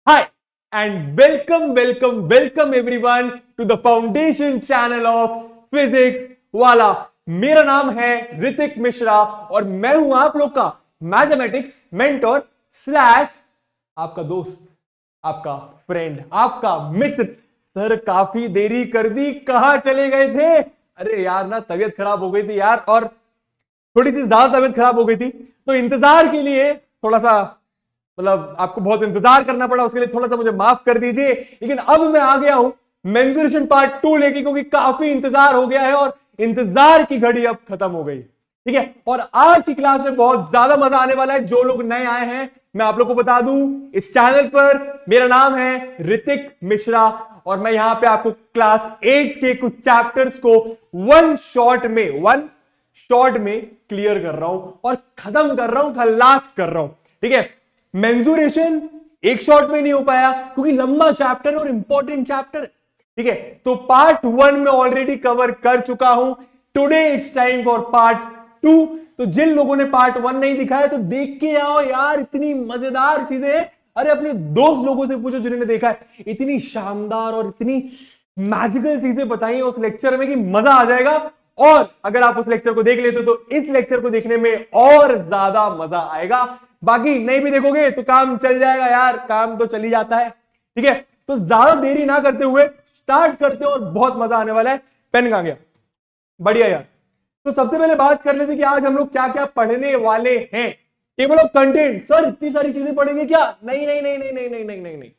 Hi and welcome everyone to the foundation channel of Physics वाला। मेरा नाम है ऋतिक मिश्रा और मैं हूं आप लोग का मैथमेटिक्स मेंटोर स्लैश आपका दोस्त, आपका फ्रेंड, आपका मित्र। सर काफी देरी कर दी, कहां चले गए थे? अरे यार ना तबीयत खराब हो गई थी यार, और थोड़ी सी ज्यादा तबीयत खराब हो गई थी, तो इंतजार के लिए थोड़ा सा आपको बहुत इंतजार करना पड़ा, उसके लिए थोड़ा सा मुझे माफ कर दीजिए। लेकिन अब मैं आ गया हूं मेंसुरेशन पार्ट 2 लेके, क्योंकि काफी इंतजार हो गया है और इंतजार की घड़ी अब खत्म हो गई। ठीक है, और आज की क्लास में बहुत ज्यादा मजा आने वाला है। जो लोग नए आए हैं मैं आप लोग को बता दूं, इस चैनल पर मेरा नाम है ऋतिक मिश्रा और मैं यहां पे आपको क्लास 8 के कुछ चैप्टर्स को वन शॉट में क्लियर कर रहा हूं और खत्म कर रहा हूं, खलास कर रहा हूं। ठीक है, मेंसुरेशन एक शॉट में नहीं हो पाया क्योंकि लंबा चैप्टर और इंपॉर्टेंट चैप्टर। ठीक है, तो पार्ट 1 में ऑलरेडी कवर कर चुका हूं। Today it's time for part 2। तो जिन लोगों ने पार्ट 1 नहीं दिखाया तो देख के आओ यार, इतनी मजेदार चीजें। अरे अपने दोस्त लोगों से पूछो जिन्होंने देखा है, इतनी शानदार और इतनी मैजिकल चीजें बताई उस लेक्चर में कि मजा आ जाएगा। और अगर आप उस लेक्चर को देख लेते तो इस लेक्चर को देखने में और ज्यादा मजा आएगा। बाकी नहीं भी देखोगे तो काम चल जाएगा यार, काम तो चली जाता है। ठीक है, तो ज्यादा देरी ना करते हुए स्टार्ट करते हो और बहुत मजा आने वाला है। पेन कहां गया? बढ़िया यार। तो सबसे पहले बात कर लेते कि आज हम लोग क्या क्या पढ़ने वाले हैं। Table of content. सर इतनी सारी चीजें पढ़ेंगे क्या? नहीं नहीं नहीं नहीं नहीं नहीं नहीं नहीं नहीं।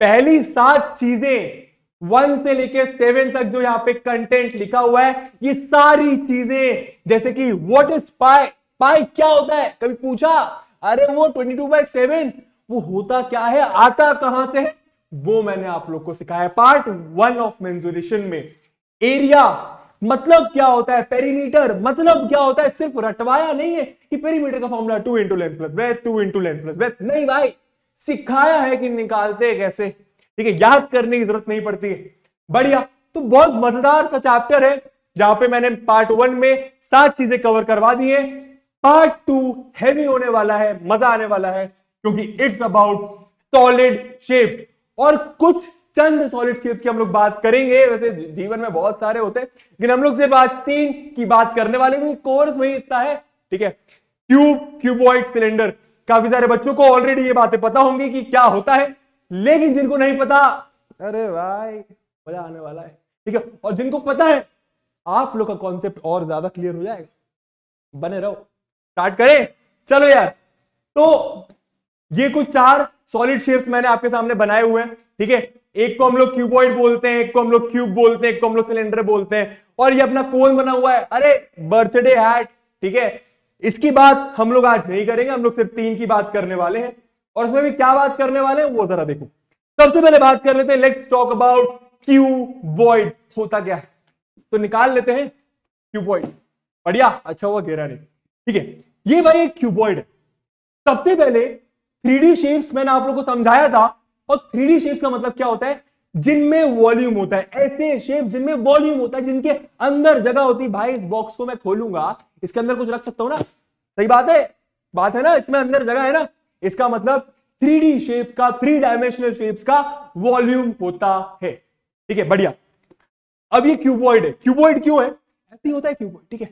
पहली 7 चीजें 1 से लेके 7 तक जो यहां पे कंटेंट लिखा हुआ है, ये सारी चीजें, जैसे कि व्हाट इज पाई, पाई क्या होता है, कभी पूछा? अरे वो 22/7 वो होता क्या है, आता कहां से है, वो मैंने आप लोग को सिखाया पार्ट 1 ऑफ मेंसुरेशन में। एरिया मतलब क्या होता है, पेरीमीटर मतलब क्या होता है, सिर्फ रटवाया नहीं है कि पेरीमीटर का formula 2 into length plus breadth, 2 into length plus breadth. नहीं भाई, सिखाया है कि निकालते हैं कैसे। ठीक है, याद करने की जरूरत नहीं पड़ती है। बढ़िया। तो बहुत मजेदार सा चैप्टर है जहां पे मैंने पार्ट 1 में 7 चीजें कवर करवा दी है। पार्ट 2 हैवी होने वाला है, मजा आने वाला है, क्योंकि इट्स अबाउट सॉलिड शेप। और कुछ चंद सॉलिड शेप्स की हम लोग बात करेंगे। वैसे जीवन में बहुत सारे होते हैं, लेकिन हम लोग सिर्फ आज 3 की बात करने वाले हैं। कोर्स वही इतना है। ठीक है, क्यूब, क्यूबॉइड, सिलेंडर। काफी सारे बच्चों को ऑलरेडी ये बातें पता होंगी कि क्या होता है, लेकिन जिनको नहीं पता, अरे भाई मजा आने वाला है। ठीक है, और जिनको पता है आप लोग का कॉन्सेप्ट और ज्यादा क्लियर हो जाएगा। बने रहो, स्टार्ट करें। चलो यार, तो ये कुछ 4 सॉलिड शेप्स मैंने आपके सामने बनाए हुए हैं। ठीक है, एक को हम लोग क्यूबॉइड बोलते हैं, एक को हम लोग क्यूब बोलते हैं, एक को हम लोग सिलेंडर बोलते हैं, और ये अपना कोन बना हुआ है। अरे बर्थडे हैट। ठीक है, इसकी बात हम लोग आज नहीं करेंगे, हम लोग सिर्फ 3 की बात करने वाले हैं। और उसमें भी क्या बात करने वाले हैं वो जरा देखो। सबसे पहले बात कर लेते हैं, लेट्स टॉक अबाउट क्यूबॉइड। होता क्या है तो निकाल लेते हैं क्यूबॉइड। बढ़िया, अच्छा हुआ घेरा नहीं। ठीक है, ये भाई एक क्यूबॉइड है। सबसे पहले 3D शेप्स मैंने आप लोगों को समझाया था, और 3D शेप्स का मतलब क्या होता है, जिनमें वॉल्यूम होता है। ऐसे शेप्स जिनमें वॉल्यूम होता है, जिनके अंदर जगह होती है। भाई इस बॉक्स को मैं खोलूंगा, इसके अंदर कुछ रख सकता हूं ना, सही बात है ना, इसमें अंदर जगह है ना। इसका मतलब 3D शेप का, 3 डायमेंशनल शेप्स का वॉल्यूम होता है। ठीक है, बढ़िया। अब ये क्यूबॉइड है। क्यूबॉइड क्यों है? ऐसे ही होता है क्यूबॉइड। ठीक है,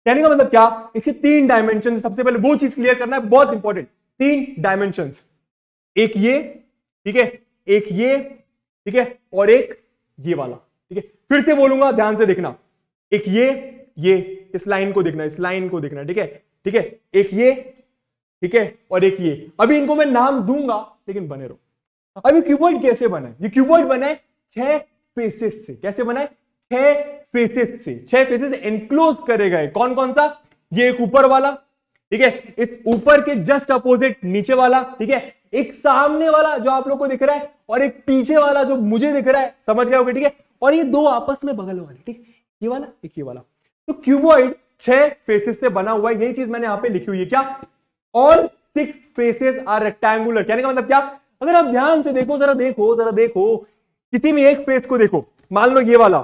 कहने का मतलब क्या, इसके 3 डायमेंशन। सबसे पहले वो चीज क्लियर करना है, बहुत इंपॉर्टेंट। 3 डायमेंशन, एक ये, ठीक है, एक ये, ठीक है, और एक ये वाला। ठीक है, फिर से बोलूंगा, ध्यान से देखना। एक ये इस लाइन को देखना, इस लाइन को देखना। ठीक है, ठीक है, एक ये, ठीक है, और एक ये। अभी इनको मैं नाम दूंगा, लेकिन बने रहो। अभी क्यूबॉइड कैसे बना है? ये क्यूबॉइड बना है 6 फेसेस से। कैसे बना है? 6 फेसेस से। 6 फेसेस एनक्लोज करे गए। कौन कौन सा? ये एक ऊपर वाला, ठीक है, इस ऊपर के जस्ट अपोजिट नीचे वाला, ठीक है, एक सामने वाला जो आप लोग को दिख रहा है, और एक पीछे वाला जो मुझे दिख रहा है। समझ गए होगे? ठीक है, और ये 2 आपस में बगल वाले। ठीक, ये वाला एक ये वाला। तो क्यूबॉइड 6 फेसेस से बना हुआ है। यही चीज मैंने यहां पे लिखी हुई है। क्या? All 6 faces are rectangular. कहने का मतलब क्या? अगर आप ध्यान से देखो, जरा देखो, किसी भी एक फेस को देखो, मान लो ये वाला,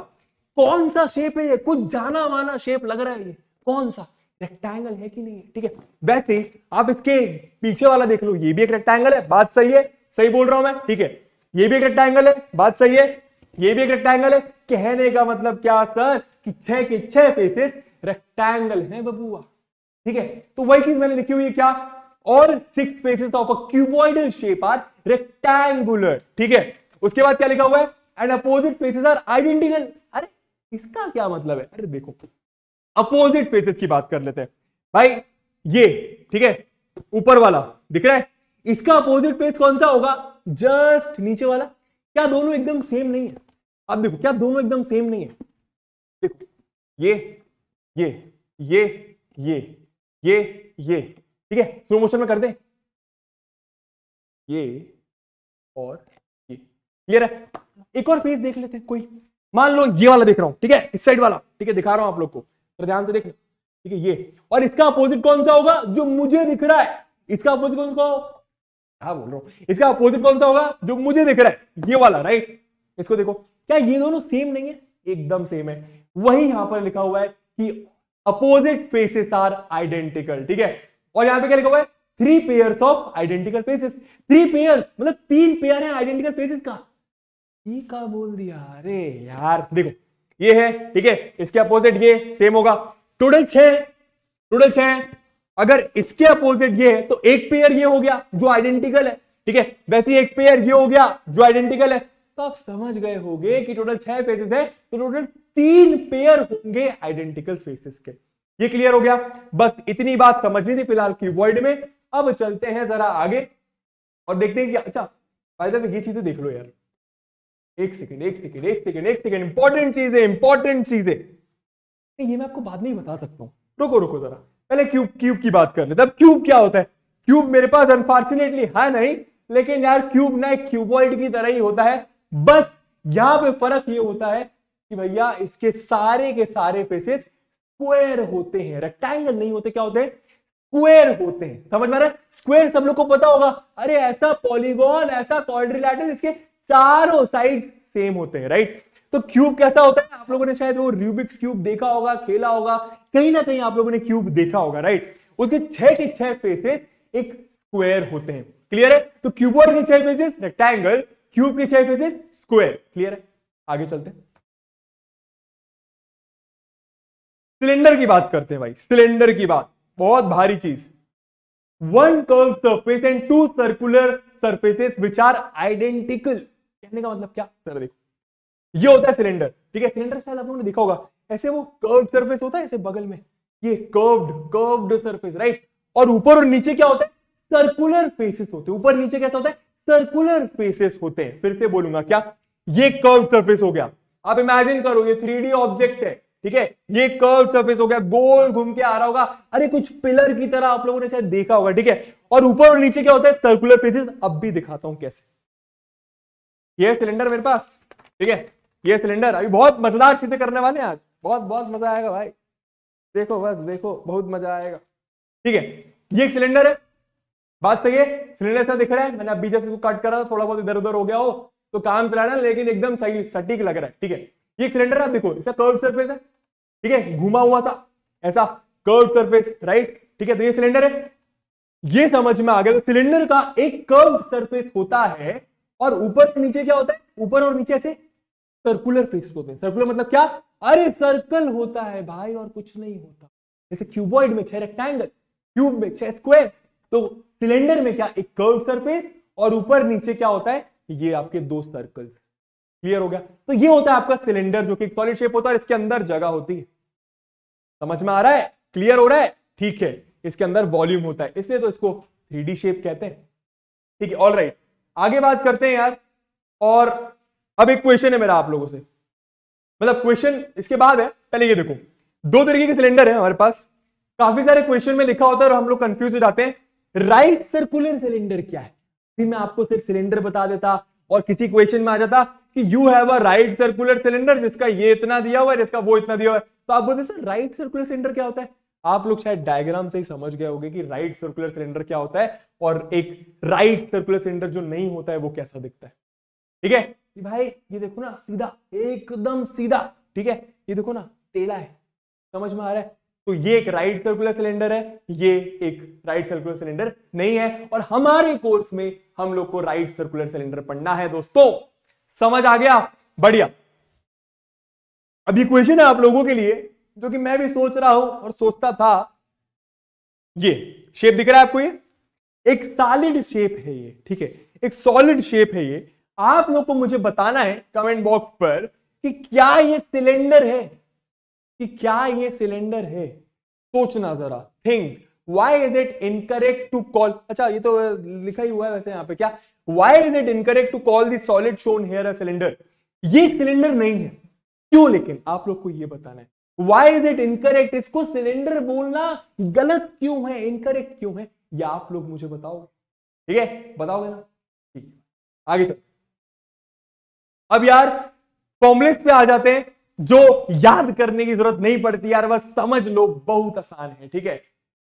कौन सा शेप है ये? कुछ जाना माना शेप लग रहा है ये, कौन सा? रेक्टेंगल है कि नहीं है? ठीक है, वैसे आप इसके पीछे वाला देख लो, ये भी एक रेक्टेंगल है, बात सही है। सही बोल रहा हूं मैं? ठीक है, ये भी एक रेक्टेंगल है, बात सही है, ये भी एक रेक्टेंगल है। कहने का मतलब क्या सर कि 6 के 6 फेसेस रेक्टेंगल हैं बबुआ। ठीक है, तो वही चीज मैंने लिखी हुई है क्या, और 6 faces of a cuboidal shape are rectangular. ठीक है, उसके बाद क्या लिखा हुआ है, and opposite faces are identical. अरे इसका क्या मतलब है? अरे देखो, अपोजिट फेसेस की बात कर लेते हैं भाई। ये ठीक है, ऊपर वाला दिख रहा है, इसका अपोजिट फेस कौन सा होगा? जस्ट नीचे वाला। क्या दोनों एकदम सेम नहीं है? आप देखो, क्या दोनों एकदम सेम नहीं है? देखो, ये ये ये ये ये ठीक है, स्लो मोशन में कर दे, ये और ये, क्लियर है? एक और फेस देख लेते हैं, कोई मान लो ये वाला देख रहा हूं, ठीक है, इस साइड वाला, ठीक है, दिखा रहा हूं आप लोग को, तो ध्यान से देखना, ठीक है, ये, और इसका अपोजिट कौन सा होगा जो मुझे दिख रहा है? इसका अपोजिट कौन सा होगा? क्या बोल रहा हूं, इसका अपोजिट कौन सा होगा जो मुझे दिख रहा है? ये वाला, राइट? इसको देखो, क्या ये दोनों सेम नहीं है? एकदम सेम है। वही यहां पर लिखा हुआ है कि अपोजिट फेसेस आर आइडेंटिकल। ठीक है, और यहां पे क्या लिखा हुआ है? 3 pairs of identical faces. 3 pairs मतलब 3 पेयर है आइडेंटिकल फेसेस का। ये का बोल दिया? अरे यार देखो, ये है, ठीक है, इसके अपोजिट ये सेम होगा, टोटल 6, टोटल 6। अगर इसके अपोजिट ये है तो एक पेयर ये हो गया जो आइडेंटिकल है, ठीक है, वैसे ही एक पेयर ये हो गया जो आइडेंटिकल है। तो आप समझ गए होंगे कि टोटल 6 फेसेस है, तो टोटल 3 पेयर होंगे आइडेंटिकल फेसेस के। ये क्लियर हो गया? बस इतनी बात समझनी थी फिलहाल कीवर्ड में। अब चलते हैं जरा आगे और देखते हैं कि अच्छा भाई साहब ये चीजें देख लो यार, एक सेकेंड, इंपॉर्टेंट चीज है, इंपॉर्टेंट चीज है, ये मैं आपको बाद में ही बता सकता हूं। रुको रुको जरा, पहले क्यूब की बात कर लेते हैं। अब क्यूब क्या होता है? क्यूब मेरे पास अनफॉर्चुनेटली है नहीं, लेकिन यार क्यूब ना एक क्यूबॉइड की तरह ही होता है। बस यहां पे फर्क ये होता है कि भैया इसके सारे के सारे फेसेस स्क्वायर होते हैं, रेक्टेंगल नहीं होते। क्या होते हैं? स्क्वायर होते हैं। समझ में आ रहा है? स्क्वायर सब लोग को पता होगा, अरे ऐसा पॉलीगॉन, ऐसा क्वाड्रिलैटरल, इसके चारों साइड सेम होते हैं, राइट? तो क्यूब कैसा होता है? आप लोगों ने शायद वो रूबिक्स क्यूब देखा होगा, खेला होगा, कहीं ना कहीं आप लोगों ने क्यूब देखा होगा, राइट? उसके 6 के 6 फेसेस एक स्क्वायर होते हैं। क्लियर है? तो क्यूबॉइड के 6 फेसेस रेक्टेंगल, क्यूब के 6 फेसेस स्क्वायर। क्लियर है? आगे चलते हैं, सिलेंडर की बात करते हैं भाई। सिलेंडर की बात बहुत भारी चीज। 1 curve surface and 2 circular surfaces which are identical. कहने का मतलब क्या सर? देखो, ये होता है सिलेंडर, ठीक है। सिलेंडर शायद आप लोगों ने देखा होगा, ऐसे वो कर्व सरफेस होता है, ऐसे बगल में ये कर्व्ड सरफेस, राइट? और ऊपर और नीचे क्या होता है? सर्कुलर फेसेस होते हैं। ऊपर नीचे कैसा होता है? सर्कुलर फेसेस होते हैं। फिर से बोलूंगा, क्या? ये कर्व सरफेस हो गया। आप इमेजिन करो, ये 3D ऑब्जेक्ट है, ठीक है, ये कर्व सरफेस हो गया, गोल घूम के आ रहा होगा, अरे कुछ पिलर की तरह आप लोगों ने शायद देखा होगा, ठीक है। और ऊपर और नीचे क्या होता है? Circular faces. अब भी दिखाता हूं कैसे। ये सिलेंडर मेरे पास, ठीक है, ये सिलेंडर। अभी बहुत मजेदार चीजें करने वाले हैं आज, बहुत बहुत मजा आएगा भाई। देखो बस देखो, बहुत मजा आएगा, ठीक है। ये एक सिलेंडर है, बात सही है। सिलेंडर ऐसा दिख रहा है, मैंने अभी जब इसको कट करा थोड़ा बहुत इधर उधर हो गया हो तो काम चला रहा है, लेकिन एकदम सही सटीक लग रहा है, ठीक है। ये एक सिलेंडर है, आप देखो, इसका कर्व सरफेस है, ठीक है, घुमा हुआ था ऐसा कर्व सरफेस, राइट? ठीक है, तो ये सिलेंडर है, ये समझ में आ गया। तो सिलेंडर का एक कर्व सरफेस होता है, और ऊपर और नीचे क्या होता है? ऊपर और नीचे ऐसे सर्कुलर फेसेस होते हैं। सर्कुलर मतलब क्या? अरे सर्कल होता है भाई, और कुछ नहीं होता। जैसे क्यूबॉइड में 6 रेक्टेंगल, क्यूब में 6 स्क्वायर, तो सिलेंडर में क्या? एक कर्व सरफेस, और ऊपर नीचे क्या होता है? ये आपके 2 सर्कल्स। क्लियर हो गया? तो ये होता है आपका सिलेंडर, जो कि एक सॉलिड शेप होता है, और इसके अंदर जगह होती है। समझ में आ रहा है? क्लियर हो रहा है? ठीक है, इसके अंदर वॉल्यूम होता है, इसलिए तो इसको 3D शेप कहते हैं, ठीक है। ऑल राइट, आगे बात करते हैं यार। और अब एक क्वेश्चन है मेरा आप लोगों से, मतलब क्वेश्चन इसके बाद है, पहले ये देखो, 2 तरीके के सिलेंडर है हमारे पास। काफी सारे क्वेश्चन में लिखा होता है और हम लोग कंफ्यूज हो जाते हैं। राइट सर्कुलर सिलेंडर क्या है? मैं आपको सिर्फ सिलेंडर बता देता, और किसी क्वेश्चन में आ जाता कि you have a right circular cylinder, जिसका ये इतना दिया हुआ है, जिसका वो इतना दिया हुआ है, तो आप बोलते सर राइट सर्कुलर सिलेंडर क्या होता है? आप लोग शायद डायग्राम से ही समझ गए होंगे कि राइट सर्कुलर सिलेंडर क्या होता है, और एक राइट सर्कुलर सिलेंडर जो नहीं होता है वो कैसा दिखता है, ठीक है। भाई ये देखो ना, सीधा, एकदम सीधा, ठीक है, ये देखो ना, टेढ़ा है। समझ में आ रहा है? तो ये एक राइट सर्कुलर सिलेंडर है, ये एक राइट सर्कुलर सिलेंडर नहीं है, और हमारे कोर्स में हम लोग को राइट सर्कुलर सिलेंडर पढ़ना है दोस्तों। समझ आ गया? बढ़िया। अब ये क्वेश्चन है आप लोगों के लिए जो कि मैं भी सोच रहा हूं और सोचता था। ये शेप दिख रहा है आपको? ये एक सॉलिड शेप है ये, ठीक है, एक सॉलिड शेप है ये। आप लोग को मुझे बताना है कमेंट बॉक्स पर कि क्या ये सिलेंडर है, कि क्या ये सिलेंडर है। सोचना जरा, think, why is it incorrect to call, अच्छा ये तो लिखा ही हुआ है वैसे यहां पे, क्या why is it incorrect to call the solid shown here a cylinder. ये एक सिलेंडर नहीं है, क्यों? लेकिन आप लोग को ये बताना है व्हाई इज इट इनकरेक्ट, इसको सिलेंडर बोलना गलत क्यों है, इनकरेक्ट क्यों है, या आप लोग मुझे बताओ। ठीक है, बताओगे ना? ठीक है, आगे चलो। अब यार फॉर्मुलेस पे आ जाते हैं, जो याद करने की जरूरत नहीं पड़ती यार, बस समझ लो, बहुत आसान है। ठीक है,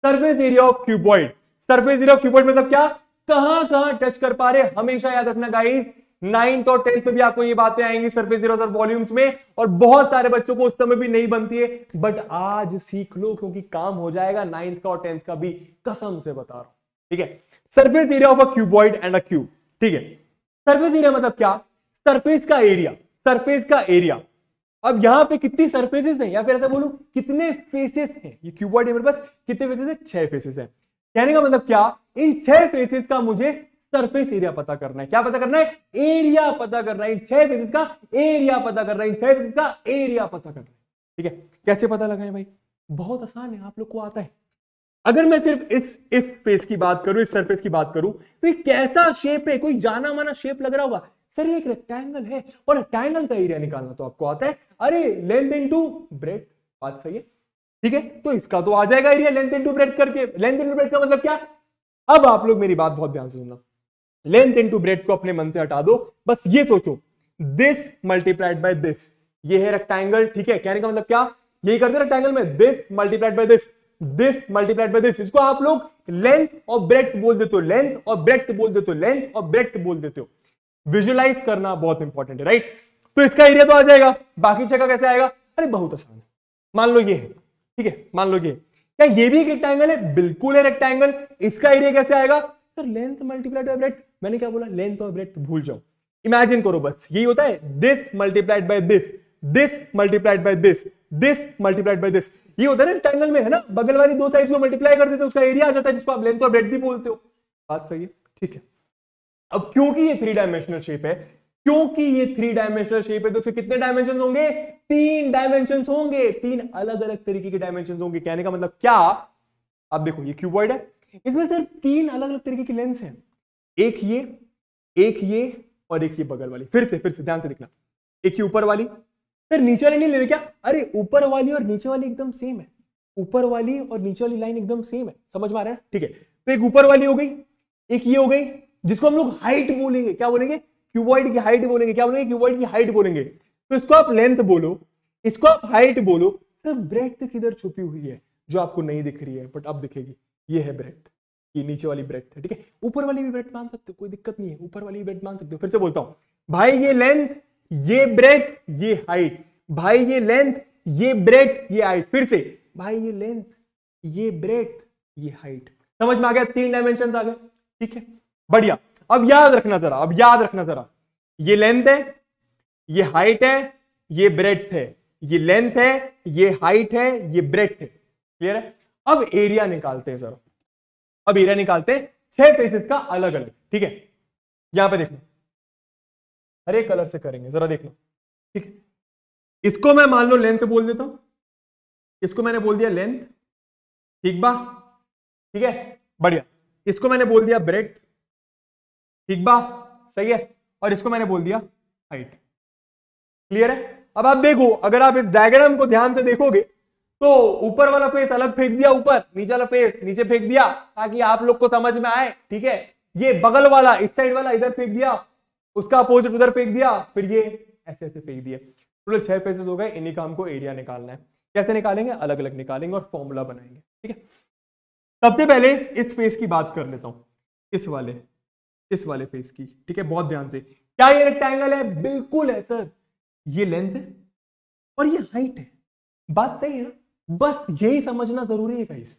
surface area of cuboid. Surface area of cuboid मतलब क्या? कहां कहां टच कर पा रहे, हमेशा याद रखना गाइस। 9th और 10th में भी आपको ये बातें आएंगी सर्फेस एरिया और वॉल्यूम्स में, और बहुत सारे बच्चों को उस समय भी नहीं बनती है, बट आज सीख लो क्योंकि काम हो जाएगा 9th का और 10th का भी, कसम से बता रहा हूं। ठीक है, surface area of a cuboid and a cube. ठीक है, सरफेस एरिया मतलब क्या? सरफेस का एरिया, सरफेस का एरिया। अब यहां पे कितनी सरफेसेस हैं, या फिर ऐसा बोलूं कितने फेसेस हैं, ये क्यूबॉइड है मेरे पास, कितने फेसेस है? 6 फेसेस हैं। कहने का मतलब क्या? इन 6 फेसेस का मुझे सरफेस एरिया पता करना है। क्या पता करना है? एरिया पता करना है। इन 6 फेसेस का एरिया पता करना है, इन 6 फेसेस का एरिया पता करना है। ठीक है, कैसे पता लगाएं भाई? बहुत आसान है, आप लोग को आता है। अगर मैं सिर्फ इस फेस की बात करूं, इस सरफेस की बात करूं, तो ये कैसा शेप है? कोई जाना माना शेप लग रहा होगा, सर ये एक रेक्टेंगल है, और रेक्टेंगल का एरिया निकालना तो आपको आता है। अरे लेंथ इनटू ब्रेड्थ, बात सही है। ठीक है, तो इसका तो आ जाएगा एरिया लेंथ इनटू ब्रेड्थ करके। लेंथ इनटू ब्रेड्थ का मतलब क्या? अब आप लोग मेरी बात बहुत ध्यान से सुनना, लेंथ इनटू ब्रेड्थ को अपने मन से हटा दो, बस ये सोचो दिस मल्टीप्लाइड बाय दिस, ये है रेक्टेंगल। ठीक है, कहने का मतलब क्या? यही करते रेक्टेंगल में, this multiplied by this, this multiplied by this. इसको आप लोग लेंथ और ब्रेड्थ बोल देते हो, लेंथ और ब्रेड्थ बोल देते हो, लेंथ और ब्रेड्थ बोल देते हो। विजुअलाइज करना बहुत इंपॉर्टेंट है, राइट? तो इसका एरिया तो आ जाएगा, बाकी जगह कैसे आएगा? अरे बहुत आसान है, मान लो ये है। ठीक है, मान लो ये, क्या ये भी एक रेक्टेंगल है? बिल्कुल है रेक्टेंगल। इसका एरिया कैसे आएगा? Sir length multiplied by breadth. मैंने क्या बोला? लेंथ और ब्रेड्थ भूल जाओ, इमेजिन करो, बस यही होता है। This multiplied by this, this multiplied by this, this multiplied by this, ये होता है ना रेक्टेंगल में, है ना? बगल वाली दो साइड्स को मल्टीप्लाई कर देते हो, उसका एरिया आ जाता है, जिसको आप लेंथ और ब्रेड्थ भी बोलते हो। बात सही है, ठीक है। अब क्योंकि ये 3 डायमेंशनल शेप है, क्योंकि ये 3 डायमेंशनल शेप है, तो इसके कितने डायमेंशन होंगे? 3 डायमेंशन होंगे, 3 अलग अलग तरीके के डायमेंशन होंगे। कहने का मतलब क्या? अब देखो ये क्यूबॉइड है, इसमें सिर्फ 3 अलग अलग तरीके की लेंस हैं, एक ये और एक ये बगल वाली। फिर से ध्यान से देखना, एक ये ऊपर वाली, फिर नीचे वाली नहीं ले रहे क्या? अरे ऊपर वाली और नीचे वाली एकदम सेम है, ऊपर वाली और नीचे वाली लाइन एकदम सेम है, समझ में आ रहा है? ठीक है, तो एक ऊपर वाली हो गई, एक ये हो गई, जिसको हम लोग हाइट बोलेंगे। क्या बोलेंगे? क्यूबॉइड की हाइट बोलेंगे। क्या बोलेंगे? क्यूबॉइड की हाइट बोलेंगे। तो इसको आप लेंथ बोलो, इसको आप हाइट बोलो। सिर्फ ब्रेड्थ किधर छुपी हुई है जो आपको नहीं दिख रही है, बट अब दिखेगी। ये है ब्रेड्थ, ये नीचे वाली ब्रेड्थ है। ठीक है, ऊपर वाली भी ब्रेड्थ मान सकते हो, कोई दिक्कत नहीं है, ऊपर वाली भी ब्रेड्थ मान सकते हो। फिर से बोलता हूं भाई, ये लेंथ, ये ब्रेड्थ, ये हाइट। भाई ये लेंथ, ये ब्रेड्थ, ये हाइट। फिर से भाई, ये लेंथ, ये ब्रेड्थ, ये हाइट। समझ में आ गया? 3 डायमेंशन आ गए। ठीक है, बढ़िया। अब याद रखना जरा, ये लेंथ है, ये हाइट है, ये ब्रेड्थ है, ये लेंथ है, ये हाइट है, ये ब्रेड्थ है। क्लियर है? अब एरिया निकालते हैं जरा, अब एरिया निकालते हैं 6 फेसेस का अलग अलग। ठीक है, यहां पे देखना, हर एक कलर से करेंगे, जरा देखना। ठीक है, इसको मैं मान लो लेंथ बोल देता हूं, इसको मैंने बोल दिया लेंथ। ठीक बा? ठीक है, बढ़िया। इसको मैंने बोल दिया ब्रेड्थ। ठीक बा? सही है। और इसको मैंने बोल दिया हाइट। क्लियर है? अब आप देखो, अगर आप इस डायग्राम को ध्यान से देखोगे तो ऊपर वाला फेस अलग फेंक दिया ऊपर, नीचे वाला फेस नीचे फेंक दिया, ताकि आप लोग को समझ में आए। ठीक है, ये बगल वाला, इस साइड वाला इधर फेंक दिया, उसका अपोजिट उधर फेंक दिया, फिर ये ऐसे ऐसे फेंक दिया। टोटल 6 फेसेस हो गए, इन्हीं का हमको एरिया निकालना है। कैसे निकालेंगे? अलग अलग निकालेंगे और फॉर्मूला बनाएंगे। ठीक है, सबसे पहले इस फेस की बात कर लेता हूं, इस वाले फेस की। ठीक है, बहुत ध्यान से। क्या ये रेक्टेंगल है? बिल्कुल है सर। ये लेंथ है और ये हाइट है, बात सही है ना? बस यही समझना जरूरी है गाइस।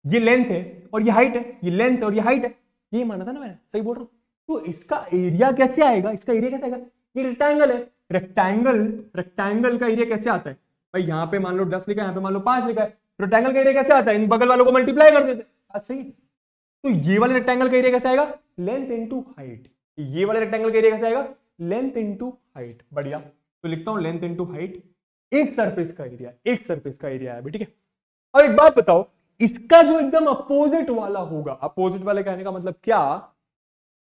ये लेंथ है और ये हाइट है, ये लेंथ है और ये हाइट है, ये माना था ना मैंने, सही बोल रहा हूं? तो इसका एरिया कैसे आएगा, इसका एरिया कैसे आएगा? ये रेक्टेंगल है, रेक्टेंगल का एरिया कैसे आता है भाई? यहां पे मान लो 10 लिखा है, यहां पे मान लो 5 लिखा है, रेक्टेंगल का एरिया कैसे आता है? इन बगल वालों को मल्टीप्लाई कर देते। अच्छा सही। तो ये वाले रेक्टेंगल का एरिया कैसे आएगा? Length into height. ये वाले रेक्टेंगल का एरिया कैसे आएगा? Length into height. बढ़िया, तो लिखता हूं लेंथ इनटू हाइट, एक सरफेस का एरिया, एक सरफेस का एरिया है, ठीक है। अब एक बात बताओ, इसका जो एकदम अपोजिट वाला होगा, अपोजिट वाले कहने का मतलब क्या,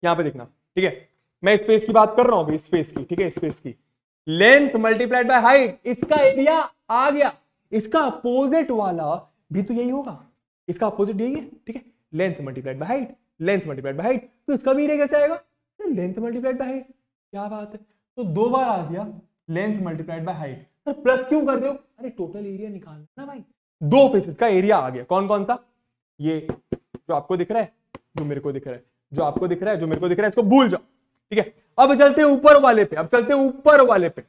यहां पे देखना, ठीक है। मैं स्पेस की बात कर रहा हूं, स्पेस की, ठीक है, स्पेस की। लेंथ मल्टीप्लाइड बाय हाइट, इसका एरिया आ गया। इसका अपोजिट वाला भी तो यही होगा, इसका अपोजिट यही है, ठीक है। Length multiplied by height, length multiplied by height, तो इसका भी एरिया कैसे आएगा? Length multiplied by height. क्या बात है, तो दो बार आ गया length multiplied by height. Sir plus क्यों कर रहे हो? अरे टोटल एरिया निकालना ना भाई। दो फेसेस का एरिया आ गया, कौन कौन सा? ये जो आपको दिख रहा है, जो मेरे को दिख रहा है, जो आपको दिख रहा है, जो मेरे को दिख रहा है, इसको भूल जाओ, ठीक है। अब चलते हैं ऊपर वाले पे, अब चलते हैं ऊपर वाले पे।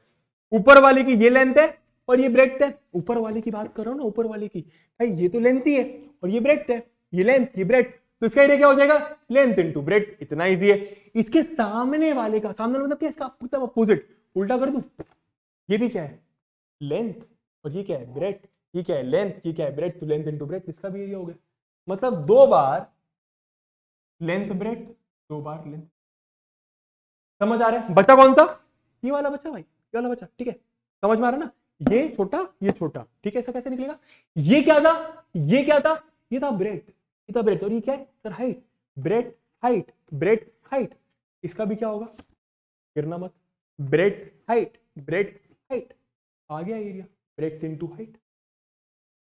ऊपर वाले की ये लेंथ है और ये ब्रेड्थ है। ऊपर वाले की बात कर रहा हूं ना, ऊपर वाले की भाई, ये तो लेंथ ही है और ये ब्रेड्थ है, ये लेंथ ये ब्रेड्थ, तो इसका एरिया क्या हो जाएगा? Length into breadth. इतना इजी है। इसके सामने वाले का, सामने मतलब क्या, इसका एकदम अपोजिट, उल्टा कर दूं, ये भी क्या है? लेंथ, और ये क्या है? ब्रेड्थ। ये क्या है? लेंथ, ये क्या है? ब्रेड्थ। तो लेंथ इनटू ब्रेड्थ, इसका भी एरिया हो गया। मतलब दो बार लेंथ ब्रेड्थ, दो बार लेंथ। समझ आ रहा है? बचा कौन सा? ये वाला बचा भाई, ये वाला बचा, ठीक है। समझ में आ रहा है ना? ये छोटा, ये छोटा, ठीक है। ऐसा कैसे निकलेगा? ये क्या था? ये क्या था? ये था ब्रेड्थ, ये था ब्रेड्थ, और ये क्या है sir? Height. Breadth height, breadth height, इसका भी क्या होगा? गिरना मत। ब्रेड्थ हाइट, ब्रेड्थ हाइट, आ गया एरिया, ब्रेड्थ इनटू हाइट।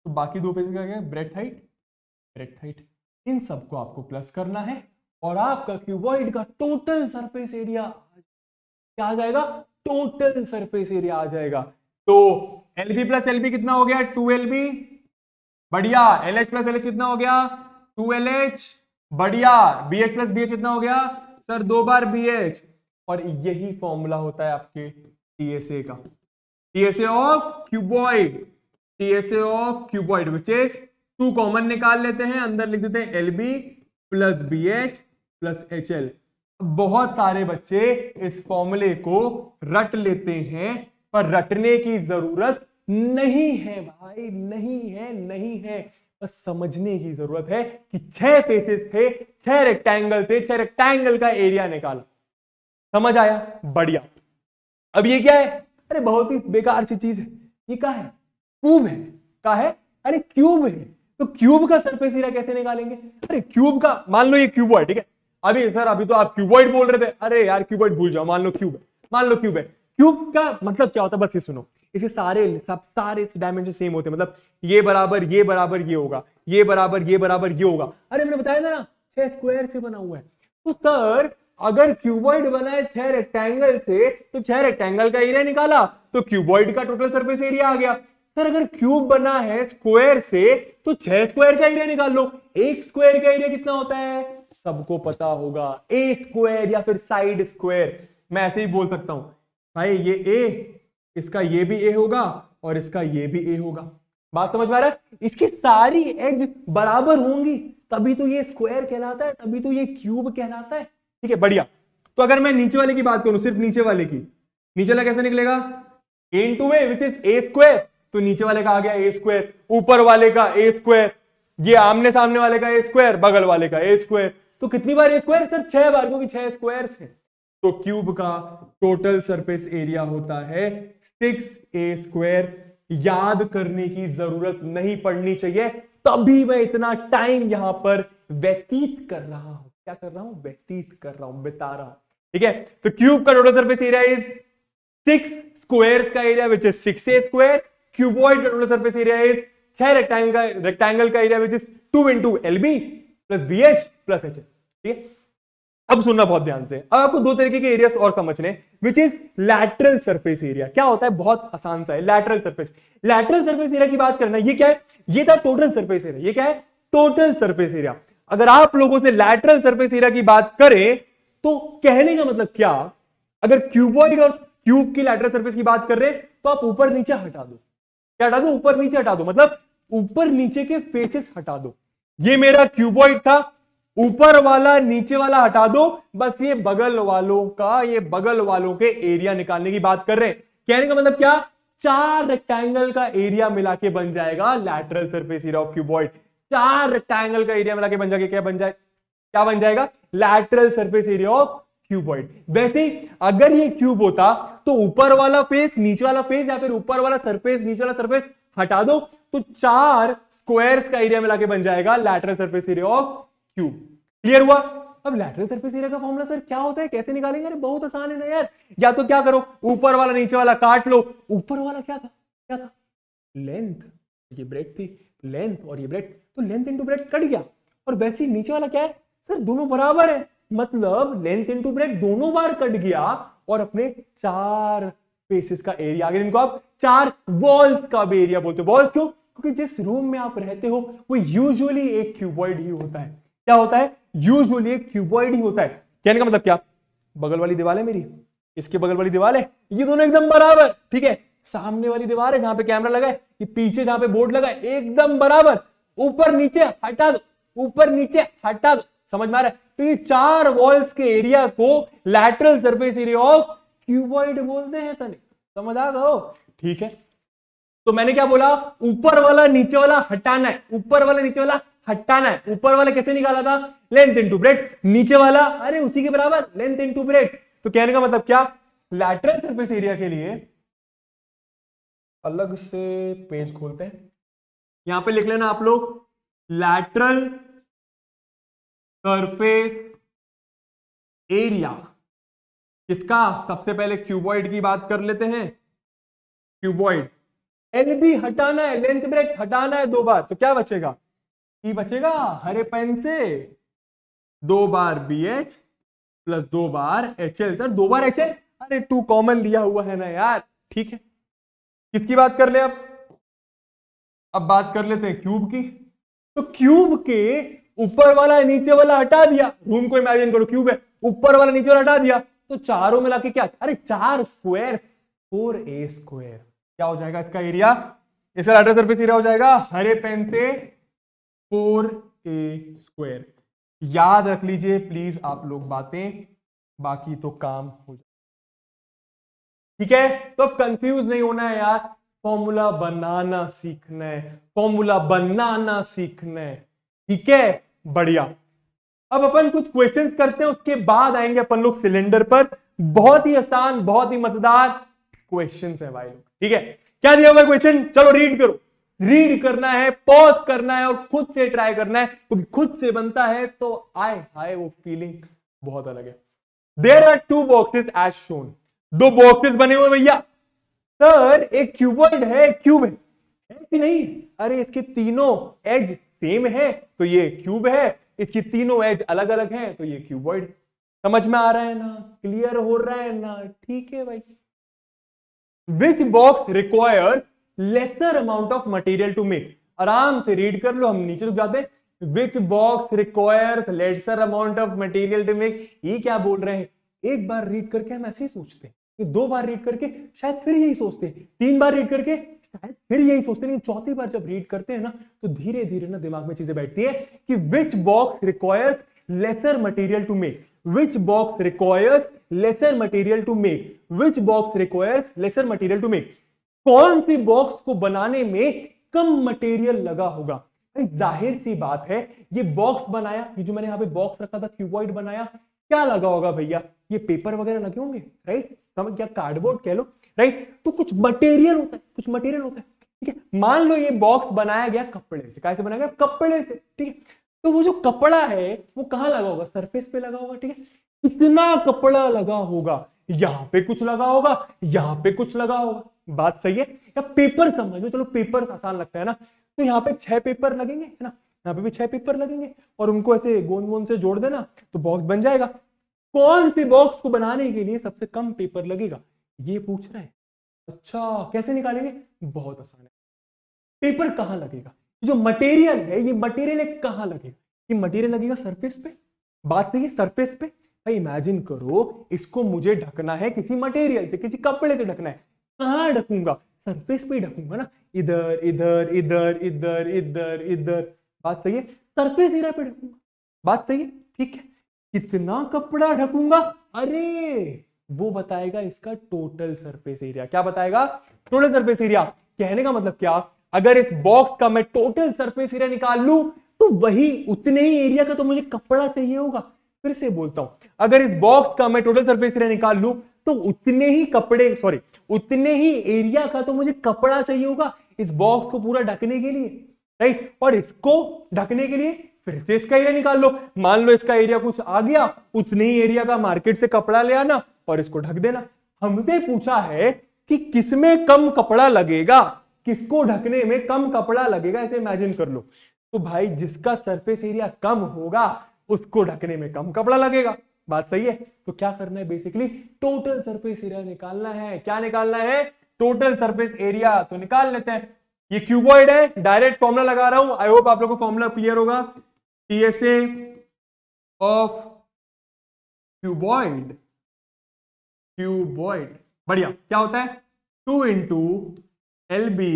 तो बाकी दो पेज का क्या है? Breadth height, breadth height. इन सबको आपको प्लस करना है और आपका क्यूबॉइड का टोटल सरफेस एरिया क्या आ जाएगा? टोटल सरफेस एरिया आ जाएगा। तो LB प्लस LB कितना हो गया? 2LB। बढ़िया। LH प्लस LH कितना हो गया? 2LH। बढ़िया। BH प्लस BH कितना हो गया सर? 2 बार BH। और यही फॉर्मूला होता है आपके TSA का, TSA of cuboid, TSA of cuboid which is 2 common निकाल लेते हैं, अंदर लिख देते हैं LB plus BH plus HL। बहुत सारे बच्चे इस फॉर्मूले को रट लेते हैं, पर रटने की जरूरत नहीं है भाई, नहीं है, नहीं है। बस समझने की जरूरत है कि 6 फेसेस थे, 6 रेक्टेंगल थे, 6 रेक्टेंगल का एरिया निकाला। समझ आया? बढ़िया। अब ये क्या है? अरे बहुत ही बेकार सी चीज है। ये क्या है? क्यूब है। क्या है? अरे क्यूब है। तो क्यूब का सरफेस एरिया कैसे निकालेंगे? अरे क्यूब का, मान लो ये क्यूब है, ठीक है। अभी सर अभी तो आप क्यूबॉइड बोल रहे थे, अरे यार क्यूबॉइड भूल जाओ, मान लो क्यूब है, मान लो क्यूब है। क्यूब का मतलब क्या होता है? बस ये सुनो, इसके सारे डायमेंशन सेम होते हैं, मतलब ये बराबर ये बराबर ये होगा, ये बराबर ये बराबर ये होगा। अरे मैंने बताया ना 6 स्क्वायर से बना हुआ है। तो सर अगर क्यूबॉइड बना है 6 रेक्टेंगल से, तो 6 रेक्टेंगल का एरिया निकाला तो क्यूबॉइड का टोटल सरफेस एरिया आ गया। सर अगर क्यूब बना है स्क्वायर से, तो 6 स्क्वायर का एरिया निकाल लो। एक स्क्वायर का एरिया कितना होता है? सबको पता होगा, ए स्क्वायर या फिर साइड स्क्वायर। मैं ऐसे ही बोल सकता हूं भाई, ये ए, इसका ये भी ए होगा और इसका ये भी ए होगा। बात समझ में आ रहा है? इसकी सारी एज बराबर होंगी, तभी तो ये स्क्वायर कहलाता है, तभी तो ये क्यूब कहलाता है, ठीक है। बढ़िया। तो अगर मैं नीचे वाले की बात करूं, सिर्फ नीचे वाले की, नीचे वाला कैसे निकलेगा? A into A which is A square. तो नीचे वाले का आ गया ए स्क्वायर, ऊपर वाले का ए स्क्वायर, ये आमने सामने वाले का ए स्क्वायर, बगल वाले का ए स्क्वायर। तो कितनी बार ए स्क्वायर? सर 6 बार, क्योंकि 6 स्क्वायर से। तो क्यूब का टोटल सरफेस एरिया होता है 6a स्क्वायर। याद करने की जरूरत नहीं पड़नी चाहिए, तभी मैं इतना टाइम यहां पर व्यतीत कर रहा हूं। क्या कर रहा हूं? व्यतीत कर रहा हूं, बिता रहा हूं, ठीक है। तो क्यूब का total surface area is 6 squares का area which is 6a square. Cuboid का total surface area is 6 rectangle का area which is 2 into LB plus BH plus HL, ठीक है। अब सुनना बहुत ध्यान से। अब आपको 2 तरीके के एरियाज और समझने, which is lateral surface area. क्या होता है? बहुत आसान सा है। लैटरल सरफेस एरिया की बात करना, ये क्या है? ये था टोटल सरफेस एरिया। ये क्या है? Total surface area. अगर आप लोगों से लैटरल सरफेस एरिया की बात करें, तो कहने का मतलब क्या? अगर क्यूबॉइड और क्यूब की लैटरल सरफेस की बात कर रहे हैं, तो आप ऊपर नीचे हटा दो। क्या हटा दो? ऊपर नीचे हटा दो। मतलब ऊपर नीचे के फेसेस हटा दो। ये मेरा क्यूबॉइड था, ऊपर वाला नीचे वाला हटा दो, बस ये बगल वालों के एरिया निकालने की बात कर रहे हैं। कहने का मतलब क्या, 4 रेक्टेंगल का एरिया मिला के बन जाएगा lateral surface area of cuboid. 4 rectangle का एरिया मिला के बन जाएगा, क्या बन जाएगा, lateral surface area of cuboid. वैसे अगर ये क्यूब होता तो ऊपर वाला फेस नीचे वाला फेस या फिर ऊपर वाला सरफेस नीचे वाला सरफेस हटा दो तो 4 स्क्वायर्स का एरिया मिला के बन जाएगा lateral surface area of cube. Clear हुआ। अब लैटरल सरफेस एरिया का फॉर्मूला सर क्या होता है, कैसे निकालेंगे? अरे बहुत आसान है ना यार। या तो क्या करो, ऊपर वाला नीचे वाला काट लो। ऊपर वाला क्या था लेंथ, ये ब्रेड थी, लेंथ और ये ब्रेड, तो लेंथ इंटू ब्रेड कट गया। और वैसे नीचे वाला क्या है सर, दोनों बराबर है, मतलब लेंथ इंटू ब्रेड दोनों बार कट गया और अपने 4 फेसेस का एरिया आ गया, जिनको आप 4 वॉल्स का भी एरिया बोलते हो। वॉल्स क्यों? क्योंकि जिस रूम में आप रहते हो वो यूजुअली एक क्यूबॉइड ही होता है। क्या होता है? यूजुअली एक क्यूबॉइड ही होता है। कहने का मतलब क्या, बगल वाली दीवार है मेरी, इसके बगल वाली दीवार है, ये दोनों एकदम बराबर, ठीक है। सामने वाली दीवार है जहां पे कैमरा लगा है, ये पीछे जहां पे बोर्ड लगा है, एकदम बराबर। ऊपर नीचे हटा दो, ऊपर नीचे हटा दो, समझ में आ रहा है? तो ये 4 वॉल्स के एरिया को lateral surface area of cuboid बोलते हैं। तने समझ आ गए? ठीक है। तो मैंने क्या बोला, ऊपर वाला नीचे वाला हटाना है, ऊपर वाला नीचे वाला हटाना है। ऊपर वाला कैसे निकाला था, लेंथ इंटू ब्रेड, नीचे वाला अरे उसी के बराबर लेंथ इंटू ब्रेड। तो कहने का मतलब क्या, लैटरल सरफेस एरिया के लिए अलग से पेज खोलते हैं, यहां पे लिख लेना आप लोग, लैटरल सरफेस एरिया किसका, सबसे पहले क्यूबॉइड की बात कर लेते हैं। क्यूबॉइड एल भी हटाना है, लेंथ ब्रेड हटाना है 2 बार, तो क्या बचेगा, ई बचेगा हरे पेन से 2 बार बी एच प्लस 2 बार एच एल। सर 2 बार एच एल, अरे 2 कॉमन लिया हुआ है ना यार, ठीक है। किसकी बात कर ले अब बात कर लेते हैं क्यूब की। तो क्यूब के ऊपर वाला नीचे वाला हटा दिया, रूम को इमेजिन करो क्यूब है, ऊपर वाला नीचे वाला हटा दिया, तो चारों मिला के क्या, अरे 4 स्क्वायर 4a स्क्वायर, क्या हो जाएगा इसका एरिया, इसका लैटरल सरफेस एरिया हो जाएगा हरे पेन से 4a स्क्वायर। याद रख लीजिए प्लीज आप लोग बातें, बाकी तो काम हो जाए, ठीक है। तो अब कंफ्यूज नहीं होना है यार, फॉर्मूला बनाना सीखना है, फॉर्मूला बनाना सीखना है, ठीक है, बढ़िया। अब अपन कुछ क्वेश्चंस करते हैं, उसके बाद आएंगे अपन लोग सिलेंडर पर। बहुत ही आसान, बहुत ही मजेदार क्वेश्चंस है भाई लोग, ठीक है। क्या दिया हुआ क्वेश्चन, चलो रीड करो। रीड करना है, पॉज करना है और खुद से ट्राई करना है, क्योंकि खुद से बनता है तो आए हाय वो फीलिंग बहुत अलग है। There are 2 boxes as shown, 2 boxes बने हुए भैया। सर एक क्यूबॉइड है, क्यूब है कि नहीं, अरे इसके तीनों एज सेम है तो ये क्यूब है, इसकी तीनों एज अलग अलग है तो ये क्यूबॉइड। समझ में आ रहा है ना, क्लियर हो रहा है ना, ठीक है भाई। Which box requires lesser amount of material to make, आराम से रीड कर लो, हम नीचे रुक जाते हैं। Which box requires lesser amount of material to make, ये क्या बोल रहे हैं, एक बार रीड करके हम ऐसे ही सोचते हैं, 2 बार रीड करके शायद फिर यही सोचते हैं, 3 बार रीड करके शायद फिर यही सोचते हैं, लेकिन चौथी बार जब रीड करते हैं ना तो धीरे धीरे ना दिमाग में चीजें बैठती है कि which box requires lesser material to make, which box requires lesser material to make, which box requires lesser material to make. कौन सी बॉक्स को बनाने में कम मटेरियल लगा होगा। जाहिर सी बात है, ये बॉक्स बनाया, ये जो मैंने यहां पे बॉक्स रखा था, क्यूबॉइड बनाया, क्या लगा होगा भैया, ये पेपर वगैरह लगे होंगे, राइट, समझ गया, कार्डबोर्ड कह लो, राइट। तो कुछ मटेरियल होता है, कुछ मटेरियल होता है, ठीक है। मान लो ये बॉक्स बनाया गया कपड़े से, कैसे बनाया गया, कपड़े से, ठीक है। तो वो जो कपड़ा है वो कहां लगा होगा, सरफेस पे लगा होगा, ठीक है। कितना कपड़ा लगा होगा, यहां पे कुछ लगा होगा, यहां पे कुछ लगा होगा, बात सही है। या पेपर समझ लो, चलो पेपर आसान लगता है ना, तो यहाँ पे 6 पेपर लगेंगे, है ना, यहाँ पे भी 6 पेपर लगेंगे और उनको ऐसे गोंद गोंद से जोड़ देना तो बॉक्स बन जाएगा। कौन सी बॉक्स को बनाने के लिए सबसे कम पेपर लगेगा, ये पूछ रहे हैं। अच्छा कैसे निकालेंगे, बहुत आसान है। पेपर कहां लगेगा, जो मटेरियल है ये मटेरियल कहां लगेगा, ये मटेरियल लगेगा सरफेस पे, बात सही है, सरफेस पे। भाई इमेजिन करो, इसको मुझे ढकना है किसी मटेरियल से, किसी कपड़े से ढकना है, कहां ढकूंगा? सरफेस पे ही ढकूंगा ना, इधर इधर इधर इधर इधर इधर। बात सही है, सरफेस एरिया पे ढकूंगा। बात सही है, ठीक है। कितना कपड़ा ढकूंगा? अरे वो बताएगा इसका टोटल सरफेस एरिया। क्या बताएगा? Total surface area. कहने का मतलब क्या, अगर इस बॉक्स का मैं टोटल सरफेस एरिया निकाल लूं तो वही उतने ही एरिया का तो मुझे कपड़ा चाहिए होगा। फिर से बोलता हूं, अगर इस बॉक्स का मैं टोटल सरफेस एरिया निकाल लूं तो उतने ही कपड़े, सॉरी, उतने ही एरिया का तो मुझे कपड़ा चाहिए होगा इस बॉक्स को पूरा ढकने के लिए, राइट। और इसको ढकने के लिए फिर से इसका एरिया निकाल लो। मान लो इसका एरिया कुछ आ गया, उतने ही एरिया का मार्केट से कपड़ा ले आना और इसको ढक देना। हमसे पूछा है कि किसमें कम कपड़ा लगेगा, किसको ढकने में कम कपड़ा लगेगा, ऐसे इमेजिन कर लो। तो भाई जिसका सरफेस एरिया कम होगा उसको ढकने में कम कपड़ा लगेगा। बात सही है। तो क्या करना है, बेसिकली टोटल सरफेस एरिया निकालना है। क्या निकालना है? Total surface area. तो निकाल लेते हैं। ये क्यूबॉइड है, डायरेक्ट फॉर्मूला लगा रहा हूं। आई होप आप लोगों को फॉर्मूला क्लियर होगा। टीएसए ऑफ क्यूबॉइड, क्यूबॉइड, बढ़िया। क्या होता है? 2 into LB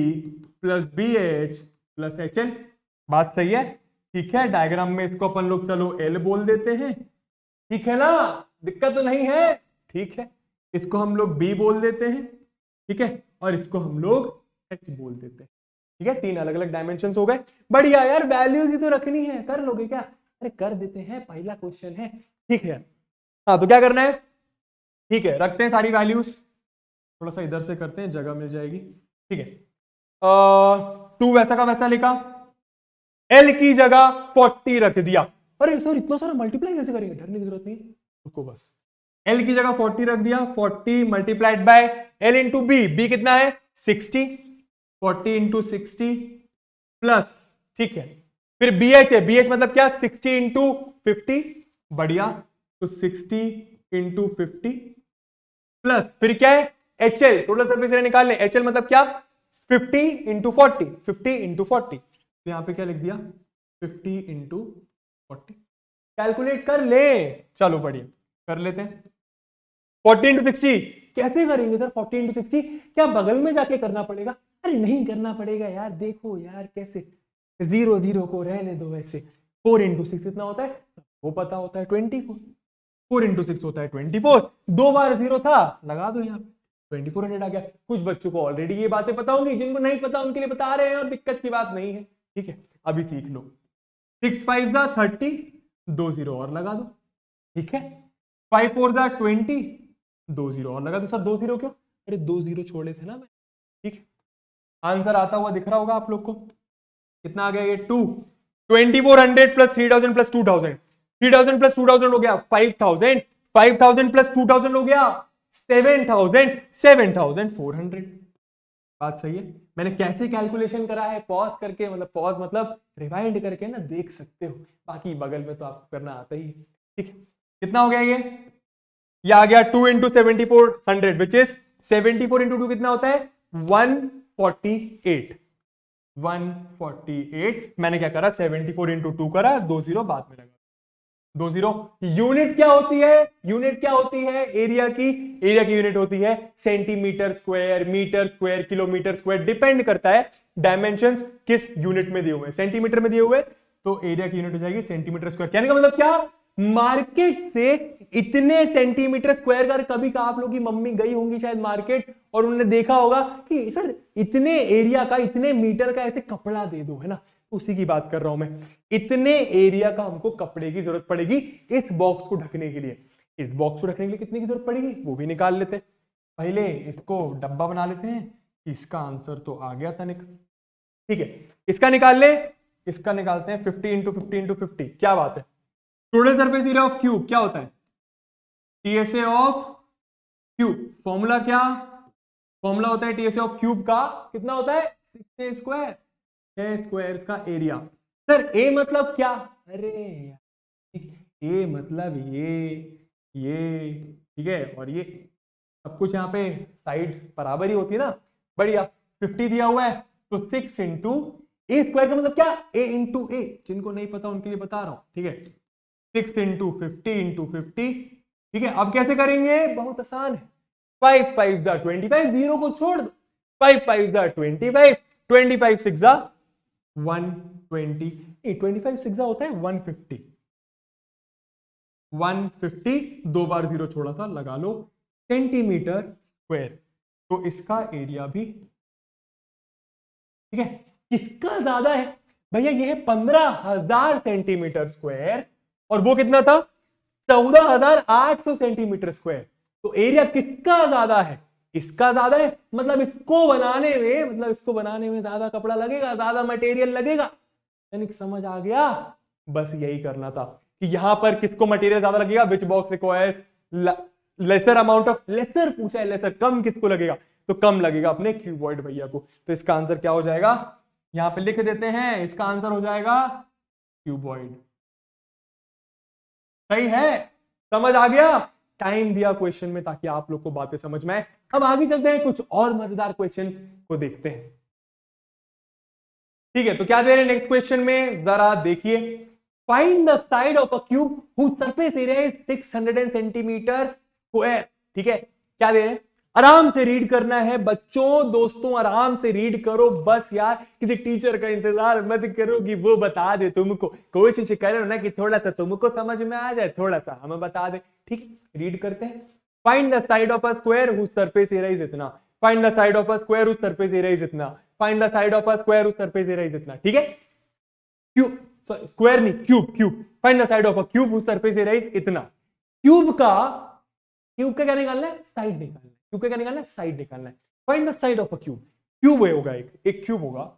plus BH plus HL। बात सही है, ठीक है। डायग्राम में इसको अपन लोग चलो L बोल देते हैं, ठीक है ना, दिक्कत तो नहीं है, ठीक है। इसको हम लोग B बोल देते हैं, ठीक है, और इसको हम लोग H बोल देते हैं, ठीक है। 3 अलग अलग डायमेंशन हो गए। बढ़िया यार, वैल्यूज ही तो रखनी है, कर लोगे क्या? अरे कर देते हैं, पहला क्वेश्चन है, ठीक है। हाँ, तो क्या करना है? ठीक है, रखते हैं सारी वैल्यूज। थोड़ा सा इधर से करते हैं, जगह मिल जाएगी, ठीक है। 2 वैसा का वैसा लिखा, L की जगह 40 रख दिया। अरे सर इतना सारा मल्टीप्लाई कैसे करेंगे? डरने की जरूरत नहीं, रुको बस। L की जगह 40 रख दिया, 40 multiplied by L into B. B कितना है? 60, 40 इंटू 60 प्लस, ठीक है। फिर BH है, BH मतलब क्या? 60 इंटू 50, बढ़िया। तो 60 इंटू 50 प्लस फिर क्या है? HL, टोटल सरफेस एरिया निकाल लें। HL मतलब क्या? 50 इंटू 40, 50 इंटू 40। तो यहां पे क्या लिख दिया? 50 इंटू 40। कैलकुलेट कर ले, चलो बढ़िया कर लेते हैं। 40 इंटू 60 कैसे करेंगे सर? 40 इंटू 60 क्या बगल में जाके करना पड़ेगा? अरे नहीं करना पड़ेगा यार, देखो यार कैसे, 0 0 को रहने दो वैसे। 4 इंटू 6 कितना होता है? वो पता होता है, 24। 4 इंटू 6 होता है 24। 2 बार 0 था, लगा दो यहाँ पे, 2400 आ गया। कुछ बच्चों को ऑलरेडी ये बातें पता होंगी, जिनको नहीं पता उनके लिए बता रहे हैं, और दिक्कत की बात नहीं है, ठीक है। अभी सीख लो। 6 5 जा 30, 2 0 और लगा दो, ठीक है। 5 4 जा 20, 2 0 और लगा दो। सर 2 0 क्यों? अरे 2 0 छोड़े थे ना मैं, ठीक है। आंसर आता हुआ दिख रहा होगा आप लोग को। कितना आ गया ये? 2। 2400 प्लस 3000 प्लस 2000, 3000 प्लस 2000 हो गया 5000, 5000 प्लस 2000 हो गया 7000, 7400। बात सही है। मैंने कैसे कैलकुलेशन करा है? पॉज करके, मतलब पॉज मतलब रिवाइंड करके ना, देख सकते हो। बाकी बगल में तो आपको करना आता ही है, ठीक है। कितना हो गया ये आ गया 2 इंटू 7400 विच इज 74 इंटू 2 कितना होता है? 148। 148। मैंने क्या करा? 74 इंटू 2 करा, 2 0 बाद में लगा, 2 0। यूनिट क्या होती है? यूनिट क्या होती है एरिया की? एरिया की यूनिट होती है centimetre square, metre square, kilometre square, depend करता है डायमेंशंस किस यूनिट में दिए हुए हैं। सेंटीमीटर में दिए हुए तो एरिया की यूनिट हो जाएगी सेंटीमीटर स्क्वायर। कहने का मतलब क्या? मार्केट से इतने सेंटीमीटर स्क्वायर का, कभी का आप लोग की मम्मी गई होंगी शायद मार्केट, और उन्होंने देखा होगा कि सर इतने एरिया का, इतने मीटर का ऐसे कपड़ा दे दो, है ना। उसी की बात कर रहा हूं मैं। इतने एरिया का हमको कपड़े की जरूरत पड़ेगी इस बॉक्स को ढकने के लिए। इस बॉक्स को ढकने के लिए कितने की जरूरत पड़ेगी वो भी निकाल लेते हैं। पहले इसको डब्बा बना लेते हैं। इसका आंसर तो आ गया था ठीक है। इसका निकाल ले, इसका निकालते हैं। 50 इंटू 50 इंटू 50, क्या बात है? Total surface area of cube क्या होता है? TSA of cube. फॉर्मूला क्या? फॉर्मूला होता है टीएसए ऑफ क्यूब का, कितना होता है? 6 स्क्वायर, 6 स्क्वायर का एरिया। सर ए मतलब क्या? अरे ए मतलब ये ठीक है, और ये सब कुछ यहाँ पे साइड बराबर ही होती है ना। बढ़िया। 50 दिया हुआ है तो 6 इंटू ए स्क्वायर का मतलब क्या? ए इंटू ए। जिनको नहीं पता उनके लिए बता रहा हूं, ठीक है। 6 इंटू 50 इंटू 50, ठीक है। अब कैसे करेंगे? बहुत आसान है। 5 5 जा 25, 0 को छोड़ दो, 5 5 जा 25, 25 6 जा 120, 25 6 जा होता है 150, 150, 2 बार 0 छोड़ा था, लगा लो सेंटीमीटर स्क्वायर। तो इसका एरिया भी ठीक है। किसका ज्यादा है भैया? ये है 15,000 सेंटीमीटर स्क्वायर और वो कितना था? 14,800 सेंटीमीटर स्क्वायर। तो एरिया किसका ज्यादा है? इसका ज्यादा है। मतलब इसको बनाने में ज्यादा कपड़ा लगेगा, ज्यादा मटेरियल लगेगा। यानी समझ आ गया? बस यही करना था कि यहां पर किसको मटेरियल ज्यादा लगेगा, which box requires lesser amount of, lesser पूछा है, लेसर कम किसको लगेगा? तो कम लगेगा अपने क्यूबॉइड भैया को। तो इसका आंसर क्या हो जाएगा? यहां पे लिख देते हैं, इसका आंसर हो जाएगा क्यूबॉइड। सही है? समझ आ गया? टाइम दिया क्वेश्चन में ताकि आप लोग को बातें समझ में आए। अब आगे चलते हैं, कुछ और मजेदार क्वेश्चंस को देखते हैं। ठीक है, तो क्या दे रहे हैं नेक्स्ट क्वेश्चन में, जरा देखिए। Find the side of a cube whose surface area is 600 centimetre square. ठीक है, क्या दे रहे हैं? आराम से रीड करना है बच्चों, दोस्तों आराम से रीड करो बस यार। किसी टीचर का इंतजार मत करो कि वो बता दे तुमको, कोशिश करो ना कि थोड़ा सा तुमको समझ में आ जाए, थोड़ा सा हमें बता दे। ठीक, रीड करते हैं। Find the side of a square whose surface area is इतना। Find the side of a square whose surface area is इतना। Find the side of a square whose surface area is इतना। ठीक है, cube, square नहीं, cube, cube. Find the side of a cube whose surface area is इतना। Cube का क्या निकालना है? साइड निकालना है। क्यूब का क्या निकालना है? साइड निकालना है। Find the side of a cube. Cube होगा, एक क्यूब होगा,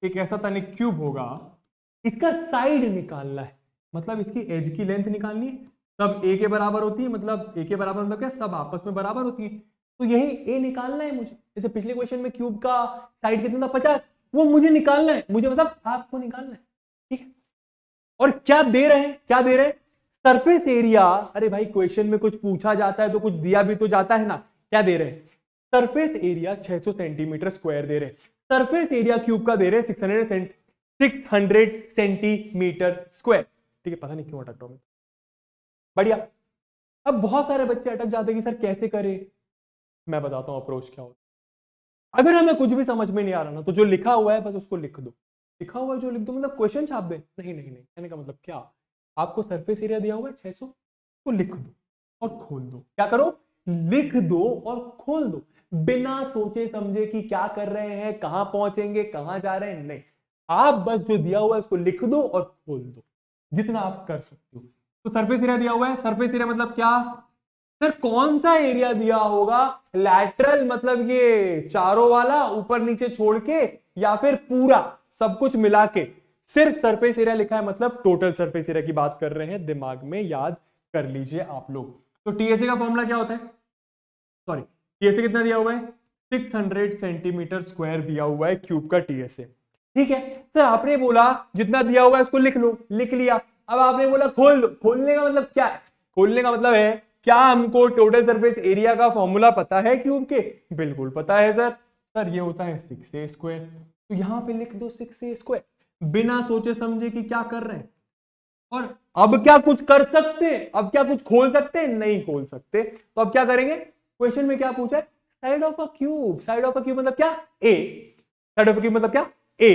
एक ऐसा तनिक क्यूब होगा, इसका साइड निकालना है, मतलब इसकी एज की लेंथ निकालनी है। सब ए के बराबर होती है, मतलब ए के बराबर मतलब क्या? सब आपस में बराबर होती है। तो यही ए निकालना है मुझे। जैसे पिछले क्वेश्चन में क्यूब का साइड कितना था? 50, वो मुझे निकालना है, मुझे मतलब आपको निकालना है। ठीक है, और क्या दे रहे हैं? क्या दे रहे हैं? Surface area. अरे भाई क्वेश्चन में कुछ पूछा जाता है तो कुछ दिया भी तो जाता है ना। क्या दे रहे हैं? सरफेस एरिया 600 सेंटीमीटर स्क्वायर दे रहे हैं। सरफेस एरिया क्यूब का दे रहे हैं 600 सेंटीमीटर स्क्वायर। ठीक है, पता नहीं क्यों अटक रहा हूं। बढ़िया। अब बहुत सारे बच्चे अटक जाते हैं कि सर कैसे करें। मैं बताता हूं अप्रोच क्या होता है। अगर हमें कुछ भी समझ में नहीं आ रहा ना, तो जो लिखा हुआ है बस उसको लिख दो। लिखा हुआ है जो लिख दो, मतलब क्वेश्चन छाप दे। नहीं नहीं नहीं, कहने का मतलब क्या, आपको सरफेस एरिया दिया हुआ है 600, को लिख दो और खोल दो। क्या करो? लिख दो और खोल दो, बिना सोचे समझे कि क्या कर रहे हैं, कहां पहुंचेंगे, कहां जा रहे हैं। नहीं, आप बस जो दिया हुआ है उसको लिख दो और खोल दो, जितना आप कर सकते हो। तो सरफेस एरिया दिया हुआ है। सरफेस एरिया मतलब क्या सर? कौन सा एरिया दिया होगा? लैटरल मतलब ये चारों वाला ऊपर नीचे छोड़ के, या फिर पूरा सब कुछ मिला के? सिर्फ सरफेस एरिया लिखा है मतलब टोटल सरफेस एरिया की बात कर रहे हैं। दिमाग में याद कर लीजिए आप लोग। तो टीएसए का फॉर्मूला क्या होता है? सॉरी, टीएसए कितना दिया हुआ है? 600 सेंटीमीटर स्क्वायर दिया हुआ है क्यूब का टीएसए। ठीक है सर, आपने बोला जितना दिया हुआ है उसको लिख लो, लिख लिया। अब आपने बोला खोल लो। खोलने का मतलब क्या है? खोलने का मतलब है क्या हमको टोटल सरफेस एरिया का फॉर्मूला पता है क्यूब के? बिल्कुल पता है सर। सर ये होता है 6a स्क्वायर। तो यहां पे लिख दो 6a स्क्वायर, बिना सोचे समझे कि क्या कर रहे हैं। और अब क्या कुछ कर सकते हैं? अब क्या कुछ खोल सकते हैं? नहीं खोल सकते। तो अब क्या करेंगे? क्वेश्चन में क्या पूछा है? Side of a cube. Side of a cube मतलब क्या? ए। साइड ऑफ अ क्यूब मतलब क्या? ए।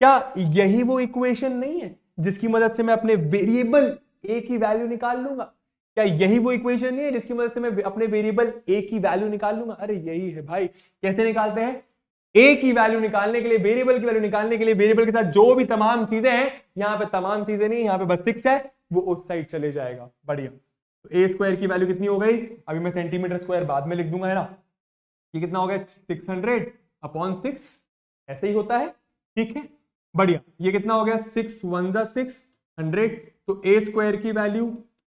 क्या यही वो इक्वेशन नहीं है जिसकी मदद से मैं अपने वेरिएबल ए की वैल्यू निकाल लूंगा? क्या यही वो इक्वेशन नहीं है जिसकी मदद से मैं अपने वेरिएबल ए की वैल्यू निकाल लूंगा? अरे यही है भाई। कैसे निकालते हैं? ए की वैल्यू निकालने के लिए, वेरिएबल की वैल्यू निकालने के लिए, वेरिएबल के साथ जो भी तमाम चीजें हैं, यहां पे तमाम चीजें नहीं, यहां पे बस 6 है, वो उस साइड चले जाएगा। बढ़िया। तो ए स्क्वायर की वैल्यू कितनी हो गई? अभी मैं सेंटीमीटर स्क्वायर बाद में लिख दूंगा, है ना। ये कितना हो गया? 600/6, ऐसे ही होता है। ठीक है, बढ़िया। ये कितना हो गया? 6 1 जा 6, 100। तो ए स्क्वायर की वैल्यू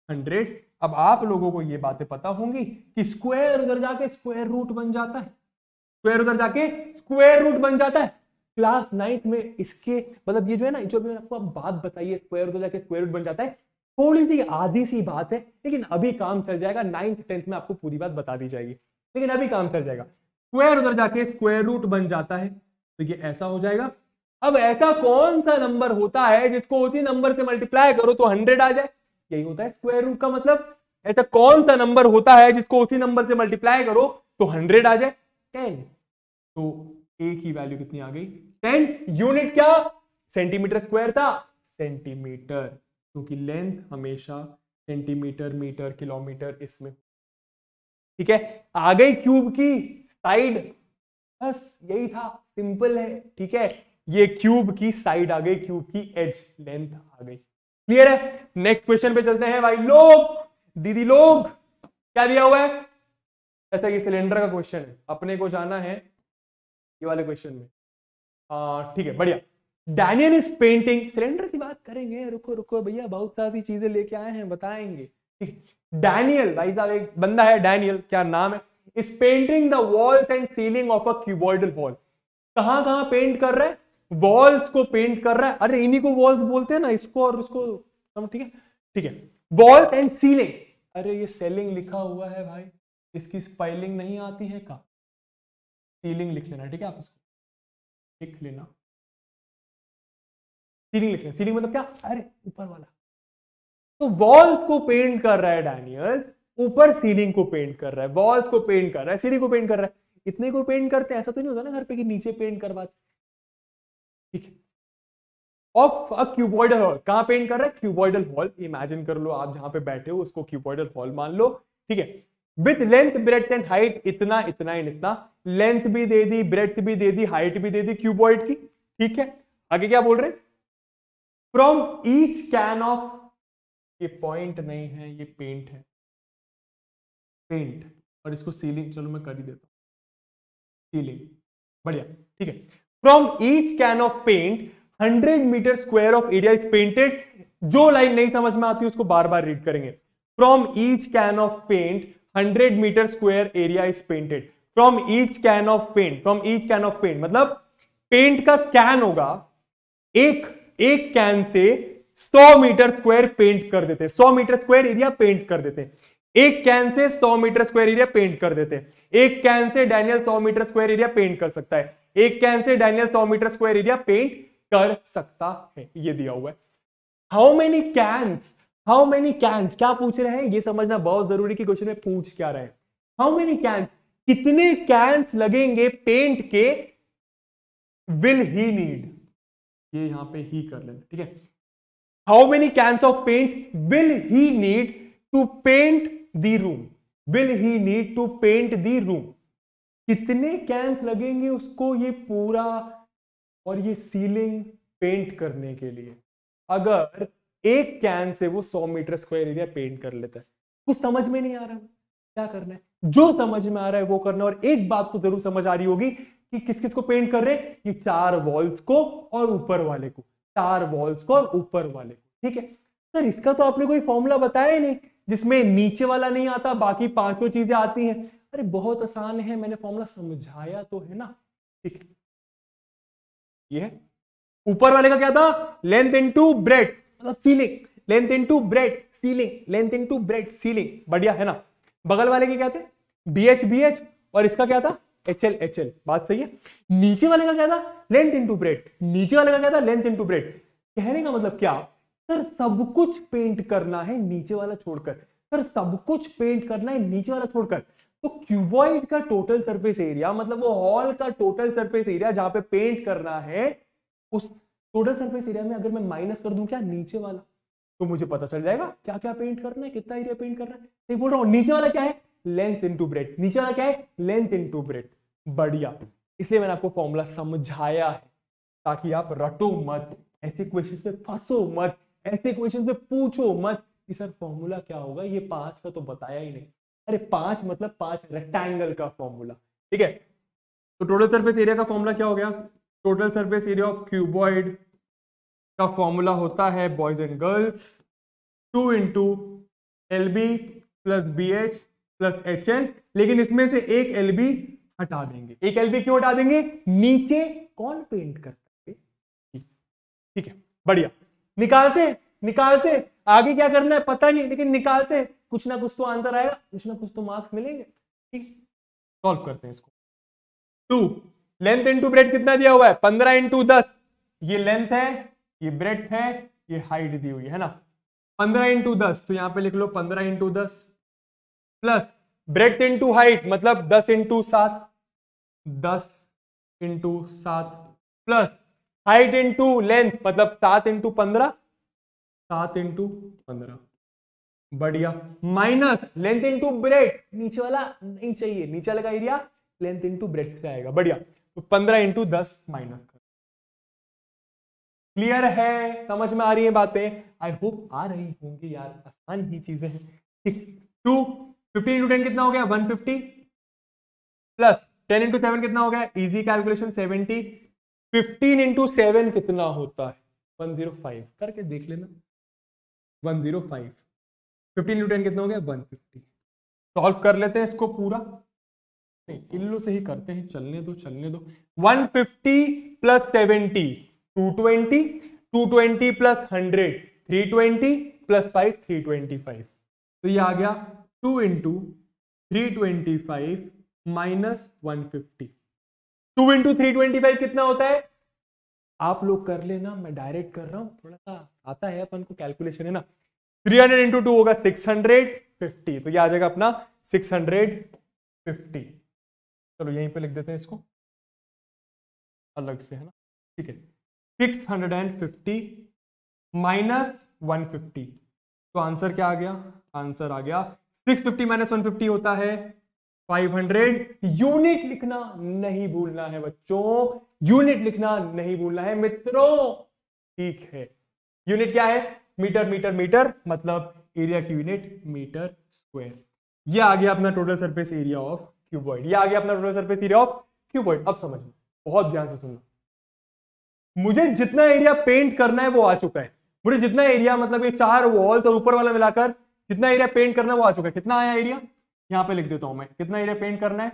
100। अब आप लोगों को ये बातें पता होंगी कि स्क्वायर उधर जाके स्क्वायर रूट बन जाता है, स्क्वायर उधर जाके स्क्वायर रूट बन जाता है। क्लास 9th में इसके मतलब ये जो है ना, जो भी आपको बात बताइए स्क्वायर उधर जाके स्क्वायर रूट बन जाता है, थोड़ी सी आधी सी बात है, लेकिन अभी काम चल जाएगा। 9th 10th में आपको पूरी बात बता दी जाएगी, लेकिन अभी काम चल जाएगा। स्क्वायर उधर जाके स्क्वायर रूट बन जाता है, तो ये ऐसा हो जाएगा। अब ऐसा कौन सा नंबर होता है जिसको उसी नंबर से मल्टीप्लाई करो तो 100 आ जाए? यही होता है स्क्वायर रूट का मतलब। ऐसा कौन सा नंबर होता है जिसको उसी नंबर से मल्टीप्लाई करो तो 100 आ जाए? 10। तो ए की वैल्यू कितनी आ गई? 10। यूनिट क्या? सेंटीमीटर स्क्वायर था, सेंटीमीटर, क्योंकि लेंथ हमेशा सेंटीमीटर, मीटर, किलोमीटर इसमें। ठीक है, आ गई क्यूब की साइड, बस यही था, सिंपल है। ठीक है, ये क्यूब की साइड आ गई, क्यूब की एज, लेंथ आ गई। क्लियर है? नेक्स्ट क्वेश्चन पे चलते हैं भाई लोग, दीदी लोग। क्या दिया हुआ है? ऐसा ये सिलेंडर का क्वेश्चन है, अपने को जाना है ये वाले क्वेश्चन में। ठीक है, बढ़िया। डैनियल इज पेंटिंग, सिलेंडर की बात करेंगे, रुको रुको भैया, बहुत सारी चीजें लेके आए हैं, बताएंगे। डैनियल भाई साहब, एक बंदा है डैनियल, क्या नाम है, is painting the walls and ceiling of a cuboidal hall. कहां कहां पेंट कर रहा है? वॉल्स को पेंट कर रहा है। अरे इन्हीं को वॉल्स बोलते हैं ना, इसको और उसको। ठीक है, ठीक है, वॉल्स एंड सीलिंग। अरे ये सेलिंग लिखा हुआ है भाई, इसकी स्पेलिंग नहीं आती है का? सीलिंग लिख लेना, ठीक है, आप इसको लिख लेना, सीलिंग लिख लेना। सीलिंग मतलब क्या? अरे ऊपर वाला। तो वॉल्स को पेंट कर रहा है डैनियल, ऊपर सीलिंग को पेंट कर रहा है, वॉल्स को पेंट कर रहा है, सीलिंग को पेंट कर रहा है। इतने को पेंट करते हैं, ऐसा तो नहीं होता ना घर पे कि नीचे पेंट करवाते। ठीक है, ऑफ अ क्यूबॉइडल हॉल, कहां पेंट कर रहा है? Cuboidal hall. इमेजिन कर लो आप जहां पे बैठे हो उसको क्यूबॉइडल हॉल मान लो। ठीक है, with length breadth and height, इतना इतना एंड इतना, लेंथ भी दे दी, ब्रेड्थ भी दे दी, हाइट भी दे दी क्यूबॉइड की। ठीक है, आगे क्या बोल रहे हैं? फ्रॉम ईच कैन ऑफ, ये पॉइंट नहीं है, ये पेंट है, पेंट, और इसको सीलिंग, चलो मैं कर ही देता हूं, सीलिंग, बढ़िया। ठीक है, from each can of paint 100 metre square of area is painted. जो लाइन नहीं समझ में आती उसको बार बार रीड करेंगे। From each can of paint 100 metre square area is painted. From each can of paint, from each can of paint मतलब पेंट का कैन होगा, एक कैन से 100 मीटर स्क्वायर पेंट कर देते, 100 मीटर स्क्वायर एरिया पेंट कर देते। एक कैन से 100 मीटर स्क्वायर एरिया पेंट कर देते। एक कैन से Daniel 100 metre square area paint कर सकता है। एक कैन से Daniel 100 metre square area paint कर सकता है, ये दिया हुआ है। How many cans, how many cans, क्या पूछ रहे हैं ये समझना बहुत जरूरी कि क्वेश्चन में पूछ क्या रहे हैं। हाउ मेनी कैन्स, कितने कैन्स लगेंगे पेंट के, विल ही नीड, ये यहां पे ही कर लेना। ठीक है, how many cans of paint will he need to paint the room, will he need to paint the room, कितने कैन्स लगेंगे उसको ये पूरा और ये सीलिंग पेंट करने के लिए। अगर एक कैन से वो 100 मीटर स्क्वायर एरिया पेंट कर लेता है, कुछ समझ में नहीं आ रहा क्या करना है, जो समझ में आ रहा है वो करना। और एक बात तो जरूर समझ आ रही होगी कि किस किस को पेंट कर रहे हैं, ये 4 वॉल्स को और ऊपर वाले को, 4 वॉल्स को और ऊपर वाले को। ठीक है सर, इसका तो आपने कोई फॉर्मूला बताया ही नहीं जिसमें नीचे वाला नहीं आता, बाकी पांचों चीजें आती हैं। अरे बहुत आसान है, मैंने फॉर्मूला समझाया तो है ना। ठीक है, ये है ऊपर वाले का क्या था, लेंथ इनटू ब्रेड्थ मतलब ceiling, length into breadth ceiling, length into breadth ceiling, बढ़िया है ना। बगल वाले के क्या थे, बीएच बीएच, और इसका क्या था, एचएल एचएल, बात सही है। नीचे वाले का क्या था, लेंथ इनटू ब्रेड्थ, नीचे वाले का क्या था, लेंथ इनटू ब्रेड्थ। कहने का मतलब क्या, सर सब कुछ पेंट करना है नीचे वाला छोड़कर, सर सब कुछ पेंट करना है नीचे वाला छोड़कर। तो क्यूबॉइड का टोटल सरफेस एरिया मतलब वो हॉल का टोटल सरफेस एरिया जहां पे पेंट करना है, उस टोटल सरफेस एरिया में अगर मैं माइनस कर दूं क्या नीचे वाला, तो मुझे पता चल जाएगा क्या क्या पेंट करना है, कितना एरिया पेंट करना है। नहीं बोल रहा हूं, नीचे वाला क्या है, लेंथ इनटू ब्रेड्थ, नीचे वाला क्या है, लेंथ इनटू ब्रेड्थ, बढ़िया। इसलिए मैंने आपको फॉर्मूला समझाया है ताकि आप रटो मत, ऐसे क्वेश्चन में फंसो मत, ऐसे क्वेश्चन में पूछो मत कि सर फॉर्मूला क्या होगा, ये 5 का तो बताया ही नहीं। अरे 5 मतलब 5 रेक्टेंगल का फॉर्मूला। ठीक है, तो टोटल सरफेस एरिया का फॉर्मूला क्या हो गया, total surface area of cuboid का फॉर्मूला होता है boys and girls 2 into LB plus BH plus HL, लेकिन इसमें से एक LB हटा देंगे। एक LB क्यों हटा देंगे, नीचे कौन पेंट करता है। ठीक है, बढ़िया, निकालते निकालते, आगे क्या करना है पता नहीं, लेकिन निकालते, कुछ ना कुछ तो आंसर आएगा, कुछ ना कुछ तो मार्क्स मिलेंगे। ठीक, सॉल्व करते हैं इसको। 2 लेंथ इनटू ब्रेड्थ कितना दिया हुआ है, 15 इंटू 10, ये लेंथ है, ये ब्रेड्थ है, ये हाइट दी हुई है ना, 15 इंटू 10, तो यहां पे लिख लो 15 into 10, plus breadth into height मतलब 10 into 7, 10 into 7 plus height into length मतलब 7 इंटू 15, 7 इंटू 15, बढ़िया, माइनस लेंथ इंटू ब्रेड्थ, नीचे वाला नहीं चाहिए, नीचे वाले का एरिया लेंथ इंटू ब्रेड्थ से आएगा, बढ़िया, तो 15 इंटू 10 माइनस कर। क्लियर है, समझ में आ रही है बातें? आई होप आ रही होंगी यार, आसान ही चीजें हैं। ठीक, 2 15 इंटू 10 कितना हो गया 150 प्लस 10 इंटू 7 कितना हो गया, इजी कैलकुलेशन 70, 15 इंटू 7 कितना होता है 105, करके देख लेना 105, 15 इंटू 10 कितना हो गया 150। सॉल्व कर लेते हैं इसको पूरा, नहीं इल्लू से ही करते हैं, चलने दो 150 प्लस 70 220, 220 प्लस 100 320 प्लस 5 325, तो ये आ गया 2 इंटू 325 माइनस 150। 2 इंटू 325 कितना होता है, आप लोग कर लेना, मैं डायरेक्ट कर रहा हूं, थोड़ा सा आता है अपन को, कैलकुलेशन है ना। 300 इंटू 2 होगा 650, तो ये आ जाएगा अपना 650। चलो यहीं पे लिख देते हैं इसको अलग से, है ना, ठीक है, 650 माइनस 150, तो आंसर क्या आ गया, आंसर आ गया 650 माइनस 150 होता है 500। यूनिट लिखना नहीं भूलना है बच्चों, यूनिट लिखना नहीं भूलना है मित्रों, ठीक है। यूनिट क्या है, मीटर मीटर मीटर, मतलब एरिया की यूनिट मीटर स्क्वायर। ये आ गया अपना total surface area of cuboid, ये आ गया अपना total surface area of cuboid. अब समझ, बहुत ध्यान से सुनना, मुझे जितना एरिया पेंट करना है वो आ चुका है, मुझे जितना एरिया मतलब ये 4 वॉल्स और ऊपर वाला मिलाकर जितना एरिया पेंट करना है वो आ चुका है। कितना आया एरिया, यहां पे लिख देता हूं मैं, कितना एरिया पेंट करना है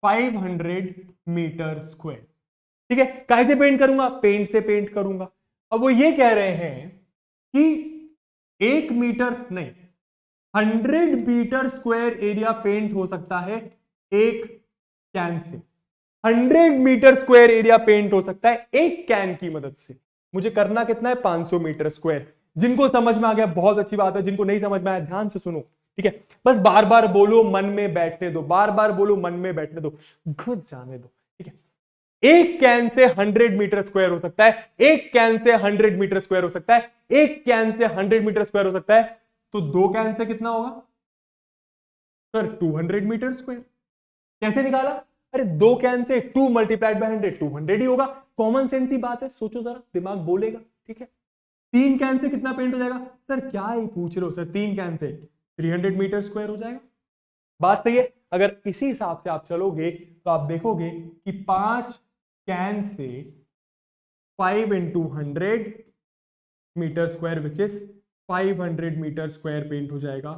500 मीटर स्क्वायर, ठीक है। कैसे पेंट करूंगा, पेंट से पेंट करूंगा। अब वो ये कह रहे हैं कि 1 मीटर नहीं 100 मीटर स्क्वायर एरिया पेंट हो सकता है एक कैन से, 100 मीटर स्क्वायर एरिया पेंट हो सकता है एक कैन की मदद से। मुझे करना कितना है 500 मीटर स्क्वायर। जिनको समझ में आ गया बहुत अच्छी बात है, जिनको नहीं समझ में आया ध्यान से सुनो, ठीक है। बस बार बार बोलो मन में बैठने दो, बार बार बोलो मन में बैठने दो, घुस जाने दो, ठीक है। एक कैन से 100 मीटर स्क्वायर हो सकता है, एक कैन से 100 मीटर स्क्वायर हो सकता है, एक कैन से 100 मीटर स्क्वायर हो सकता है, तो 2 कैन से कितना होगा सर 200 मीटर स्क्वायर। कैसे निकाला, अरे 2 कैन से 2 मल्टीप्लाइड बाय 100 200 ही होगा, कॉमन सेंस ही बात है, सोचो जरा, दिमाग बोलेगा, ठीक है। 3 कैन से कितना पेंट हो जाएगा, सर क्या ही पूछ रहे हो sir, 3 can say 300 metre square हो जाएगा। बात सही है। अगर इसी हिसाब से आप चलोगे तो आप देखोगे कि 5 कैन से 5 into 100 metre square which is 500 metre square paint हो जाएगा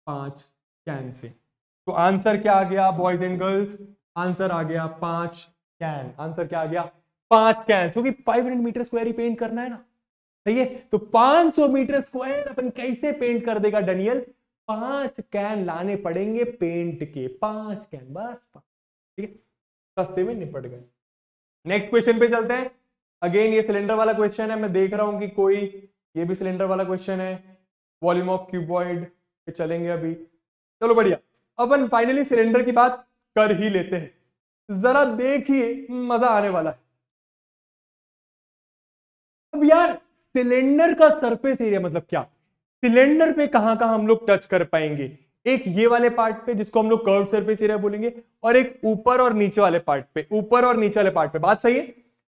5 कैन से। तो आंसर क्या आ गया बॉयज एंड गर्ल्स, आंसर आ गया 5 कैन। आंसर क्या आ गया 5 कैन, क्योंकि 500 मीटर स्क्वायर ही पेंट करना है ना, सही है। तो 500 मीटर स्क्वायर अपन कैसे पेंट कर देगा डैनियल, 5 कैन लाने पड़ेंगे पेंट के, 5 कैन बस, ठीक है, सस्ते में निपट गए। नेक्स्ट क्वेश्चन पे चलते हैं। अगेन ये सिलेंडर वाला क्वेश्चन है, मैं देख रहा हूं कि कोई ये भी सिलेंडर वाला क्वेश्चन है, वॉल्यूम ऑफ क्यूबॉइड पे चलेंगे अभी। चलो बढ़िया, अपन फाइनली सिलेंडर की बात कर ही लेते हैं, जरा देखिए मजा आने वाला है। अब यार सिलेंडर का सरफेस एरिया मतलब क्या, सिलेंडर पे कहां कहां हम लोग टच कर पाएंगे, एक ये वाले पार्ट पे जिसको हम लोग कर्व सरफेस एरिया बोलेंगे, और एक ऊपर और नीचे वाले पार्ट पे, ऊपर और नीचे वाले पार्ट पे। बात सही है,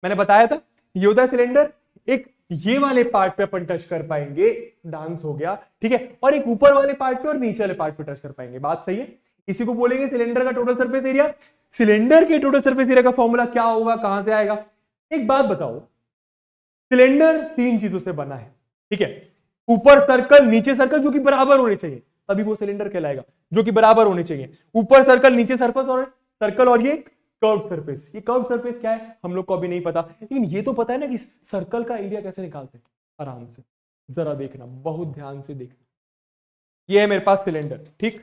मैंने बताया था ये होता है सिलेंडर। एक ये वाले पार्ट पे अपन टच कर पाएंगे, डांस हो गया, ठीक है, और एक ऊपर वाले पार्ट पे और नीचे वाले पार्ट पे टच कर पाएंगे। बात सही है, इसी को बोलेंगे सिलेंडर का टोटल सरफेस एरिया। सिलेंडर के टोटल सरफेस एरिया का फॉर्मूला क्या होगा, कहां से आएगा। एक बात बताओ, सिलेंडर 3 चीजों से बना है, ठीक है, ऊपर सर्कल नीचे सर्कल जो कि बराबर होने चाहिए, तभी वो सिलेंडर कहलाएगा, जो कि बराबर होने चाहिए, ऊपर सर्कल नीचे सरफेस और सर्कल, और ये कर्व सरफेस। ये कर्व सरफेस क्या है हम लोग को अभी नहीं पता, लेकिन ये तो पता है ना कि सर्कल का एरिया कैसे निकालते हैं। आराम से जरा देखना, बहुत ध्यान से देखना। ये है मेरे पास सिलेंडर, ठीक,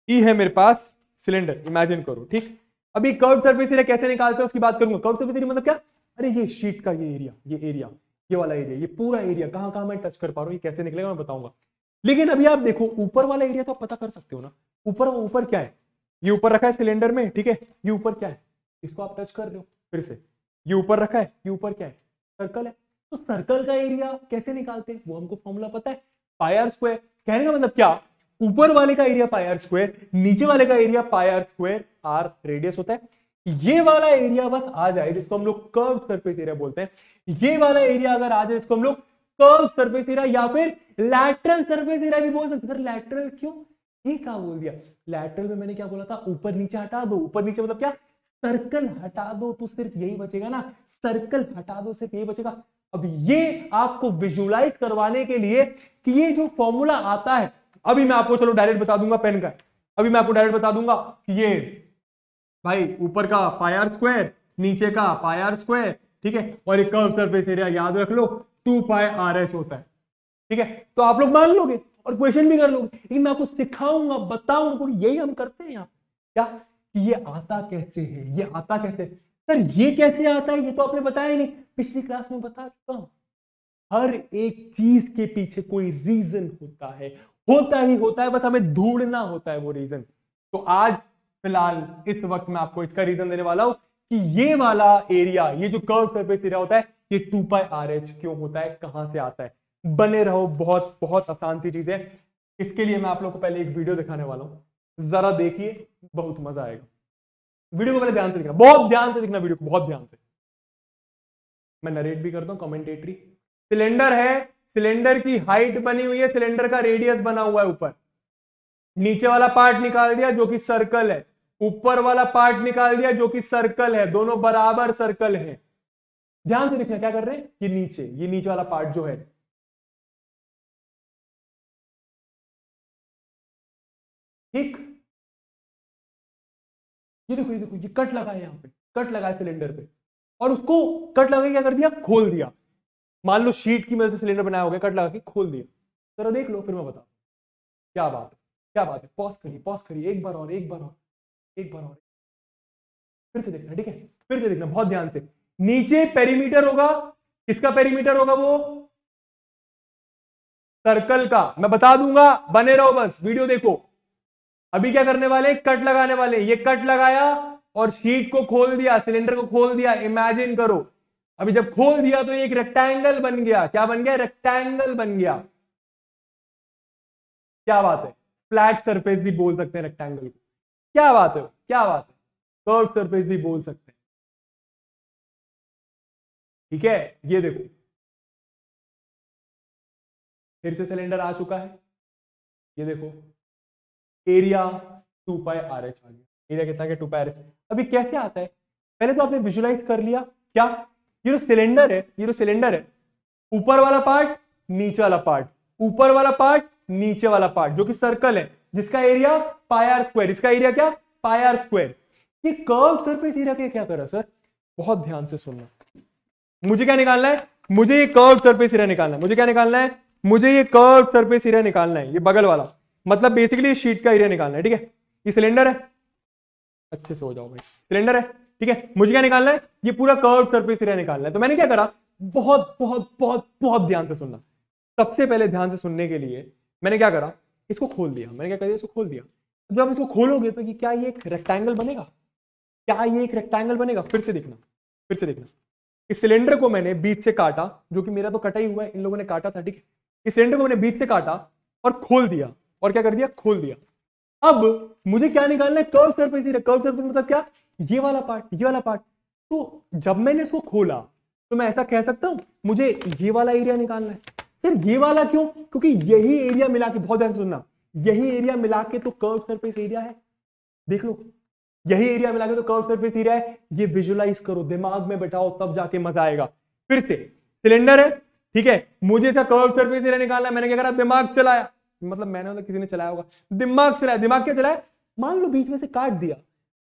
ये है मेरे पास सिलेंडर, इमेजिन करो, ठीक। अभी कर्व सरफेस एरिया कैसे निकालते हैं उसकी बात करूंगा। कर्व सरफेस एरिया मतलब क्या, अरे ये शीट का ये एरिया, ये वाला एरिया, ये पूरा एरिया कहां कहां मैं टच कर पा रहा हूं, ये कैसे निकलेगा मैं बताऊंगा। लेकिन अभी आप देखो ऊपर वाला एरिया तो आप पता कर सकते हो ना, ऊपर ऊपर क्या है, ये ऊपर रखा है सिलेंडर में, ठीक है, ये ऊपर क्या है, इसको आप टच कर रहे हो फिर से, ये ऊपर रखा है, ये ऊपर क्या है, सर्कल है। तो सर्कल का एरिया कैसे निकालते हैं, वो हमको फॉर्मूला पता है, पाई आर स्क्वायर। कहने का मतलब क्या, ऊपर वाले का एरिया पाई आर स्क्वायर, नीचे वाले का area pi R square, R radius होता है। ये वाला एरिया बस आ जाए जिसको हम लोग कर्व सरफेस एरिया बोलते हैं, ये वाला एरिया अगर आ जाए इसको हम लोग कर्व सरफेस एरिया या फिर लैटरल सरफेस एरिया भी बोल सकते हैं। लैटरल क्यों, ये क्या बोल दिया, लैटरल में मैंने क्या बोला था, ऊपर नीचे हटा दो, ऊपर नीचे मतलब क्या, सर्कल हटा दो तो सिर्फ यही बचेगा ना, सर्कल हटा दो सिर्फ यही बचेगा। अब ये आपको विजुलाइज करवाने के लिए कि ये जो फॉर्मूला आता है, अभी मैं आपको चलो डायरेक्ट बता दूंगा पेन का, अभी मैं आपको डायरेक्ट बता दूंगा कि ये भाई ऊपर का पाई आर स्क्वायर, नीचे का पाई आर स्क्वायर, ठीक है, और एक कर्व सरफेस एरिया याद रख लो 2 पाई आर एच होता है, ठीक है। तो आप लोग मान लोगे और क्वेश्चन भी कर लोगे, लेकिन मैं आपको सिखाऊंगा, बताऊंगा, क्योंकि यही हम करते हैं यहाँ क्या, कि ये आता कैसे है, ये आता कैसे, सर ये कैसे आता है, ये तो आपने बताया ही नहीं, पिछली क्लास में बता चुका हूं। हर एक चीज के पीछे कोई रीजन होता है, होता ही होता है, बस हमें ढूंढना होता है वो रीजन। तो आज फिलहाल इस वक्त मैं आपको इसका रीजन देने वाला हूं कि ये वाला एरिया, ये जो कर्व सरफेस एरिया होता है, ये 2 पाई आर एच क्यों होता है, कहां से आता है। बने रहो, बहुत बहुत आसान सी चीज है। इसके लिए मैं आप लोगों को पहले एक वीडियो दिखाने वाला हूं, जरा देखिए, बहुत मजा आएगा। वीडियो को पहले ध्यान से देखना, बहुत ध्यान से देखना वीडियो को, बहुत ध्यान से। मैं नरेट भी करता हूं, कमेंटेटरी। सिलेंडर है, सिलेंडर की हाइट बनी हुई है, सिलेंडर का रेडियस बना हुआ है ऊपर, नीचे वाला पार्ट निकाल दिया जो कि सर्कल है, ऊपर वाला पार्ट निकाल दिया जो कि सर्कल है, दोनों बराबर सर्कल है। ध्यान से देखना क्या कर रहे हैं, ये नीचे वाला पार्ट जो है, ठीक, ये देखो, ये देखो, ये कट लगा है, यहां पे कट लगा है सिलेंडर पे, और उसको कट लगा के क्या कर दिया, खोल दिया। मान लो शीट की मदद से सिलेंडर बनाया हो गया, कट लगा के खोल दिया। जरा देख लो फिर मैं बता, क्या बात है, क्या बात है। पॉज करिए, पॉज करिए, एक बार और, एक बार और, एक बार और, फिर से देखना, ठीक है, फिर से देखना बहुत ध्यान से। नीचे पेरीमीटर होगा, किसका पेरीमीटर होगा, वो सर्कल का। मैं बता दूंगा, बने रहो, बस वीडियो देखो। अभी क्या करने वाले, कट लगाने वाले। ये कट लगाया और शीट को खोल दिया, सिलेंडर को खोल दिया, इमेजिन करो। अभी जब खोल दिया तो एक रेक्टेंगल बन गया, क्या बन गया, रेक्टेंगल बन गया। क्या बात है, फ्लैट सरफेस भी बोल सकते हैं रेक्टेंगल को, क्या बात है, क्या बात है, कर्व सरफेस भी बोल सकते हैं, ठीक है। ये देखो, फिर से सिलेंडर आ चुका है, ये देखो, एरिया 2 पाई आर एच आ गया। एरिया कितना है, 2 पाई आर एच। अभी कैसे आता है, पहले तो आपने विजुलाइज कर लिया क्या, ये जो सिलेंडर है, ये जो सिलेंडर है, ऊपर वाला पार्ट, नीचे वाला पार्ट, ऊपर वाला पार्ट, नीचे वाला पार्ट, जो कि सर्कल है, जिसका एरिया पाई आर स्क्वायर, इसका एरिया क्या, पाई आर स्क्वायर। ये कर्व सरफेस एरिया के क्या कर रहा है सर, बहुत ध्यान से सुनना। मुझे क्या निकालना है, मुझे ये कर्व सरफेस एरिया निकालना है। मुझे क्या निकालना है, मुझे ये कर्व सरफेस एरिया निकालना है, ये बगल वाला, मतलब बेसिकली शीट का एरिया निकालना है, ठीक है। ये सिलेंडर है, अच्छे से हो जाओ भाई, सिलेंडर है, ठीक है। मुझे क्या निकालना है, ये पूरा कर्व सरफेस एरिया निकालना है। तो मैंने क्या करा, बहुत बहुत बहुत बहुत ध्यान से सुनना। सबसे पहले ध्यान से सुनने के लिए मैंने क्या करा, इसको खोल दिया। मैंने क्या कर दिया, इसको खोल दिया। जब आप इसको खोलोगे तो ये क्या, ये एक रेक्टेंगल बनेगा, क्या ये एक रेक्टेंगल बनेगा। फिर से देखना, फिर से देखना। इस सिलेंडर को मैंने बीच से काटा, जो कि मेरा तो कटा ही हुआ है, इन लोगों ने काटा था, ठीक है। इस सिलेंडर को मैंने बीच से काटा और खोल दिया, और क्या कर दिया, खोल दिया। अब मुझे क्या निकालना है, curve surface area. Curve surface मतलब क्या, ये वाला पार्ट, ये वाला पार्ट। तो जब मैंने इसको खोला तो मैं ऐसा कह सकता हूं, मुझे ये वाला एरिया निकालना है। सर ये वाला क्यों, क्योंकि यही एरिया मिला के, बहुत ध्यान से सुनना, यही एरिया मिला के तो कर्व सरफेस एरिया है। देख लो, यही एरिया मिला के तो कर्व सरफेस एरिया है। ये विजुलाइज करो, दिमाग में बैठाओ, तब जाके मजा आएगा। फिर से सिलेंडर है, ठीक है, मुझे इसका कर्व सरफेस एरिया निकालना है। मैंने क्या करा, दिमाग चलाया, मतलब मैंने, मतलब किसी ने चलाया होगा, दिमाग चलाया। दिमाग क्या चलाया, मान लो बीच में से काट दिया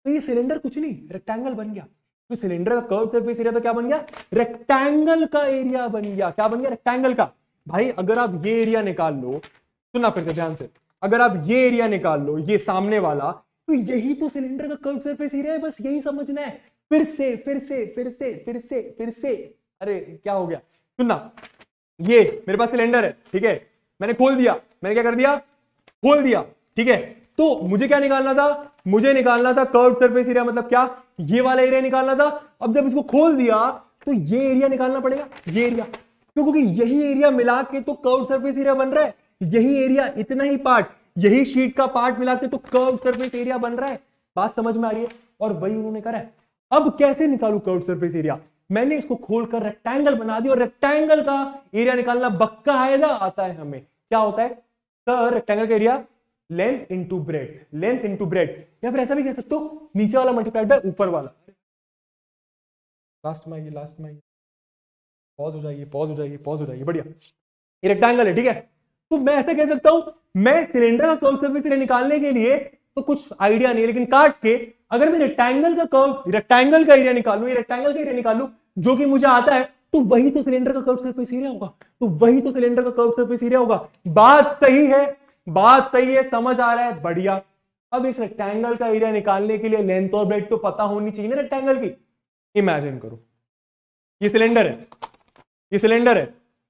तो ये सिलेंडर कुछ नहीं, रेक्टेंगल बन गया। तो सिलेंडर का कर्व सरफेस एरिया तो क्या बन गया, रेक्टेंगल का एरिया बन गया। क्या बन गया, रेक्टेंगल का। भाई अगर आप ये एरिया निकाल लो, सुनना फिर से ध्यान से, अगर आप ये एरिया निकाल लो, ये सामने वाला, तो यही तो सिलेंडर का कर्व सरफेस एरिया है, बस यही समझना है। फिर से फिर से फिर से फिर से फिर से, अरे क्या हो गया, सुनना, ये मेरे पास सिलेंडर है, ठीक है। मैंने खोल दिया, मैंने क्या कर दिया, खोल दिया, ठीक है। तो मुझे क्या निकालना था, मुझे निकालना था कर्व्ड सरफेस एरिया, मतलब क्या, ये वाला एरिया निकालना था। अब जब इसको खोल दिया तो ये एरिया निकालना पड़ेगा, ये एरिया, क्योंकि यही एरिया मिला के तो कर्व्ड सरफेस एरिया बन रहा है, यही एरिया, इतना ही पार्ट, यही शीट का पार्ट मिला के तो कर्व्ड सरफेस एरिया बन रहा है। बात समझ में आ रही है? और वही उन्होंने करा है। अब कैसे निकालू कर्व्ड सरफेस एरिया, मैंने इसको खोलकर रेक्टेंगल बना दिया, और रेक्टेंगल का एरिया निकालना बकायदा आता है हमें। क्या होता है सर, रेक्टेंगल का area length into breadth, length into breadth, या फिर ऐसा भी कह सकते हो नीचे वाला मल्टीप्लाइड बाय ऊपर वाला। लास्ट में आइए, लास्ट में आइए, पॉज हो जाएगी, पॉज हो जाएगी, पॉज हो जाएगी, बढ़िया। ये रेक्टेंगल है, ठीक है। तो मैं ऐसे कह सकता हूं, मैं सिलेंडर का कर्व सरफेस एरिया निकालने के लिए तो कुछ आइडिया नहीं है, लेकिन काट के अगर मैं रेक्टेंगल का कर्व, रेक्टेंगल का एरिया निकालूं, ये रेक्टेंगल का एरिया निकालूं जो कि मुझे आता है, तो वही तो सिलेंडर का कर्व सरफेस एरिया होगा, तो वही तो सिलेंडर का कर्व सरफेस एरिया होगा। बात सही है, बात सही है, समझ आ रहा है, बढ़िया। अब इस रेक्टेंगल का एरिया निकालने के लिए लेंथ और ब्रेड्थ तो पता होनी चाहिए ना रेक्टेंगल की। इमेजिन करो ये सिलेंडर है, ये सिलेंडर है,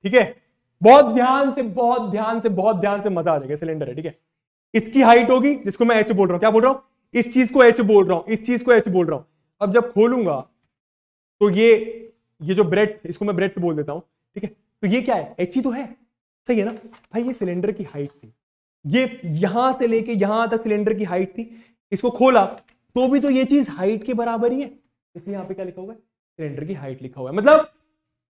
ठीक है। बहुत ध्यान से, बहुत ध्यान से, बहुत ध्यान से, मजा आ जाएगा। सिलेंडर है, ठीक है। इसकी हाइट होगी, जिसको मैं एच बोल रहा हूं, क्या बोल रहा हूं, इस चीज को एच बोल रहा हूं, इस चीज को एच बोल रहा हूं। अब जब खोलूंगा तो ये जो ब्रेड्थ, इसको मैं ब्रेड्थ बोल देता हूं, ठीक है। तो ये क्या है, एच ही तो है, सही है ना भाई। ये सिलेंडर की हाइट थी, ये यहां से लेके यहां तक सिलेंडर की हाइट थी। इसको खोला तो भी तो ये चीज हाइट के बराबर ही है, इसलिए यहां पे क्या लिखा हुआ है, सिलेंडर की हाइट लिखा हुआ है। मतलब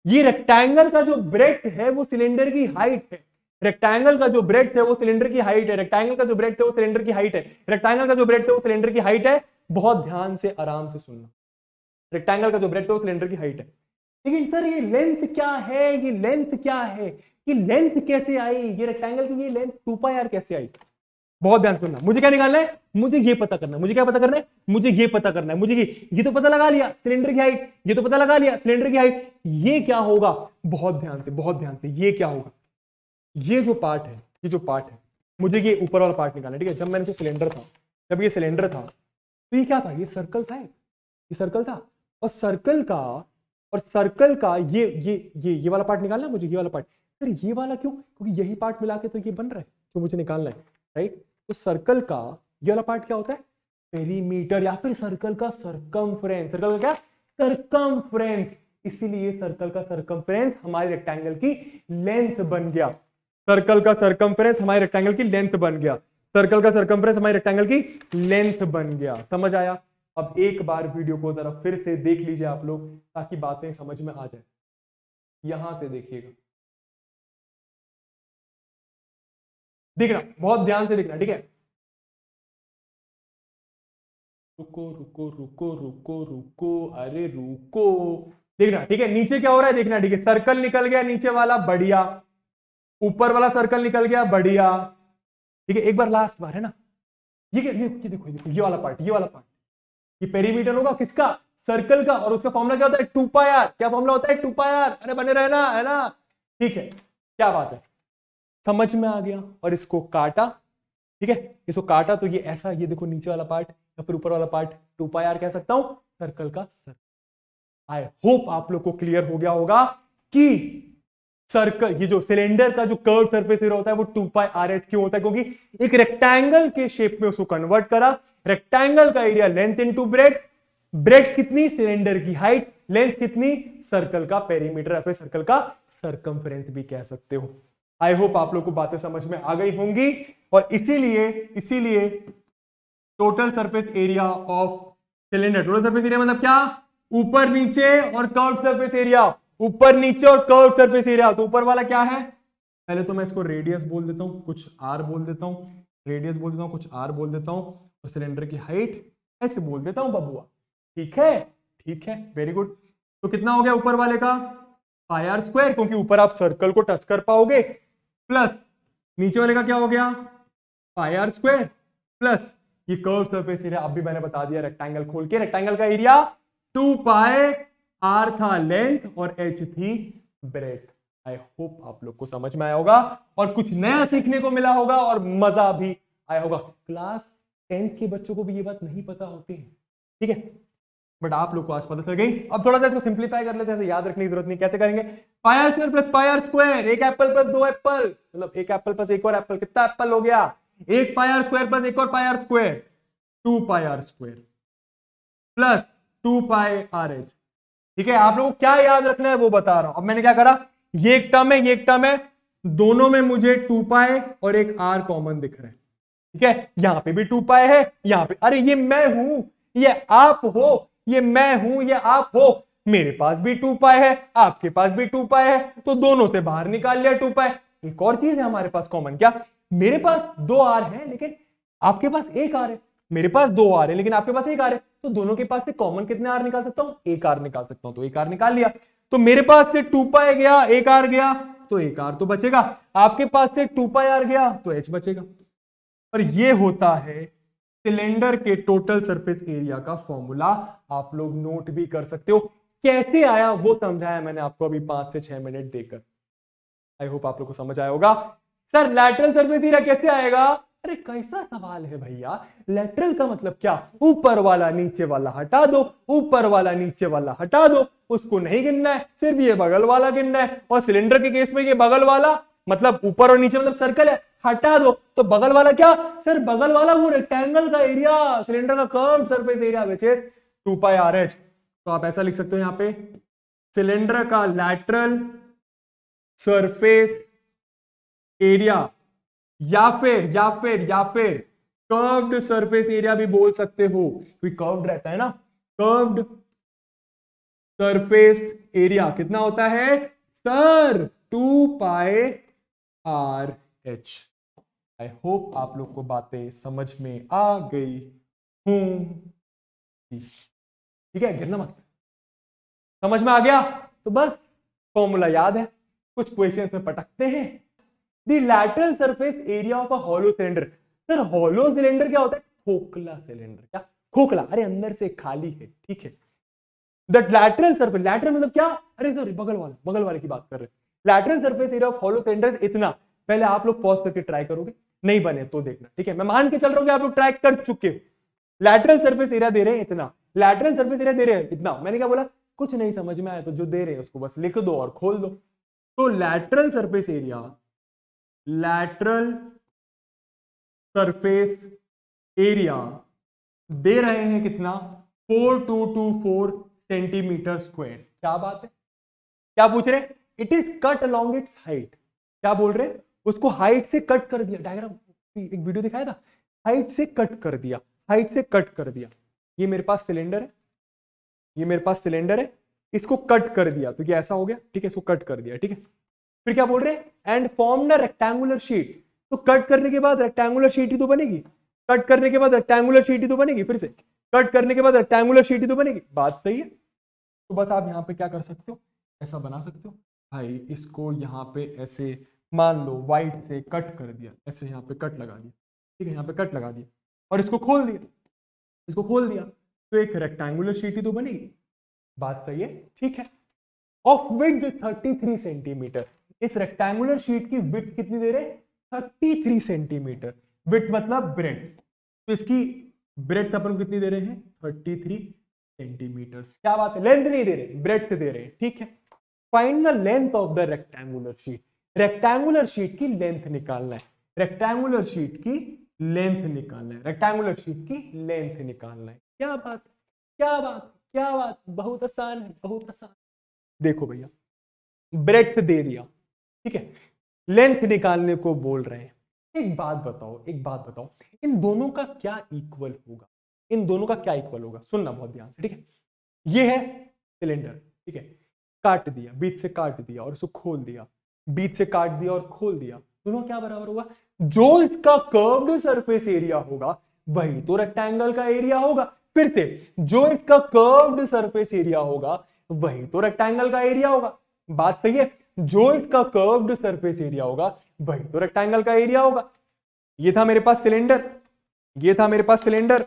ये रेक्टेंगल का जो ब्रेड्थ है वो सिलेंडर की हाइट है, रेक्टेंगल का जो ब्रेड्थ है वो सिलेंडर की हाइट है, रेक्टेंगल का जो ब्रेड्थ है वो सिलेंडर की हाइट है, रेक्टेंगल का जो ब्रेड्थ है वो सिलेंडर की हाइट है। बहुत ध्यान से, आराम से सुनना, रेक्टेंगल का जो ब्रेड्थ है वो सिलेंडर की हाइट है। लेकिन सर ये लेंथ क्या है, ये लेंथ क्या है, ये लेंथ कैसे आई, ये रेक्टेंगल की ये लेंथ 2 पाई r कैसे आई। बहुत ध्यान से सुनना, मुझे क्या निकालना है, मुझे ये पता करना है, मुझे क्या पता करना है, मुझे ये पता करना है, मुझे ये तो पता लगा लिया सिलेंडर की हाइट, ये तो पता लगा लिया सिलेंडर की हाइट, ये क्या होगा, बहुत ध्यान से, बहुत ध्यान से, ये क्या होगा, ये जो पार्ट है, ये जो पार्ट है, मुझे ये ऊपर वाला पार्ट निकालना है, ठीक है। जब मैंने जो सिलेंडर था, जब ये सिलेंडर था तो ये क्या था, ये सर्कल था, ये सर्कल था, और सर्कल का ये वाला पार्ट निकालना है मुझे, ये वाला पार्ट। सर ये वाला क्यों, क्योंकि यही पार्ट मिला के तो ये बन रहा है जो मुझे निकालना है, राइट। तो सर्कल का ये वाला पार्ट क्या होता है, पेरीमीटर, या फिर सर्कल का सरकमफ्रेंस, सर्कल का क्या, सरकमफ्रेंस। इसीलिए सर्कल का सरकमफ्रेंस हमारे रेक्टेंगल की लेंथ बन गया, सर्कल का सरकमफ्रेंस हमारे रेक्टेंगल की लेंथ बन गया, सर्कल का सरकमफ्रेंस हमारे रेक्टेंगल की लेंथ बन गया। समझ आया? अब एक बार वीडियो को जरा फिर से देख लीजिए आप लोग, ताकि बातें समझ में आ जाए। यहां से देखिएगा, देखना, बहुत ध्यान से देखना, ठीक है। रुको रुको रुको रुको रुको, अरे रुको, देखना, ठीक है। नीचे क्या हो रहा है देखना, ठीक है। सर्कल निकल गया नीचे वाला, बढ़िया। ऊपर वाला सर्कल निकल गया, बढ़िया, ठीक है। एक बार लास्ट बार है ना, ये देखो, देखो ये वाला पार्ट, ये वाला पार्ट, ये पेरीमीटर होगा किसका, सर्कल का, और उसका फॉर्मूला क्या होता है, 2 पाई r। क्या फॉर्मूला होता है, 2 पाई r। अरे बने रहना, है ना, ठीक है। क्या बात है, समझ में आ गया। और इसको काटा, ठीक है, इसको काटा तो ये ऐसा, ये देखो नीचे वाला पार्ट या फिर ऊपर वाला पार्ट 2 पाई r कह सकता हूं, सर्कल का सर्कल। आई होप आप लोग को क्लियर हो गया होगा कि सर्कल, ये जो सिलेंडर का जो कर्व सरफेस एरिया होता है वो 2 पाई RH क्यों होता है, क्योंकि एक रेक्टेंगल के शेप में उसको कन्वर्ट करा। रेक्टेंगल का area length into breadth, breadth कितनी, सिलेंडर की हाइट, लेंथ कितनी, सर्कल का पेरीमीटर या फिर सर्कल का सरकमफ्रेंस भी कह सकते हो। आई होप आप लोग को बातें समझ में आ गई होंगी। और इसीलिए total surface area of cylinder, total surface area मतलब क्या, ऊपर नीचे और कर्व सरफेस एरिया, ऊपर नीचे और कर्व सरफेस एरिया। तो ऊपर वाला क्या है, पहले तो मैं इसको रेडियस बोल देता हूं, कुछ r बोल देता हूं, रेडियस बोल देता हूं, कुछ r बोल देता हूं, और सिलेंडर की हाइट h बोल देता हूं बबुआ। ठीक है, ठीक है, वेरी गुड। तो कितना हो गया ऊपर वाले का, पाई r स्क्वायर, क्योंकि ऊपर आप सर्कल को टच कर पाओगे, प्लस नीचे वाले का क्या हो गया, पाई r स्क्वायर, प्लस ये कर्व सरफेस एरिया। अब भी मैंने बता दिया रेक्टेंगल खोल के, रेक्टेंगल का एरिया 2 पाई r था लेंथ और h थी ब्रेड्थ। आई होप आप लोग को समझ में आया होगा और कुछ नया सीखने को मिला होगा और मजा भी आया होगा। क्लास 10th के बच्चों को भी ये बात नहीं पता होती है, ठीक है। बट आप लोग को आज पता चल गई। अब थोड़ा सा इसको सिंप्लीफाई कर लेते हैं, याद रखने की जरूरत नहीं। कैसे करेंगे? Pi R square plus pi R square, एक एप्पल प्लस दो एप्पल, मतलब एक एप्पल प्लस एक और एप्पल, कितना एप्पल हो गया? एक पाई आर स्क्वायर प्लस एक और pi R square, 2 pi R square plus 2 pi R H. ठीक है, आप लोगों को क्या याद रखना है वो बता रहा हूं। अब मैंने क्या करा, ये एक टर्म है, ये एक टर्म है, दोनों में मुझे 2 पाई और एक आर कॉमन दिख रहा है। ठीक है, यहां पे भी 2 पाई है, यहां पे, अरे ये मैं हूं, ये आप हो, ये मैं हूं, ये आप हो, मेरे पास भी 2 पाई है, आपके पास भी 2 पाई है, तो दोनों से बाहर निकाल लिया 2 पाई। एक और चीज है हमारे पास कॉमन, क्या? मेरे पास 2 आर है लेकिन आपके पास 1 आर है, मेरे पास 2 आर है लेकिन आपके पास 1 आर है, तो दोनों के पास से कॉमन कितने आर निकाल सकता हूं? 1 आर निकाल सकता हूं, तो 1 आर निकाल लिया। तो मेरे पास से 2 पाई गया, 1 आर गया, तो 1 आर तो बचेगा, आपके पास से 2 पाई आर गया तो एच बचेगा। और ये होता है सिलेंडर के टोटल सरफेस एरिया का फॉर्मूला। आप लोग नोट भी कर सकते हो। कैसे आया वो समझाया मैंने आपको अभी 5 से 6 मिनट देकर। आई होप आप लोग को समझ आया होगा। सर लैटरल सरफेस एरिया कैसे आएगा? अरे कैसा सवाल है भैया, लैटरल का मतलब क्या? ऊपर वाला नीचे वाला हटा दो, ऊपर वाला नीचे वाला हटा दो, उसको नहीं गिनना है, सिर्फ ये बगल वाला गिनना है। और सिलेंडर के केस में ये बगल वाला मतलब ऊपर और नीचे मतलब सर्कल है, हटा दो, तो बगल वाला क्या? सर बगल वाला वो रेक्टेंगल का एरिया, सिलेंडर का curved surface area which is 2 pi R H. तो आप ऐसा लिख सकते हो यहां पे, सिलेंडर का लैटरल सरफेस एरिया या फिर कर्व्ड सरफेस एरिया भी बोल सकते हो, क्योंकि कर्व्ड रहता है ना। कर्व्ड सरफेस एरिया कितना होता है sir? 2 pi R H. I hope आप लोग को बातें समझ में आ गई हूं। ठीक है, गिरना मत। समझ में आ गया तो बस फॉर्मूला याद है, कुछ क्वेश्चंस में पटकते हैं। The lateral surface area of a hollow cylinder. Sir hollow cylinder क्या होता है? खोखला सिलेंडर। क्या खोखला? अरे अंदर से खाली है। ठीक है, द लैटरल सरफेस, लैटरल मतलब क्या? अरे सॉरी बगल वाले की बात कर रहे हैं। Lateral surface area of hollow cylinder इतना। पहले आप लोग पॉज करके ट्राई करोगे, नहीं बने तो देखना। ठीक है, मैं मान के चल रहा हूं कि आप लोग ट्राई कर चुके हो। लैटरल सरफेस एरिया दे रहे हैं इतना, लैटरल सरफेस एरिया दे रहे हैं इतना। मैंने क्या बोला? कुछ नहीं समझ में आया तो जो दे रहे हैं उसको बस लिख दो और खोल दो। तो lateral surface area, lateral surface area दे रहे हैं कितना? 4224 सेंटीमीटर स्क्वायर। क्या बात है, क्या पूछ रहे? It is cut along it's height. क्या बोल रहे? उसको हाइट से कट कर दिया। डायग्राम एक वीडियो दिखाया था, हाइट से कट कर दिया, हाइट से कट कर दिया। ये मेरे पास सिलेंडर है, ये मेरे पास सिलेंडर है, इसको कट कर दिया तो ये ऐसा हो गया। ठीक है, इसको कट कर दिया। ठीक है, फिर क्या बोल रहे हैं? And form the rectangular sheet. तो कट करने के बाद रेक्टेंगुलर शीट ही तो बनेगी, कट करने के बाद रेक्टेंगुलर शीट ही तो बनेगी, फिर से कट करने के बाद रेक्टेंगुलर शीट ही तो बनेगी। बात सही है। तो बस आप यहां पे क्या कर सकते हो, ऐसा बना सकते हो भाई, इसको यहां पे ऐसे मान लो वाइट से कट कर दिया, ऐसे यहां पे कट लगा दिया। ठीक है, यहां पे कट लगा दिया और इसको खोल दिया, इसको खोल दिया तो एक रेक्टेंगुलर शीट ही तो बनेगी। बात सही है, ठीक है। Of width 33 centimetre. इस रेक्टेंगुलर शीट की विड्थ कितनी दे रहे? 33 सेंटीमीटर। विड्थ मतलब ब्रेड्थ, तो इसकी ब्रेड्थ अपन कितनी दे रहे हैं? 33 सेंटीमीटर। क्या बात है, लेंथ नहीं दे रहे, ब्रेड्थ दे रहे हैं। ठीक है, find the length of the rectangular sheet. Rectangular sheet की लेंथ निकालना है, रेक्टेंगुलर शीट की लेंथ निकालना है, रेक्टेंगुलर शीट की लेंथ निकालना है। क्या बात, क्या बात, क्या बात, बहुत आसान है, बहुत आसान। देखो भैया, ब्रेड्थ दे दिया, ठीक है, लेंथ निकालने को बोल रहे हैं। एक बात बताओ, एक बात बताओ, इन दोनों का क्या इक्वल होगा? इन दोनों का क्या इक्वल होगा? सुनना बहुत ध्यान से, ठीक है। ये है सिलेंडर, ठीक है, काट दिया, बीच से काट दिया और इसको खोल दिया, बीच से काट दिया और खोल दिया, दोनों क्या बराबर होगा? जो इसका कर्व्ड सरफेस एरिया होगा वही तो रेक्टेंगल का एरिया होगा। फिर से, जो इसका कर्व्ड सरफेस एरिया होगा वही तो रेक्टेंगल का एरिया होगा। बात सही है, जो इसका कर्व्ड सरफेस एरिया होगा वही तो रेक्टेंगल का एरिया होगा। ये था मेरे पास सिलेंडर, ये था मेरे पास सिलेंडर।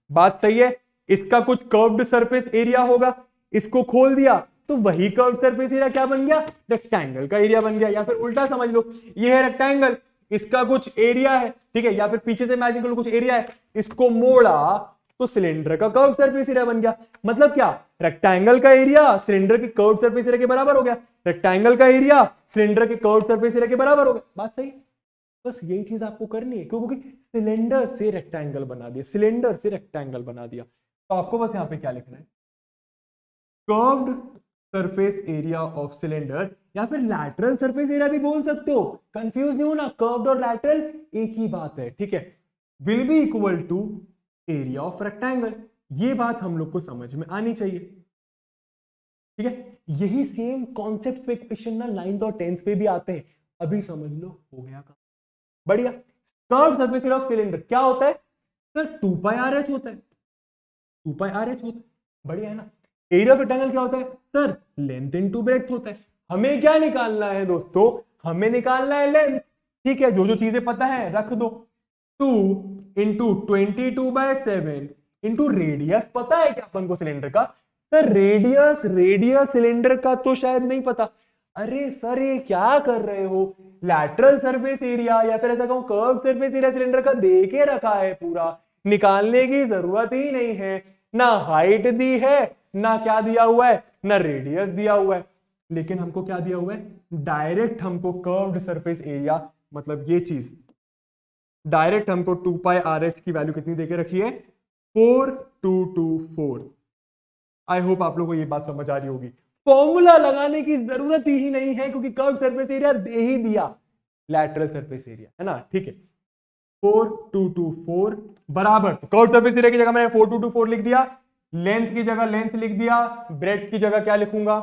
बात सही है, इसका कुछ कर्व्ड सरफेस एरिया होगा, इसको खोल दिया तो वही कर्व्ड सरफेस एरिया क्या बन गया? रेक्टेंगल का एरिया बन गया। या फिर उल्टा समझ लो, ये है रेक्टेंगल, इसका कुछ एरिया है, ठीक है, या फिर पीछे से इमेजिन कर लो कुछ एरिया है, इसको मोड़ा तो सिलेंडर का कर्व सरफेस एरिया बन गया। मतलब क्या, रेक्टेंगल का एरिया सिलेंडर के कर्व सरफेस एरिया के बराबर हो गया, रेक्टेंगल का एरिया सिलेंडर के कर्व सरफेस एरिया के बराबर हो गया। बात सही। बस यही चीज आपको करनी है, क्योंकि सिलेंडर से रेक्टेंगल बना दिया, सिलेंडर से रेक्टेंगल बना दिया। तो आपको बस यहां पे क्या लिखना है, curved surface area of cylinder, या फिर लैटरल सरफेस एरिया भी बोल सकते हो, कंफ्यूज नहीं होना, कर्व्ड और लैटरल एक ही बात है, ठीक है। Will be equal to area of rectangle, ये बात हम लोग को समझ में आनी चाहिए, ठीक है। यही सेम कॉन्सेप्ट पे क्वेश्चन ना 9th और 10th पे भी आते हैं, अभी समझ लो, हो गया काम, बढ़िया। Curved surface area of cylinder क्या होता है सर, 2 पाई आर एच होता है, 2 पाई आर एच होता है, बढ़िया है ना। एरिया ऑफ रेक्टेंगल क्या होता है सर, लेंथ इनटू ब्रेड्थ होता है। हमें क्या निकालना है दोस्तों, हमें निकालना है लेंथ, ठीक है। जो जो चीजें पता है रख दो, 2 इंटू 22/7 इंटू रेडियस पता है क्या अपन को सिलेंडर का, सर रेडियस, रेडियस सिलेंडर का तो शायद नहीं पता। अरे सर ये क्या कर रहे हो, लैटरल सरफेस एरिया या फिर ऐसा कहूं कर्व सरफेस एरिया सिलेंडर का दे के रखा है पूरा, निकालने की जरूरत ही नहीं है। ना हाइट दी है, ना क्या दिया हुआ है, ना रेडियस दिया हुआ है, लेकिन हमको क्या दिया हुआ है, डायरेक्ट हमको कर्व्ड सरफेस एरिया, मतलब ये चीज डायरेक्ट हमको 2 पाई आर एच की वैल्यू कितनी देके रखी है, 4224। आई होप आप लोगों को ये बात समझ आ रही होगी। फॉर्मूला लगाने की जरूरत ही नहीं है, क्योंकि कर्व सरफेस एरिया दे ही दिया, लैटरल सरफेस एरिया है ना, ठीक है। 4224 बराबर, तो कर्व सरफेस एरिया की जगह मैंने 4224 लिख दिया, लेंथ की जगह लेंथ लिख दिया, ब्रेड्थ की जगह क्या लिखूंगा,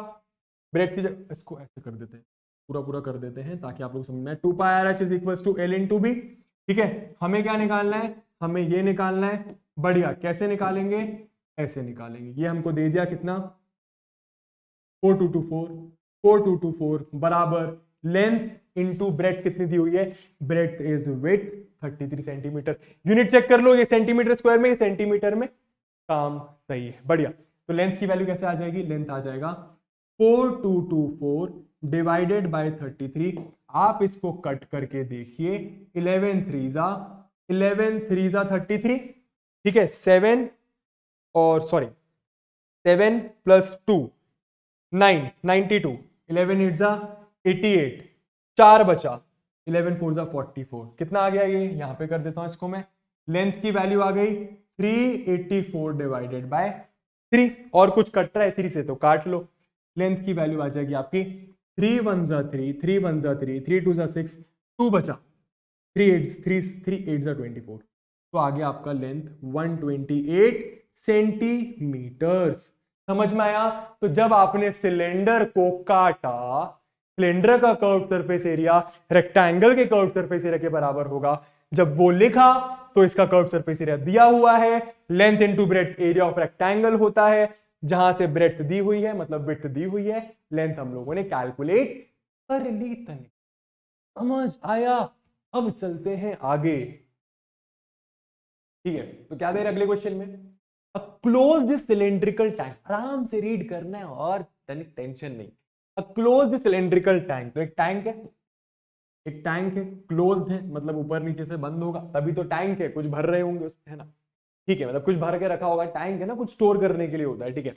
ब्रेड्थ की जगह इसको ऐसे कर देते हैं, पूरा पूरा कर देते हैं ताकि आप लोग समझ में। 2 pi R H is equal to L into B, ठीक है। हमें क्या निकालना है, हमें ये निकालना है, बढ़िया। कैसे निकालेंगे, ऐसे निकालेंगे। ये हमको दे दिया कितना, 4224 बराबर लेंथ इंटू ब्रेड्थ कितनी दी हुई है, breadth is width 33 centimetre. Unit check कर लो, ये सेंटीमीटर स्क्वायर में, ये सेंटीमीटर में, काम सही है, बढ़िया। तो लेंथ की वैल्यू कैसे आ जाएगी, लेंथ आ जाएगा 4224 डिवाइडेड बाय 33। आप इसको कट करके देखिए, 11 3 जा 33, ठीक है। 7 और सॉरी 7 प्लस 2 9 92, 11 8 जा 88, 4 बचा, 11 4 जा 44, कितना आ गया ये, यहां पे कर देता हूं इसको मैं। लेंथ की वैल्यू आ गई 384 डिवाइडेड बाय 3, और कुछ कट रहा है 3 से तो काट लो। लेंथ की वैल्यू आ जाएगी आपकी 3 1 जा 3, 3 1 जा 3, 3 2 जा 6, 2 बचा, 3 8 जा 24, तो आ गया आपका लेंथ 128 सेंटीमीटर्स। समझ में आया। तो जब आपने सिलेंडर को काटा, सिलेंडर का कर्व सरफेस एरिया रेक्टेंगल के कर्व सरफेस एरिया के बराबर होगा, जब वो लिखा तो इसका कर्व सरफेस एरिया दिया हुआ है, length into breadth area of rectangle होता है, जहां से ब्रेड्थ दी हुई है मतलब विड्थ दी हुई है, लेंथ हम लोगों ने कैलकुलेट कर ली। समझ आया। अब चलते हैं आगे, ठीक है। तो क्या दे रहे अगले क्वेश्चन में, अ क्लोज्ड सिलेंड्रिकल टैंक, आराम से रीड करना है और टेंशन नहीं। अ क्लोज्ड सिलेंड्रिकल टैंक, तो एक टैंक है, एक टैंक है, क्लोज्ड है मतलब ऊपर नीचे से बंद होगा, तभी तो टैंक है, कुछ भर रहे होंगे उसमें, है ना, ठीक है। मतलब कुछ भर के रखा होगा, टैंक है ना, कुछ स्टोर करने के लिए होता है, ठीक है।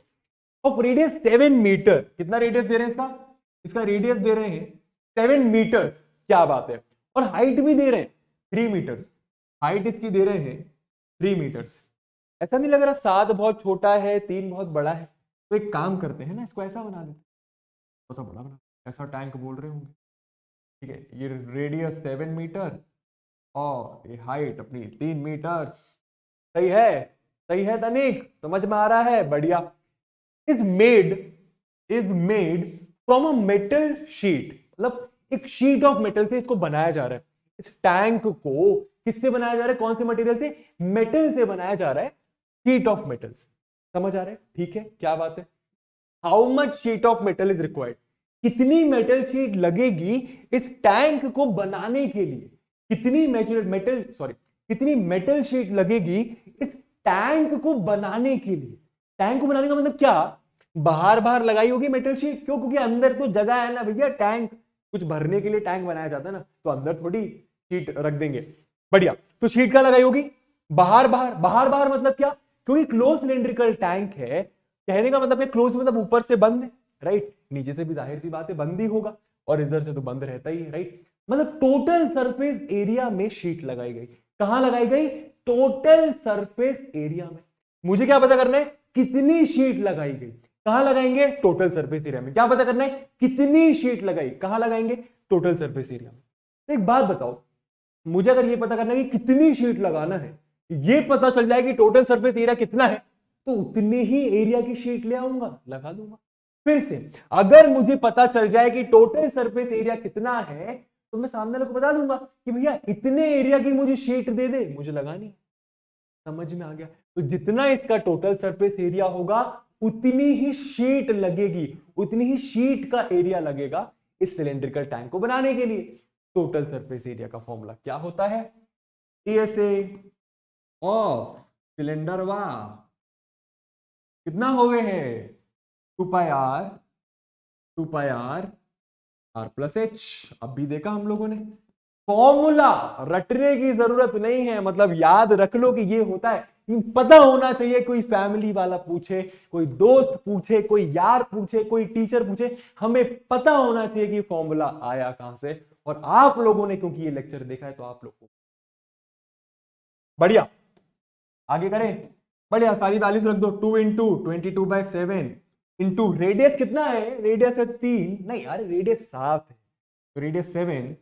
ऑफ रेडियस 7 मीटर, कितना रेडियस दे रहे हैं इसका, इसका रेडियस दे रहे हैं 7 मीटर, क्या बात है। और हाइट भी दे रहे हैं 3 मीटर, हाइट इसकी दे रहे हैं 3 मीटर्स। ऐसा नहीं लग रहा 7 बहुत छोटा है 3 बहुत बड़ा है, तो एक काम करते हैं ना, इसको ऐसा बना देते, ऐसा बड़ा बना, ऐसा टैंक बोल रहे होंगे, ठीक है। ये रेडियस 7 मीटर और ये हाइट अपनी 3 मीटर्स, सही है, सही है तनिक, समझ में आ रहा है, बढ़िया। Is made from a metal sheet, मतलब एक शीट ऑफ मेटल से इसको बनाया जा रहा है। इस टैंक को किससे बनाया जा रहा है, कौन से मटेरियल से, मेटल से बनाया जा रहा है, शीट ऑफ मेटल्स, समझ आ रहा है, ठीक है, क्या बात है। How much sheet of metal is required, कितनी मेटल शीट लगेगी इस टैंक को बनाने के लिए, कितनी कितनी मेटल शीट लगेगी इस टैंक को बनाने के लिए। टैंक को बनाने का मतलब क्या, बाहर बाहर लगाई होगी मेटल शीट, क्यों, क्योंकि अंदर तो जगह है ना भैया, टैंक कुछ भरने के लिए टैंक बनाया जाता है ना, तो अंदर थोड़ी शीट रख देंगे, बढ़िया। तो शीट क्या लगाई होगी, बाहर बाहर, बाहर बाहर मतलब क्या, क्योंकि क्लोज सिलेंड्रिकल टैंक है, कहने का मतलब है क्लोज मतलब ऊपर से बंद है, राइट, नीचे से भी जाहिर सी बात है बंद ही होगा, और इधर से तो बंद रहता ही है, राइट। मतलब टोटल सरफेस एरिया में शीट लगाई गई। कहां लगाई गई? टोटल सरफेस एरिया में। मुझे क्या पता करना है? कितनी शीट लगाई गई। कहां लगाएंगे? टोटल सरफेस एरिया में। क्या पता करना है? कितनी शीट लगाई। कहां लगाएंगे? टोटल सरफेस एरिया में। तो एक बात बताओ, मुझे अगर ये पता करना है कि कितनी शीट लगाना है, ये पता चल जाए कि टोटल सरफेस एरिया कितना है, तो उतनी ही एरिया की शीट ले आऊंगा, लगा दूंगा। फिर से अगर मुझे पता चल जाए कि टोटल सरफेस एरिया कितना है, तो मैं सामने वाले को बता दूंगा कि भैया इतने एरिया की मुझे शीट दे दे, मुझे लगानी है। समझ में आ गया? तो जितना इसका टोटल सरफेस एरिया होगा उतनी ही शीट लगेगी, उतनी ही शीट का एरिया लगेगा इस सिलेंड्रिकल टैंक को बनाने के लिए। टोटल सरफेस एरिया का फॉर्मूला क्या होता है? एएसए ऑफ सिलेंडर वा कितना हो गए हैं? 2 pi are are plus H. अब भी देखा हम लोगों ने, फॉर्मूला रटने की जरूरत नहीं है, मतलब याद रख लो कि ये होता है, पता होना चाहिए। कोई फैमिली वाला पूछे, कोई दोस्त पूछे, कोई यार पूछे, कोई टीचर पूछे, हमें पता होना चाहिए कि फॉर्मूला आया कहां से। और आप लोगों ने क्योंकि ये लेक्चर देखा है तो आप लोग को बढ़िया। आगे करें, बढ़िया, सारी वैल्यूज रख दो। 2 इंटू 22/7 इंटू रेडियस कितना है? रेडियस है 3, नहीं यार रेडियस 7 है, तो रेडियस 7,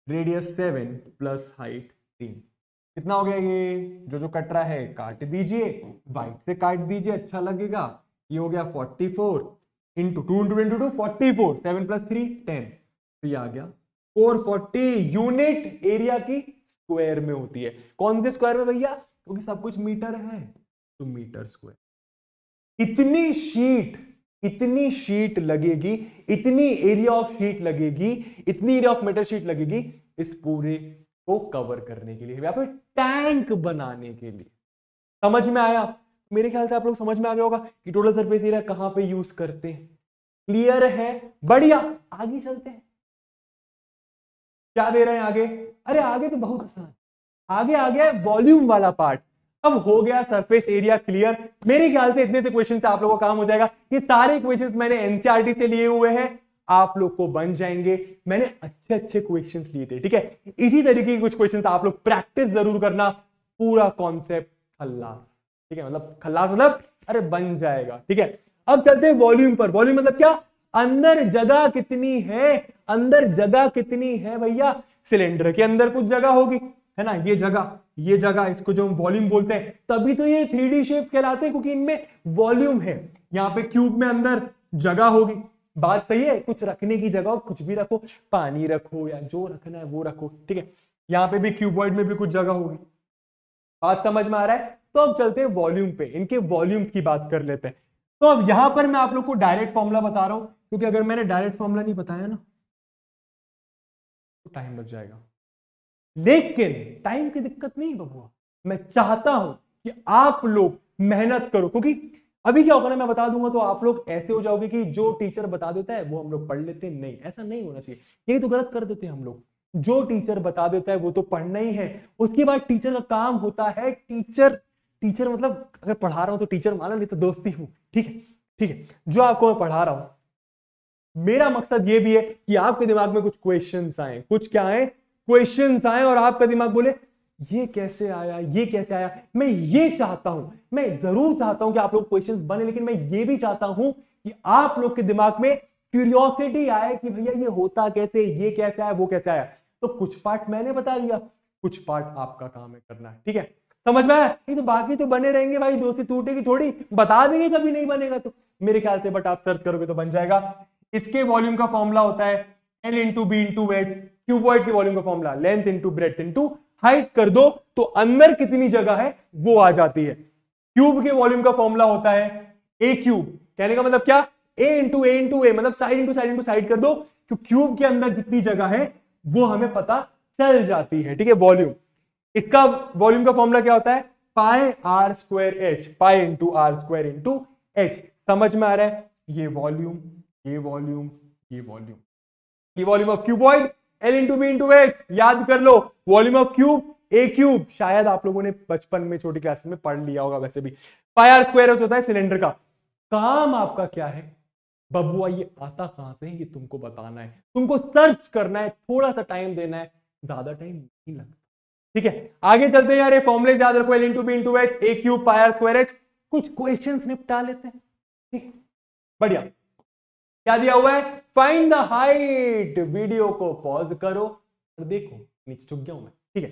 रेडियस 7 प्लस हाइट 3। कितना हो गया? ये जो कट रहा है काट दीजिए, बाइट से काट दीजिए, अच्छा लगेगा। ये हो गया 44 इंटू 2 इंटू 2 44, 7 प्लस 3 10, तो ये आ गया 440 यूनिट एरिया की स्क्वायर में होती है। कौन से स्क्वायर में भैया? क्योंकि सब कुछ मीटर है, तो मीटर स्क्वायर। इतनी शीट लगेगी, इतनी एरिया ऑफ शीट लगेगी, इतनी एरिया ऑफ मेटल शीट लगेगी इस पूरे को कवर करने के लिए, या फिर टैंक बनाने के लिए। समझ में आया? मेरे ख्याल से आप लोग समझ में आ गया होगा कि टोटल सरफेस एरिया कहां पे यूज करते हैं। क्लियर है? बढ़िया, आगे चलते हैं। क्या दे रहे हैं आगे? अरे आगे तो बहुत आसान, आगे आ गया वॉल्यूम वाला पार्ट। अब हो गया सरफेस एरिया क्लियर। मेरे ख्याल से इतने से क्वेश्चन से आप लोगों का काम हो जाएगा। ये सारे क्वेश्चंस मैंने एनसीईआरटी से लिए हुए हैं, आप लोग को बन जाएंगे। मैंने अच्छे अच्छे क्वेश्चंस लिए थे, ठीक है। इसी तरीके के कुछ क्वेश्चंस आप लोग प्रैक्टिस जरूर करना। पूरा कॉन्सेप्ट खल्लास, ठीक है, मतलब खल्लास मतलब अरे बन जाएगा, ठीक है। अब चलते हैं वॉल्यूम पर। वॉल्यूम मतलब क्या? अंदर जगह कितनी है, अंदर जगह कितनी है भैया? सिलेंडर के अंदर कुछ जगह होगी, है ना, ये जगह इसको जो हम वॉल्यूम बोलते हैं, तभी तो ये 3D शेप कहलाते हैं, क्योंकि इनमें वॉल्यूम है। यहां पे क्यूब में अंदर जगह होगी, बात सही है, कुछ रखने की जगह हो, कुछ भी रखो, पानी रखो या जो रखना है वो रखो, ठीक है। यहां पे भी क्यूबॉइड में भी कुछ जगह होगी, बात समझ में आ रहा है? तो अब चलते हैं वॉल्यूम पे, इनके वॉल्यूम्स की बात कर लेते हैं। तो अब यहां पर मैं आप लोग को डायरेक्ट फॉर्मूला बता रहा हूं, क्योंकि अगर मैंने डायरेक्ट फॉर्मूला नहीं बताया ना तो टाइम लग जाएगा। लेकिन टाइम की दिक्कत नहीं बबुआ, मैं चाहता हूं कि आप लोग मेहनत करो, क्योंकि अभी क्या होगा ना, मैं बता दूंगा तो आप लोग ऐसे हो जाओगे कि जो टीचर बता देता है वो हम लोग पढ़ लेते हैं। नहीं, ऐसा नहीं होना चाहिए, यही तो गलत कर देते हैं हम लोग। जो टीचर बता देता है वो तो पढ़ना ही है। उसके बाद टीचर का काम होता है, टीचर मतलब अगर पढ़ा रहा हूं तो टीचर माना, नहीं तो दोस्ती हूं, ठीक है, ठीक है। जो आपको मैं पढ़ा रहा हूं, मेरा मकसद ये भी है कि आपके दिमाग में कुछ क्वेश्चंस आए, कुछ क्या आए? क्वेश्चंस आए, और आपका दिमाग बोले ये कैसे आया, ये कैसे आया। मैं ये चाहता हूं, मैं जरूर चाहता हूं कि आप लोग क्वेश्चंस बने, लेकिन मैं ये भी चाहता हूं कि आप लोग के दिमाग में क्यूरियोसिटी आए कि भैया ये होता कैसे, ये कैसे आया, वो कैसे आया। तो कुछ पार्ट मैंने बता दिया, कुछ पार्ट आपका काम है करना, ठीक है। समझ में आया? नहीं तो बाकी तो बने रहेंगे भाई, दोस्ती टूटेगी थोड़ी, बता देंगे कभी नहीं बनेगा तो, मेरे ख्याल से, बट आप सर्च करोगे तो बन जाएगा। इसके वॉल्यूम का फॉर्मूला होता है L into B into H. Cuboid के वॉल्यूम का formula length into breadth into height कर दो तो अंदर कितनी जगह है वो आ जाती है। क्यूब के वॉल्यूम का फॉर्मूला होता है ए क्यूब। कहने का मतलब क्या? ए इंटू ए मतलब साइड इंटू साइड कर दो, तो क्यूब के अंदर जितनी जगह है वो हमें पता चल जाती है, ठीक है। वॉल्यूम, इसका वॉल्यूम का फॉर्मूला क्या होता है? Pi R square H, pi into R square into H. समझ में आ रहा है? ये वॉल्यूम, ये वॉल्यूम, ये वॉल्यूम, ये volume of cuboid L into B into H. याद कर लो, volume of cube A cube, शायद आप लोगों ने बचपन में छोटी क्लासेस में पढ़ लिया होगा, वैसे भी पाई आर स्क्वायर एच होता है सिलेंडर का। काम आपका क्या है बबुआ, ये आता कहां से है ये तुमको बताना है, तुमको सर्च करना है, थोड़ा सा टाइम देना है, ज्यादा टाइम नहीं लगता। ठीक है, आगे चलते हैं यार, ये फॉर्मूले याद रखो, L into B into H, A cube pi R square H. कुछ क्वेश्चंस निपटा लेते हैं। ठीक, बढ़िया। क्या दिया हुआ है, फाइंड द हाइट। वीडियो को पॉज करो और देखो, नीचे झुक गया हूं मैं। ठीक है,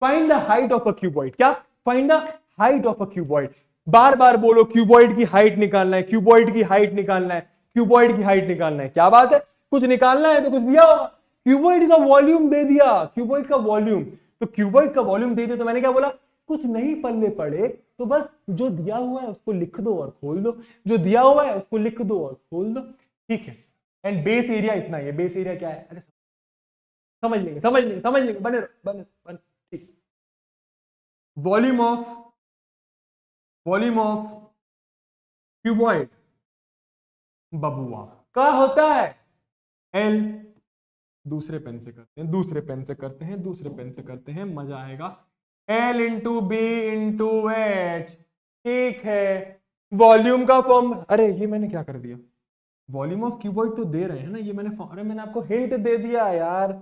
find the height of a cuboid. क्या, find the height of a cuboid. बार बार बोलो, क्यूबॉइड की हाइट निकालना है, क्यूबॉइड की हाइट निकालना है, क्यूबॉइड की हाइट निकालना है। क्या बात है, कुछ निकालना है तो कुछ दिया होगा। क्यूबॉइड का वॉल्यूम दे दिया, क्यूबॉइड का वॉल्यूम, तो क्यूबॉइड का वॉल्यूम दे दिया, तो मैंने क्या बोला, कुछ नहीं पल्ले पड़े तो बस जो दिया हुआ है उसको लिख दो और खोल दो, जो दिया हुआ है उसको लिख दो और खोल दो। ठीक है, एंड बेस एरिया इतना है। बेस एरिया क्या है, अरे समझ लेंगे समझ लेंगे समझ लेंगे, बने बने बने। ठीक, वॉल्यूम ऑफ क्यूबॉइड बबुआ का होता है एल। दूसरे पेन से करते हैं, दूसरे पेन से करते हैं, दूसरे पेन से करते हैं, मजा आएगा। L into B into H. ठीक है, वॉल्यूम का फॉर्म, अरे ये मैंने क्या कर दिया, वॉल्यूम ऑफ क्यूबॉइड तो दे रहे हैं ना, ये मैंने आपको हिंट दे दिया यार।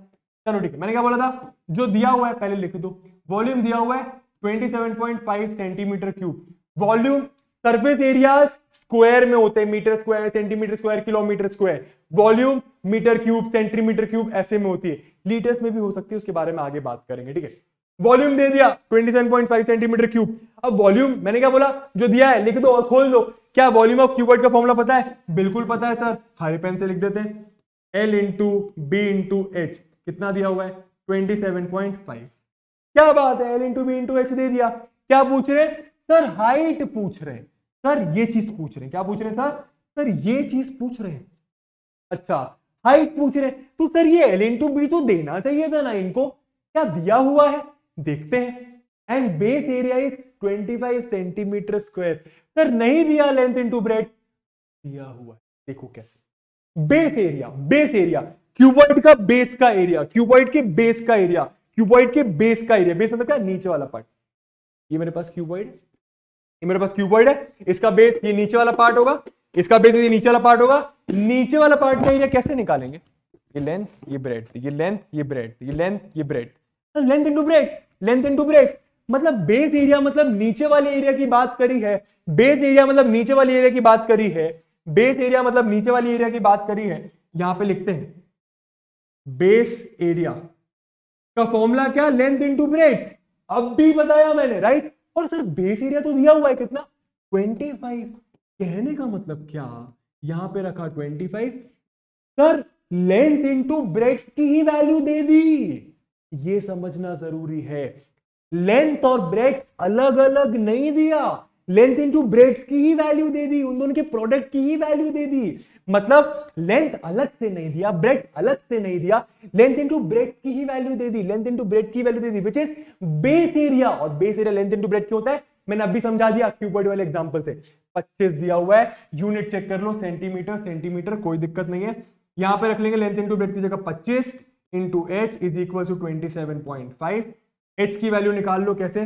चलो ठीक है, मैंने क्या बोला था, जो दिया हुआ है पहले लिख दो। वॉल्यूम दिया हुआ है 27.5 centimetre cube. Volume surface areas square में होते हैं, metre square, centimetre square, kilometre square. Volume metre cube, centimetre cube ऐसे में होती है, लीटर्स में भी हो सकती है, उसके बारे में आगे बात करेंगे। ठीक है, वॉल्यूम दे दिया 27.5 सेंटीमीटर क्यूब। अब वॉल्यूम मैंने क्या बोला, जो दिया है लिख दो और खोल दो। क्या वॉल्यूम ऑफ क्यूबॉइड का फॉर्मूला पता है, बिल्कुल पता है सर, हरे पेन से लिख देते हैं, L into B into H. कितना दिया हुआ है, 27.5। क्या बात है, L into B into H दे दिया। क्या पूछ रहे सर, हाइट पूछ रहे हैं सर, ये चीज पूछ रहे हैं। क्या पूछ रहे हैं सर, सर ये चीज पूछ रहे हैं। अच्छा, हाइट पूछ रहे हैं, तो सर ये एल इंटू बी तो देना चाहिए था ना इनको। क्या दिया हुआ है, देखते हैं। And base area is 25 centimetre square. Sir नहीं दिया, लेंथ इंटू ब्रेथ दिया हुआ है। देखो कैसे, बेस एरिया क्यूबॉइड का बेस का एरिया, क्यूबॉइड के बेस का एरिया, क्यूबॉइड के बेस का एरिया। बेस मतलब क्या, नीचे वाला पार्ट। ये मेरे पास क्यूबॉइड, ये मेरे पास क्यूबॉइड है, इसका बेस ये नीचे वाला पार्ट होगा, इसका बेस ये नीचे वाला पार्ट होगा। नीचे वाला पार्ट का एरिया कैसे निकालेंगे, ये लेंथ ये ब्रेड, ये लेंथ ये ब्रेड, ये लेंथ ये bread, length into bread, length into bread. मतलब बेस एरिया मतलब नीचे वाले एरिया की बात करी है, बेस एरिया मतलब नीचे वाले एरिया की बात करी है, बेस एरिया मतलब नीचे वाली एरिया की बात करी है। यहां पे लिखते हैं बेस एरिया का फॉर्मूला क्या, लेंथ इंटू ब्रेड। अब भी बताया मैंने, राइट। और सर बेस एरिया तो दिया हुआ है कितना, 25। कहने का मतलब क्या, यहां पे रखा 25, सर लेंथ इंटू ब्रेड की ही वैल्यू दे दी। ये समझना जरूरी है, लेंथ और ब्रेड अलग अलग नहीं दिया, लेंथ इंटू ब्रेड की ही वैल्यू दे दी, उन दोनों के प्रोडक्ट की ही वैल्यू दे दी। मतलब लेंथ अलग से नहीं दिया, ब्रेड अलग से नहीं दिया, लेंथ इंटू ब्रेड की ही वैल्यू दे दी, लेंथ इंटू ब्रेड की वैल्यू दे दी, विच इज बेस एरिया। और base area length into breadth क्यों होता है, मैंने अभी समझा दिया क्यूबॉइड वाले एग्जांपल से। 25 दिया हुआ है, यूनिट चेक कर लो, सेंटीमीटर सेंटीमीटर, कोई दिक्कत नहीं है। यहां पे रख लेंगे लेंथ इंटू ब्रेड की जगह 25 into H is equal to 27.5। H की वैल्यू निकाल लो कैसे,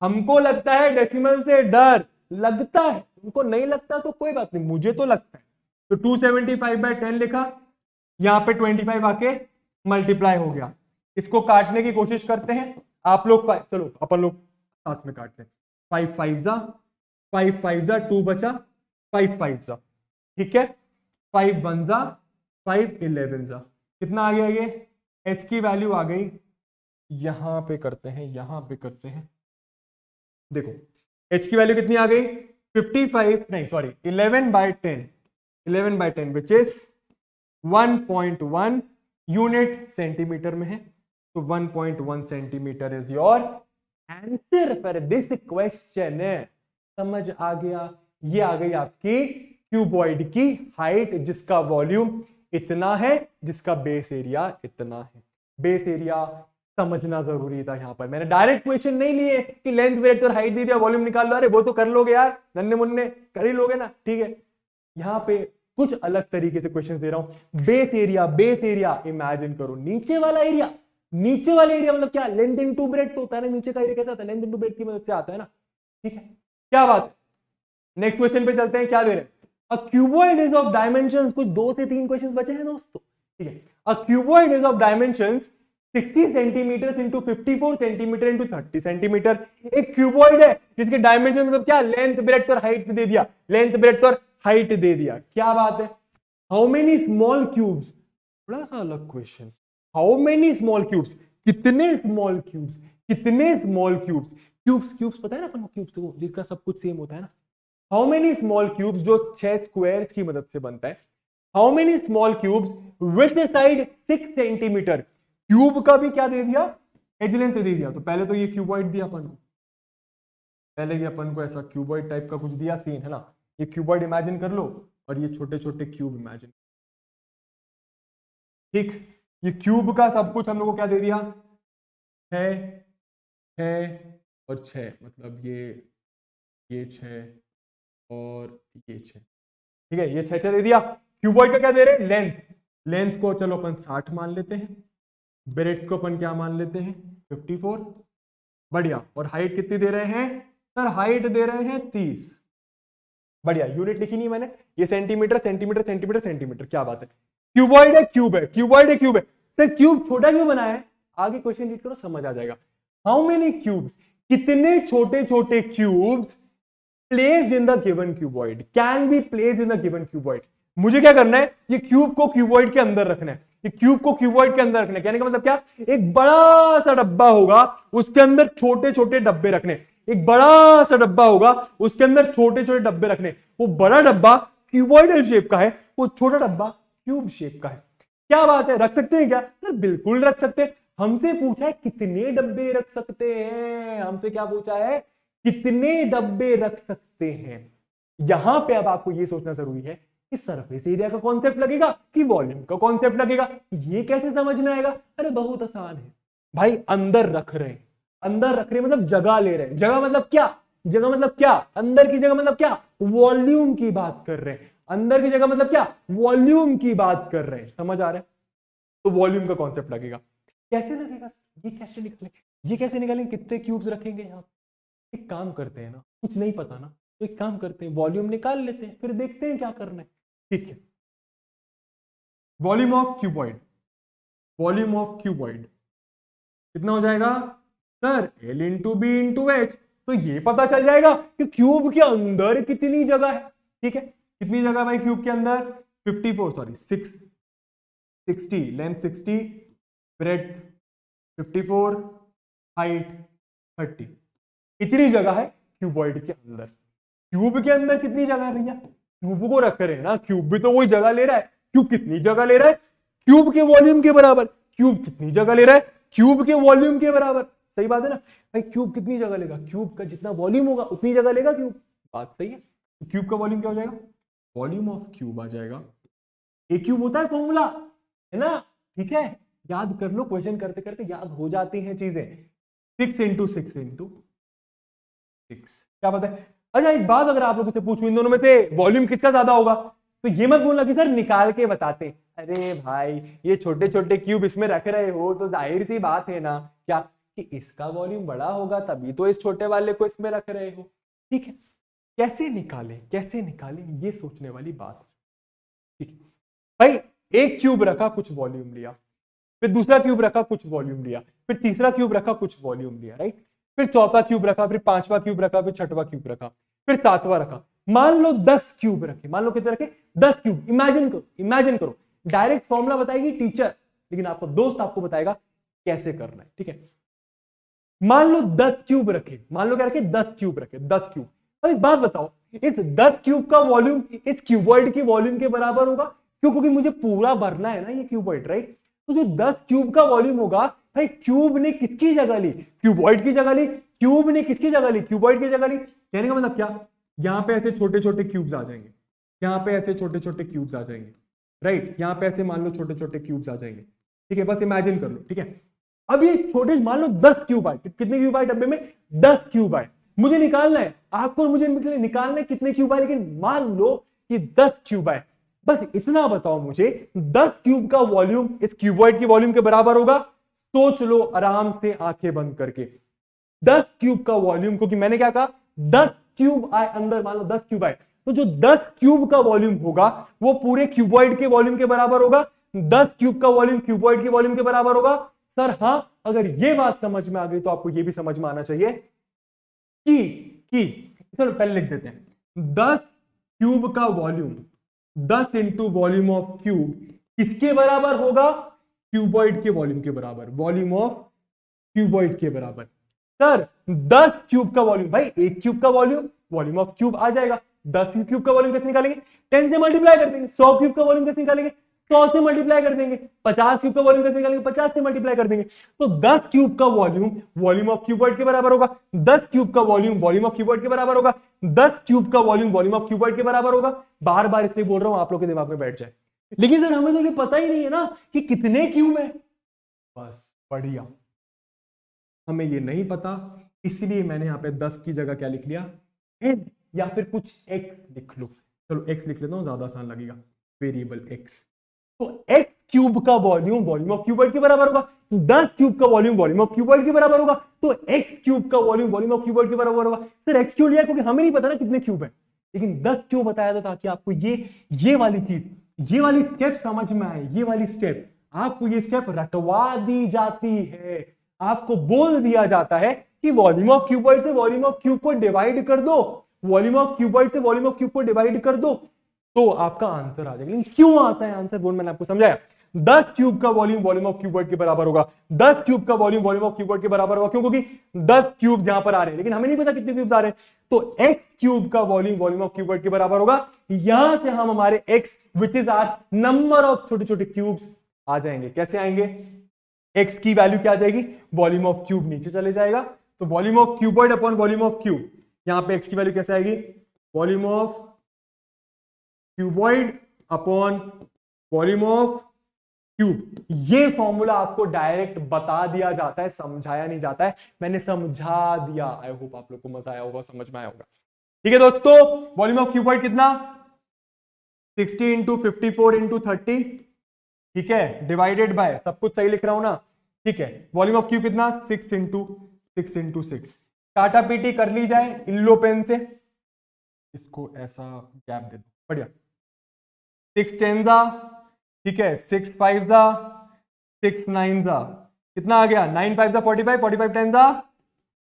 हमको लगता है डेसिमल से डर लगता है, तुमको नहीं लगता तो कोई बात नहीं, मुझे तो लगता है। तो 275/10 लिखा, यहां पे 25 आके मल्टीप्लाई हो गया। इसको काटने की कोशिश करते हैं आप लोग, चलो अपन लोग साथ में काटते हैं। 5 5 जा 2 बचा, 5 5 जा, ठीक है, 5 1 जा 5 11 जा, कितना आ गया ये, एच की वैल्यू आ गई। यहां पे करते हैं, यहां पे करते हैं, देखो एच की वैल्यू कितनी आ गई, 55 नहीं sorry 11/10, 11/10 which is 1.1 unit centimetre में है। तो 1.1 centimetre is your answer for this question. समझ आ गया, ये आ गई आपकी क्यूबॉइड की हाइट, जिसका वॉल्यूम इतना है, जिसका बेस एरिया इतना है। बेस एरिया समझना जरूरी था। यहां पर मैंने डायरेक्ट क्वेश्चन नहीं लिए कि लेंथ ब्रेड्थ और हाइट दे दिया, वॉल्यूम निकाल लो, अरे वो तो कर लोगे यार, नन्हे मुन्ने कर ही लोगे ना, ठीक है। यहां पे कुछ अलग तरीके से क्वेश्चंस दे रहा हूं। Base area, base area imagine करो, नीचे वाला एरिया, नीचे वाला एरिया मतलब क्या, लेंथ इनटू ब्रेड्थ तो होता है ना, नीचे का एरिया कैसा होता है, लेंथ इनटू ब्रेड्थ की मदद से आता है ना, ठीक है। क्या बात है। नेक्स्ट क्वेश्चन पे चलते हैं, क्या दे रहे हैं, a cuboid is of dimensions, कुछ 2 से 3 क्वेश्चंस बचे हैं दोस्तों, ठीक है। A cuboid is of dimensions 60 centimetre into 54 centimetre into 30 centimetre. एक क्यूबॉइड है जिसके डायमेंशन मतलब क्या, लेंथ ब्रेड्थ और हाइट दे दिया, लेंथ ब्रेड्थ और हाइट दे दिया, क्या बात है। हाउ मेनी स्मॉल क्यूब्स, थोड़ा सा अलग question, how many small cubes, कितने स्मॉल क्यूब्स, कितने स्मॉल क्यूब्स, क्यूब्स क्यूब्स पता है ना अपन को, क्यूब्स को जिसका सब कुछ सेम होता है ना। हाउ मेनी स्मॉल क्यूब्स, जो 6 स्क्वायर्स की मदद से बनता है। How many small cubes with side 6 centimetre, cube का भी क्या दे दिया, एज लेंथ दे दिया। तो पहले तो ये क्यूबॉइड दिया अपन को, पहले ये अपन को ऐसा क्यूबॉइड टाइप का कुछ दिया सीन है ना, ये क्यूबॉइड इमेजिन कर लो और ये छोटे छोटे क्यूब इमेजिन, ठीक। ये क्यूब का सब कुछ हम लोग को क्या दे दिया, 6 और 6, मतलब ये 6 और ये 6, ठीक है, ये 6 दे दिया। क्यूबॉइड का क्या दे रहे हैं, लेंथ, लेंथ को चलो अपन 60 मान लेते हैं, ब्रेड्थ को अपन क्या मान लेते हैं 54, बढ़िया। और हाइट कितनी दे रहे हैं सर, हाइट दे रहे हैं 30, बढ़िया। यूनिट लिखी नहीं मैंने, ये सेंटीमीटर सेंटीमीटर सेंटीमीटर सेंटीमीटर, क्या बात है। क्यूबॉइड है, क्यूब है, क्यूबॉइड है, क्यूब है। सर क्यूब छोटा क्यों बनाया है, आगे क्वेश्चन रीड करो समझ आ जाएगा। हाउ मेनी क्यूब्स, कितने छोटे छोटे cubes placed in the given cuboid, can be placed in the given cuboid. मुझे क्या करना है, ये क्यूब को क्यूबॉइड के अंदर रखना है, ये क्यूब को क्यूबॉइड के अंदर रखना है, कहने का मतलब क्या, एक बड़ा सा डब्बा होगा उसके अंदर छोटे छोटे डब्बे रखने, एक बड़ा सा डब्बा होगा उसके अंदर छोटे छोटे डब्बे रखने, वो बड़ा डब्बा क्यूबॉइडल शेप का है, वो छोटा डब्बा क्यूब शेप का है। क्या बात है, रख सकते हैं क्या सर, बिल्कुल रख सकते हैं। हमसे पूछा है कितने डब्बे रख सकते हैं, हमसे क्या पूछा है, कितने डब्बे रख सकते हैं। यहां पे अब आपको यह सोचना जरूरी है कि सरफेस एरिया का कॉन्सेप्ट लगेगा कि वॉल्यूम का कॉन्सेप्ट लगेगा, ये कैसे समझ में आएगा। अरे बहुत आसान है भाई, अंदर रख रहे हैं, अंदर रख रहे हैं मतलब जगह ले रहे हैं, जगह मतलब क्या, जगह मतलब क्या, अंदर की जगह मतलब क्या, वॉल्यूम की बात कर रहे हैं, अंदर की जगह मतलब क्या, वॉल्यूम की बात कर रहे हैं, समझ आ रहा है। तो वॉल्यूम का कॉन्सेप्ट लगेगा, कैसे लगेगा, ये कैसे निकालेंगे, ये कैसे निकालेंगे, कितने क्यूब्स रखेंगे यहां। एक काम करते हैं ना, कुछ नहीं पता ना तो एक काम करते हैं, वॉल्यूम निकाल लेते हैं, फिर देखते हैं क्या करना है, ठीक है। Volume of cuboid, volume of cuboid कितना हो जाएगा sir, L into B into H. तो ये पता चल जाएगा कि क्यूब के अंदर कितनी जगह है, ठीक है। कितनी जगह भाई क्यूब के अंदर, 54 सॉरी 60, लेंथ 60, ब्रेड्थ 54, हाइट 30, इतनी जगह है क्यूबॉइड के अंदर। क्यूब के अंदर कितनी जगह है भैया, क्यूब को रख रहे हैं ना, क्यूब भी तो वही जगह ले रहा है, क्यूब कितनी जगह ले रहा है, क्यूब के वॉल्यूम के बराबर, क्यूब कितनी जगह ले रहा है, क्यूब के वॉल्यूम के बराबर, सही बात है ना भाई। क्यूब कितनी जगह लेगा, क्यूब का जितना वॉल्यूम होगा उतनी जगह लेगा क्यूब, बात सही है। तो क्यूब का वॉल्यूम क्या हो जाएगा, वॉल्यूम ऑफ क्यूब आ जाएगा, ए क्यूब होता है फॉर्मूला, है ना, ठीक है। याद कर लो, क्वेश्चन करते करते याद हो जाती हैं चीजें। 6 इंटू 6 इंटू 6, क्या पता है। अच्छा एक बात अगर आप लोगों से पूछूं, इन दोनों में से वॉल्यूम किसका ज्यादा होगा, तो ये मत बोलना कि सर निकाल के बताते। अरे भाई ये छोटे छोटे क्यूब इसमें रख रहे हो तो जाहिर सी बात है ना, क्या कि इसका वॉल्यूम बड़ा होगा तभी तो इस छोटे वाले को इसमें रख रहे हो, ठीक है। कैसे निकालें, कैसे निकालें, ये सोचने वाली बात, ठीक है भाई। एक क्यूब रखा, कुछ वॉल्यूम लिया, फिर दूसरा क्यूब रखा, कुछ वॉल्यूम लिया, फिर तीसरा क्यूब रखा, कुछ वॉल्यूम लिया, राइट। फिर चौथा क्यूब रखा, फिर पांचवा क्यूब रखा, फिर छठवां क्यूब रखा, फिर सातवां रखा। मान लो 10 क्यूब रखे, मान लो कितने रखे 10 क्यूब। इमेजिन करो, इमेजिन करो, डायरेक्ट फॉर्मूला बताएगी टीचर, लेकिन आपको दोस्त आपको बताएगा कैसे करना है, ठीक है। मान लो 10 क्यूब रखे, मान लो क्या रखे 10 क्यूब रखे, 10 क्यूब। अब एक बात बताओ, इस 10 क्यूब का वॉल्यूम इस क्यूबॉइड की वॉल्यूम के बराबर होगा, क्यों, क्योंकि मुझे पूरा भरना है ना ये क्यूबॉइड, राइट। तो जो 10 क्यूब का वॉल्यूम होगा भाई, क्यूब ने किसकी जगह ली, क्यूबॉइड की जगह ली, क्यूब ने किसकी जगह ली, क्यूबॉइड की जगह ली। कहने का मतलब क्या, यहां पे ऐसे छोटे छोटे क्यूब्स आ जाएंगे, यहां पे ऐसे छोटे छोटे क्यूब्स आ जाएंगे, राइट। यहां पे ऐसे मान लो छोटे छोटे क्यूब्स आ जाएंगे, ठीक है, बस इमेजिन कर लो, ठीक है। अब ये छोटे मान लो 10 क्यूब आए, कितने क्यूब आए डब्बे में, 10 क्यूब आए। मुझे निकालना है, आपको मुझे निकालना है कितने क्यूब आए, लेकिन मान लो कि 10 क्यूब आए। बस इतना बताओ मुझे, 10 क्यूब का वॉल्यूम इस क्यूबॉइड की वॉल्यूम के बराबर होगा। सोच लो आराम से आंखें बंद करके, 10 क्यूब का वॉल्यूम, क्योंकि मैंने क्या कहा 10 क्यूब आए अंदर, मान लो 10 क्यूब आए, तो जो 10 क्यूब का वॉल्यूम होगा वो पूरे क्यूबॉइड के वॉल्यूम के बराबर होगा। 10 क्यूब का वॉल्यूम क्यूबॉइड के वॉल्यूम के बराबर होगा। सर हाँ, अगर ये बात समझ में आ गई तो आपको ये भी समझ में आना चाहिए कि चलो पहले लिख देते हैं, 10 क्यूब का volume 10 into volume of cube किसके बराबर होगा? क्यूबॉइड के वॉल्यूम के बराबर, वॉल्यूम ऑफ क्यूबॉइड के बराबर। सर 10 क्यूब का वॉल्यूम, भाई 1 क्यूब का वॉल्यूम वॉल्यूम ऑफ क्यूब आ जाएगा। 10 क्यूब का वॉल्यूम कैसे निकालेंगे? 10 से मल्टीप्लाई कर देंगे। 100 क्यूब का वॉल्यूम कैसे निकालेंगे? 100 से मल्टीप्लाई कर देंगे। 50 क्यूब का वॉल्यूम कैसे निकालेंगे? 50 से मल्टीप्लाई कर देंगे। तो 10 क्यूब का वॉल्यूम वॉल्यूम ऑफ क्यूबॉइड के बराबर होगा। 10 क्यूब का वॉल्यूम वॉल्यूम ऑफ क्यूबॉइड के बराबर होगा। 10 क्यूब का वॉल्यूम वॉल्यूम ऑफ क्यूबॉइड के बराबर होगा। बार बार इसलिए बोल रहा हूं आप लोग के दिमाग में बैठ जाए। लेकिन सर हमें तो ये पता ही नहीं है ना कि कितने क्यूब है। बस बढ़िया, हमें ये नहीं पता, इसलिए मैंने यहां पे 10 की जगह क्या लिख लिया? n, या फिर कुछ x लिख लो। चलो x लिख लेता हूं, ज्यादा आसान लगेगा, वेरिएबल x। तो x क्यूब का वॉल्यूम वॉल्यूम ऑफ क्यूबॉइड के बराबर होगा। 10 क्यूब का वॉल्यूम वॉल्यूम ऑफ क्यूबॉइड के बराबर होगा। तो x क्यूब का वॉल्यूम वॉल्यूम ऑफ क्यूबॉइड के बराबर होगा। सर x क्यों लिया? क्योंकि हमें नहीं पता ना कितने क्यूब है, लेकिन 10 क्यों बताया था? ताकि आपको ये वाली चीज, ये वाली स्टेप समझ में आए। ये वाली स्टेप आपको, ये स्टेप रटवा दी जाती है, आपको बोल दिया जाता है कि वॉल्यूम ऑफ क्यूबॉइड से वॉल्यूम ऑफ क्यूब को डिवाइड कर दो, वॉल्यूम ऑफ क्यूबॉइड से वॉल्यूम ऑफ क्यूब को डिवाइड कर दो, तो आपका आंसर आ जाएगा। लेकिन क्यों आता है आंसर, वो मैंने आपको समझाया। 10 क्यूब का वॉल्यूम वॉल्यूम ऑफ क्यूबॉइड के बराबर होगा। 10 क्यूब का वॉल्यूम वॉल्यूम ऑफ क्यूबॉइड के बराबर होगा। क्यों? क्योंकि 10 क्यूब यहां पर आ रहे हैं, लेकिन हमें नहीं पता कितने क्यूब्स आ रहे हैं। तो x क्यूब का वॉल्यूम वॉल्यूम ऑफ क्यूबॉइड के बराबर होगा। यहां से हम हमारे x which is our number of छोटे छोटे क्यूब्स आ जाएंगे। कैसे आएंगे? x की वैल्यू क्या आ जाएगी? वॉल्यूम ऑफ क्यूब नीचे चले जाएगा, तो volume of cuboid upon volume of cube. यहां पे x की वैल्यू कैसे आएगी? Volume of cuboid upon volume of cube. ये फॉर्मूला आपको डायरेक्ट बता दिया जाता है, समझाया नहीं जाता है। मैंने समझा दिया। आई होप आप लोग को मजा आया होगा, समझ में आया होगा। ठीक है दोस्तों, वॉल्यूम ऑफ क्यूबॉइड कितना? 60 इंटू 54 इंटू 30, ठीक है, डिवाइडेड बाय, सब कुछ सही लिख रहा हूं ना? ठीक है। वॉल्यूम ऑफ क्यूब कितना? 6 इंटू 6। टाटा पीटी कर ली जाए इल्लो पेन से, इसको ऐसा गैप दे दो, बढ़िया। 6 10 जा, ठीक है, 6 5 जा, 6 9 जा, कितना आ गया? 9 5 जा 45, 45 10 जा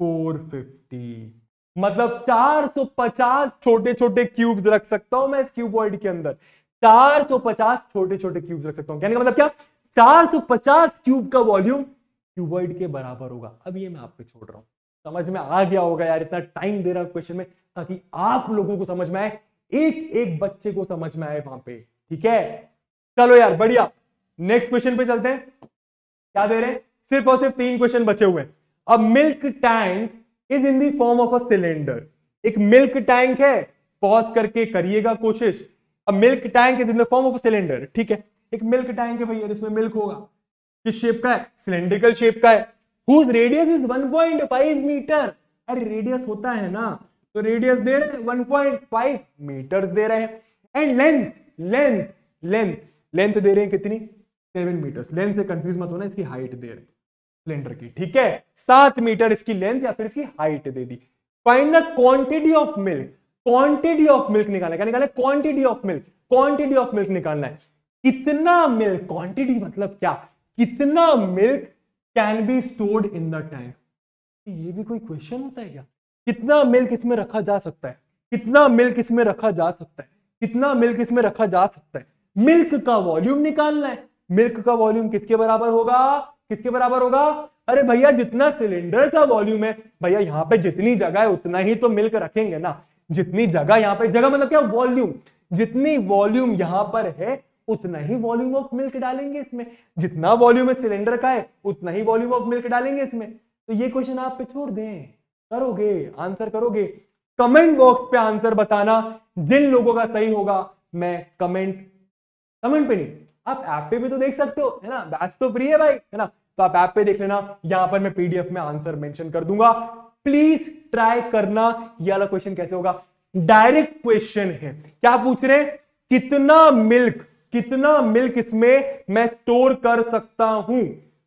450। मतलब 450 छोटे छोटे क्यूब्स रख सकता हूं मैं इस क्यूबॉइड के अंदर। 450 छोटे छोटे क्यूब्स रख सकता हूं। कहने का मतलब क्या? 450 क्यूब का वॉल्यूम क्यूबॉइड के बराबर होगा। अब ये मैं आप पे छोड़ रहा हूं, समझ में आ गया होगा यार। इतना टाइम दे रहा हूं क्वेश्चन में ताकि आप लोगों को समझ में आए, एक एक बच्चे को समझ में आए वहां पे। ठीक है, चलो यार बढ़िया, नेक्स्ट क्वेश्चन पे चलते हैं। क्या दे रहे हैं? सिर्फ और सिर्फ 3 क्वेश्चन बचे हुए। अब milk tank is in the form of a cylinder. एक मिल्क टैंक है, पॉज करके करिएगा कोशिश। अब milk tank is in the form of a cylinder, ठीक है, एक मिल्क टैंक है भैया, इसमें मिल्क होगा। किस शेप का है? सिलेंड्रिकल शेप का है। Whose radius is 1.5 metre. अरे रेडियस होता है ना, तो रेडियस दे रहे हैं 1.5 मीटर दे रहे हैं। And length length length length दे रहे हैं कितनी? 7 मीटर। लेंथ से कंफ्यूज मत होना, इसकी हाइट दे रहे हैं सिलेंडर की, ठीक है, 7 मीटर इसकी लेंथ या फिर इसकी height they the. Find the quantity of milk. Quantity of milk निकालना है। क्या निकालना है? Quantity of milk. Quantity of milk निकालना है। कितना मिल्क, क्वांटिटी मतलब क्या? कितना milk can be stored in the tank. ये भी कोई क्वेश्चन होता है क्या? कितना मिल्क इसमें रखा जा सकता है? कितना मिल्क इसमें रखा जा सकता है? कितना मिल्क इसमें रखा जा सकता है? मिल्क का वॉल्यूम निकालना है। मिल्क का वॉल्यूम किसके बराबर होगा? किसके बराबर होगा? अरे भैया जितना सिलेंडर का वॉल्यूम है, भैया यहां पे जितनी जगह है उतना ही तो मिल्क रखेंगे ना। जितनी जगह यहां पे, जगह मतलब क्या? वॉल्यूम। जितनी वॉल्यूम यहां पर है उतना ही वॉल्यूम ऑफ मिल्क डालेंगे इसमें। जितना वॉल्यूम है सिलेंडर का है उतना ही वॉल्यूम ऑफ मिल्क डालेंगे इसमें। तो ये क्वेश्चन आप पे छोड़ दें, करोगे, आंसर करोगे। कमेंट बॉक्स पे आंसर बताना। जिन लोगों का सही होगा मैं कमेंट पे नहीं, आप ऐप पे भी तो देख सकते हो, है ना, बैच तो फ्री है भाई, है ना, तो आप ऐप पे देख लेना। यहां पर मैं पीडीएफ में आंसर मेंशन कर दूंगा, प्लीज ट्राई करना। ये वाला क्वेश्चन कैसे होगा? डायरेक्ट क्वेश्चन है। क्या पूछ रहे हैं? कितना मिल्क इसमें मैं स्टोर कर सकता हूं।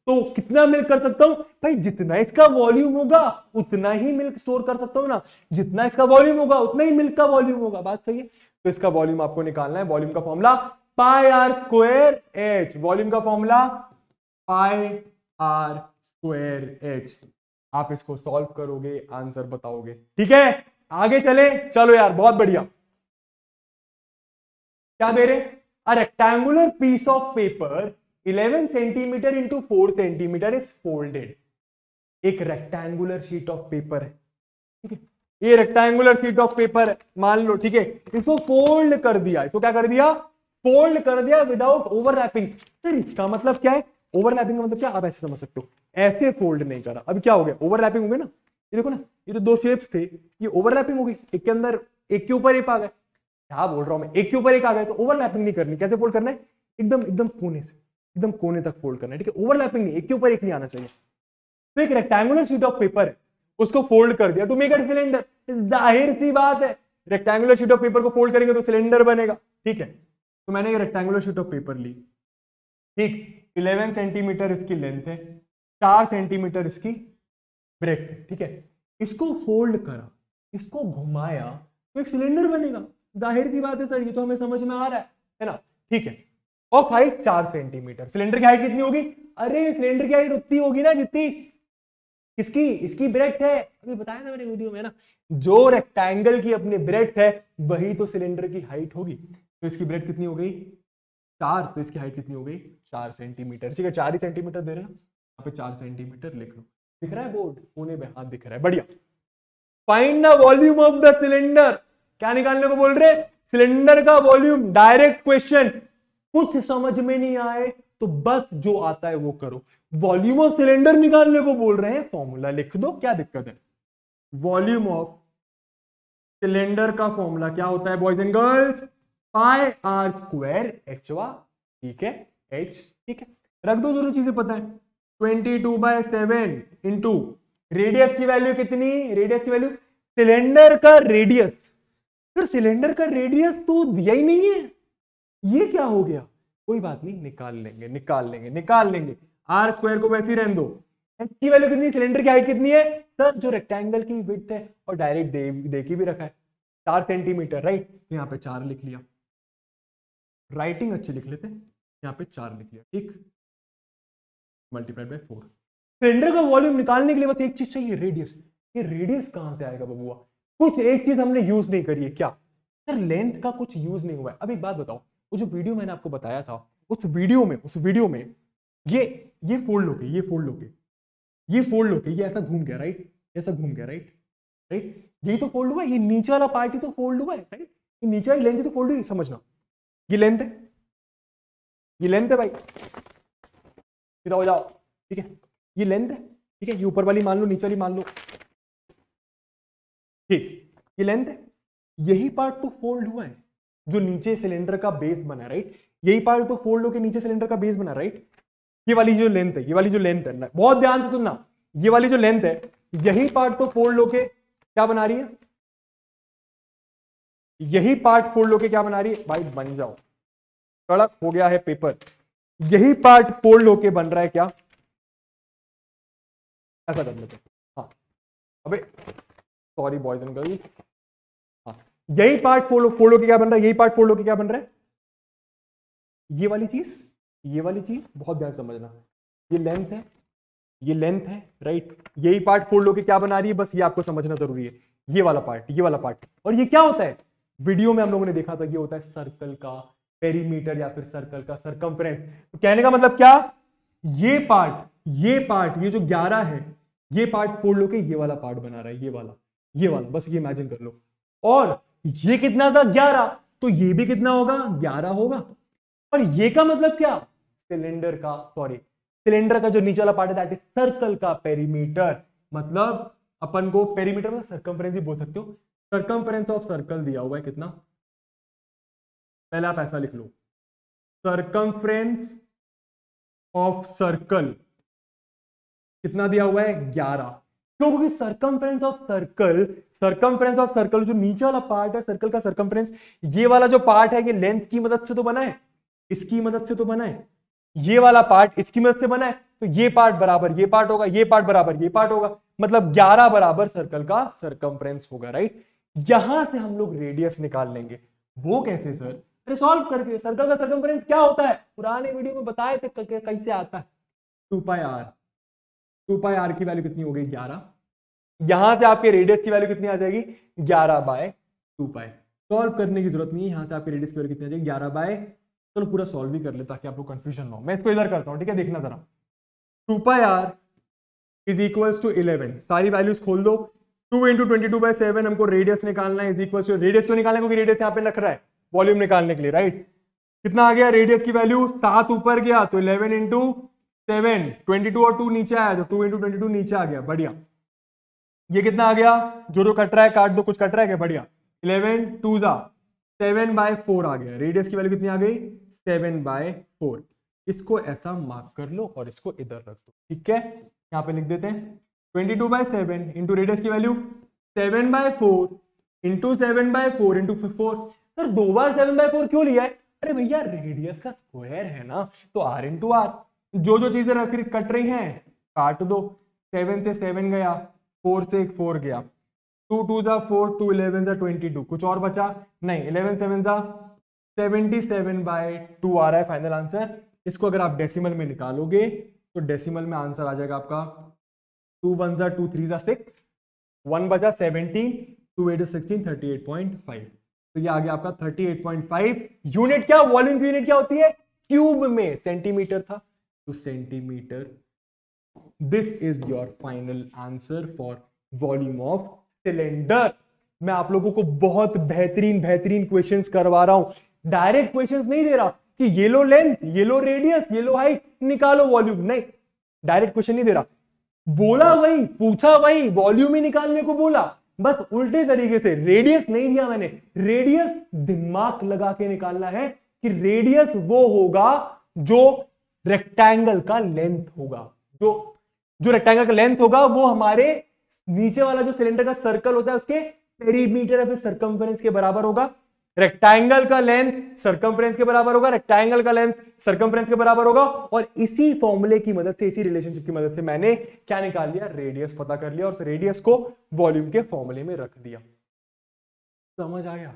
तो कितना मिल्क कर सकता हूं भाई, जितना इसका वॉल्यूम होगा उतना ही मिल्क स्टोर कर सकता हूं ना, जितना इसका वॉल्यूम होगा उतना ही मिल्क का वॉल्यूम होगा। बात सही है। तो इसका वॉल्यूम आपको निकालना है। वॉल्यूम का formula pi R square H, volume का formula pi R square H. आप इसको सॉल्व करोगे, आंसर बताओगे। ठीक है, आगे चले। चलो यार, बहुत बढ़िया। क्या दे रहे? A rectangular piece of paper 11 centimetre into 4 centimetre is folded. एक रेक्टेंगुलर शीट ऑफ पेपर है, ठीक है, ये रेक्टेंगुलर शीट ऑफ पेपर है मान लो, ठीक है, इसको फोल्ड कर दिया। इसको क्या कर दिया? फोल्ड कर दिया विदाउट ओवरलैपिंग। सर इसका मतलब क्या है? ओवरलैपिंग का मतलब क्या? आप ऐसे समझ सकते हो, ऐसे फोल्ड नहीं करा। अभी क्या हो गया? ओवरलैपिंग हो गई ना। ये देखो ना, ये तो दो शेप्स थे, ये ओवरलैपिंग हो गई। एक के अंदर एक के ऊपर एक आ गए। क्या बोल रहा हूं मैं? एक के ऊपर एक आ गए तो ओवरलैपिंग नहीं करनी। कैसे फोल्ड करना है? एकदम एकदम कोने से, एकदम कोने तक फोल्ड करना है, ठीक है। ओवरलैपिंग नहीं, एक के ऊपर एक नहीं आना चाहिए। तो एक रेक्टेंगुलर शीट ऑफ पेपर है, उसको फोल्ड कर दिया टू मेक इट सिलेंडर। जाहिर सी बात है, रेक्टेंगुलर शीट ऑफ पेपर को फोल्ड करेंगे तो सिलेंडर बनेगा, ठीक है। तो मैंने ये रेक्टेंगुलर शीट ऑफ पेपर ली, ठीक, 11 सेंटीमीटर इसकी लेंथ है, 4 सेंटीमीटर इसकी ब्रेथ है, ठीक है। इसको फोल्ड करा, इसको घुमाया तो एक सिलेंडर बनेगा। जाहिर सी बात है सर, ये तो हमें समझ में आ रहा है ना, ठीक है। Of height 4 centimetre. सिलेंडर की हाइट कितनी होगी? अरे सिलेंडर की हाइट उतनी होगी ना जितनी इसकी ब्रेथ है। अभी बताया ना मैंने वीडियो में ना, जो रेक्टेंगल की अपनी ब्रेथ है वही तो सिलेंडर की हाइट होगी। तो इसकी ब्रेथ कितनी हो गई? 4, तो इसकी हाइट कितनी हो गई? 4 सेंटीमीटर, ठीक है। 4 ही सेंटीमीटर दे रहे हैं, यहाँ पे 4 सेंटीमीटर लिख लो। दिख रहा है बोर्ड कोने में? हाथ दिख रहा है, बढ़िया। Find the volume of the cylinder. क्या निकालने को बोल रहे? सिलेंडर का वॉल्यूम। डायरेक्ट क्वेश्चन, कुछ समझ में नहीं आए तो बस जो आता है वो करो। वॉल्यूम ऑफ सिलेंडर निकालने को बोल रहे हैं, फॉर्मूला लिख दो, क्या दिक्कत है। वॉल्यूम ऑफ सिलेंडर का फॉर्मूला क्या होता है boys and girls? Pi R square एचवा, ठीक है, एच, ठीक है। रख दो, दोनों चीजें पता है। 22/7 इंटू रेडियस की वैल्यू कितनी? रेडियस की वैल्यू, सिलेंडर का रेडियस। फिर सिलेंडर का रेडियस तो दिया ही नहीं है, ये क्या हो गया? कोई बात नहीं, निकाल लेंगे। आर स्क्वायर को वैसे ही रहने दो। एच की वैल्यू कितनी? सिलेंडर की हाइट कितनी है सर? जो रेक्टेंगल की विड्थ है, और डायरेक्ट दे की भी रखा है 4 सेंटीमीटर, राइट। तो यहाँ पे 4 लिख लिया, राइटिंग अच्छी लिख लेते, यहाँ पे 4 लिख लिया, ठीक, मल्टीप्लाइड बाय 4। सिलेंडर का वॉल्यूम निकालने के लिए बस एक चीज चाहिए, रेडियस। ये रेडियस कहां से आएगा बबुआ? कुछ एक चीज हमने यूज नहीं करी है। क्या सर? लेंथ का कुछ यूज नहीं हुआ है। अब एक बात बताओ, वो जो वीडियो मैंने आपको बताया था, उस वीडियो में ये फोल्ड होके, ये फोल्ड होके ये ऐसा घूम गया, राइट, ऐसा घूम गया, राइट, यही तो फोल्ड हुआ है। ये नीचे वाला पार्ट ही तो फोल्ड हुआ है, राइट। ये नीचे वाली लेंथ ही तो फोल्ड हुई, समझना। ये लेंथ है भाई, सीधा हो जाओ, ठीक है। ये लेंथ है, ठीक है। ये ऊपर वाली मान लो, नीचे वाली मान लो, ठीक, ये लेंथ है। यही पार्ट तो फोल्ड हुआ है, जो नीचे सिलेंडर का बेस बना, राइट। यही पार्ट तो फोल्ड होकर नीचे सिलेंडर का बेस बना, राइट। ये वाली जो लेंथ है, बहुत ध्यान से सुनना, ये वाली जो लेंथ है, यही पार्ट तो फोल्ड होके क्या बना रही है? यही पार्ट फोल्ड होके क्या बना रही है? भाई बन जाओ, कड़क हो गया है पेपर। यही पार्ट फोल्ड होके बन रहा है क्या? ऐसा कर लेते हैं, हाँ। अबे सॉरी बॉयज एंड गर्ल्स, हाँ, यही पार्ट फोल्ड होके क्या बन रहा है? यही पार्ट फोल्ड होके क्या बन रहा है? ये वाली चीज बहुत ध्यान समझना। ये लेंथ है, राइट। यही पार्ट फोल्ड होके क्या बना रही है? बस ये आपको समझना जरूरी है। ये वाला पार्ट, और ये क्या होता है? वीडियो में हम लोगों ने देखा था, ये होता है सर्कल का पेरीमीटर या फिर सर्कल का सरकमफ्रेंस। तो कहने का मतलब क्या? ये पार्ट, ये जो 11 है, ये पार्ट फोल्ड होके ये वाला पार्ट बना रहा है, ये वाला, बस ये इमेजिन कर लो। और ये कितना था? 11, तो ये भी कितना होगा? 11 होगा। और ये का मतलब क्या? सिलेंडर का जो नीचे वाला पार्ट है, दैट इज सर्कल का पेरीमीटर। मतलब अपन को पेरीमीटर में सरकमफ्रेंस ही बोल सकते हो। सरकमफ्रेंस ऑफ सर्कल दिया हुआ है कितना? पहले आप ऐसा लिख लो, सरकमफ्रेंस ऑफ सर्कल कितना दिया हुआ है? 11। क्योंकि सरकमफ्रेंस ऑफ सर्कल जो नीचे वाला पार्ट है सर्कल का सरकमफ्रेंस, ये वाला जो पार्ट है ये लेंथ की मदद से तो बना है, इसकी मदद से तो बना है। ये वाला पार्ट इसकी मदद से बना है, तो ये पार्ट बराबर ये पार्ट होगा, ये पार्ट बराबर ये पार्ट होगा, मतलब 11 बराबर सर्कल का सरकमफ्रेंस होगा, राइट। यहां से हम लोग रेडियस निकाल लेंगे। वो कैसे सर? अरे सॉल्व करके। सर्कल का सरकमफ्रेंस क्या होता है, पुराने वीडियो में बताए थे कैसे आता है, 2 पाई आर। 2 पाई आर की वैल्यू कितनी हो गई 11। यहां से आपके रेडियस की वैल्यू कितनी आ जाएगी 11/2 पाई। सॉल्व करने की जरूरत नहीं है, यहां से आपके रेडियस की वैल्यू कितनी आ जाएगी 11 चलो पूरा सॉल्व ही कर ले ताकि आपको कंफ्यूजन ना हो। मैं इसको इधर करता हूं, ठीक है, देखना जरा। 2 pi are is equals to 11, सारी वैल्यूज खोल दो। 2 इंटू 22/7 हमको रेडियस निकालना है, इज इक्वल्स टू, रेडियस क्यों निकालना है क्योंकि रेडियस यहां पे रख रहा है वॉल्यूम निकालने के लिए, राइट। कितना आ गया रेडियस की वैल्यू 7 ऊपर गया तो 11 इंटू 7, 22 और 2 नीचे आया तो 2 इंटू 22 नीचे आ गया, बढ़िया। ये कितना आ गया, जो कट रहा है काट दो, कुछ कट रहा है क्या, बढ़िया। 11 2 जा 7/4 आ गया, रेडियस की वैल्यू कितनी आ गई 7/4। इसको ऐसा मार्क कर लो और इसको इधर रख दो, ठीक है। यहां पे लिख देते हैं 22/7 इंटू रेडियस की वैल्यू 7/4 इंटू 7/4 इंटू 4। सर 2 बार 7/4 क्यों लिया है? अरे भैया रेडियस का स्क्वायर है ना, तो r इंटू आर। जो चीजें कट रही हैं काट दो। 7 से 7 गया, 4 से 4 गया, 2 2 जा 4, 2 11 जा 22, कुछ और बचा नहीं, 11 7 जा 77/2 आ रहा है फाइनल आंसर। इसको अगर आप डेसिमल में निकालोगे तो डेसिमल में आंसर आ जाएगा आपका 2 1 जा 2 3 जा 6, 1 बचा 17, 2 8 16, 38.5। तो ये आ गया आपका 38.5। यूनिट क्या, वॉल्यूम की यूनिट क्या होती है क्यूब में, सेंटीमीटर था तो centimetre. This is your final answer for volume of cylinder. मैं आप लोगों को बहुत बेहतरीन क्वेश्चंस करवा रहा हूं, डायरेक्ट क्वेश्चंस नहीं दे रहा कि yellow length, yellow radius, yellow height निकालो वॉल्यूम, नहीं, डायरेक्ट क्वेश्चन नहीं दे रहा। बोला वही, पूछा वही, वॉल्यूम ही निकालने को बोला, बस उल्टे तरीके से। रेडियस नहीं दिया मैंने, रेडियस दिमाग लगा के निकालना है कि रेडियस वो होगा जो रेक्टेंगल का लेंथ होगा, जो रेक्टेंगल का लेंथ होगा वो हमारे नीचे वाला जो सिलेंडर का सर्कल होता है उसके पेरीमीटर या फिर सरकमफ्रेंस के बराबर होगा। रेक्टेंगल का लेंथ सरकमफ्रेंस के बराबर होगा, रेक्टेंगल का लेंथ सरकमफ्रेंस के बराबर होगा। और इसी फॉर्मूले की मदद से, इसी रिलेशनशिप की मदद से मैंने क्या निकाल लिया, रेडियस पता कर लिया और उस रेडियस को वॉल्यूम के फॉर्मूले में रख दिया। समझ आया?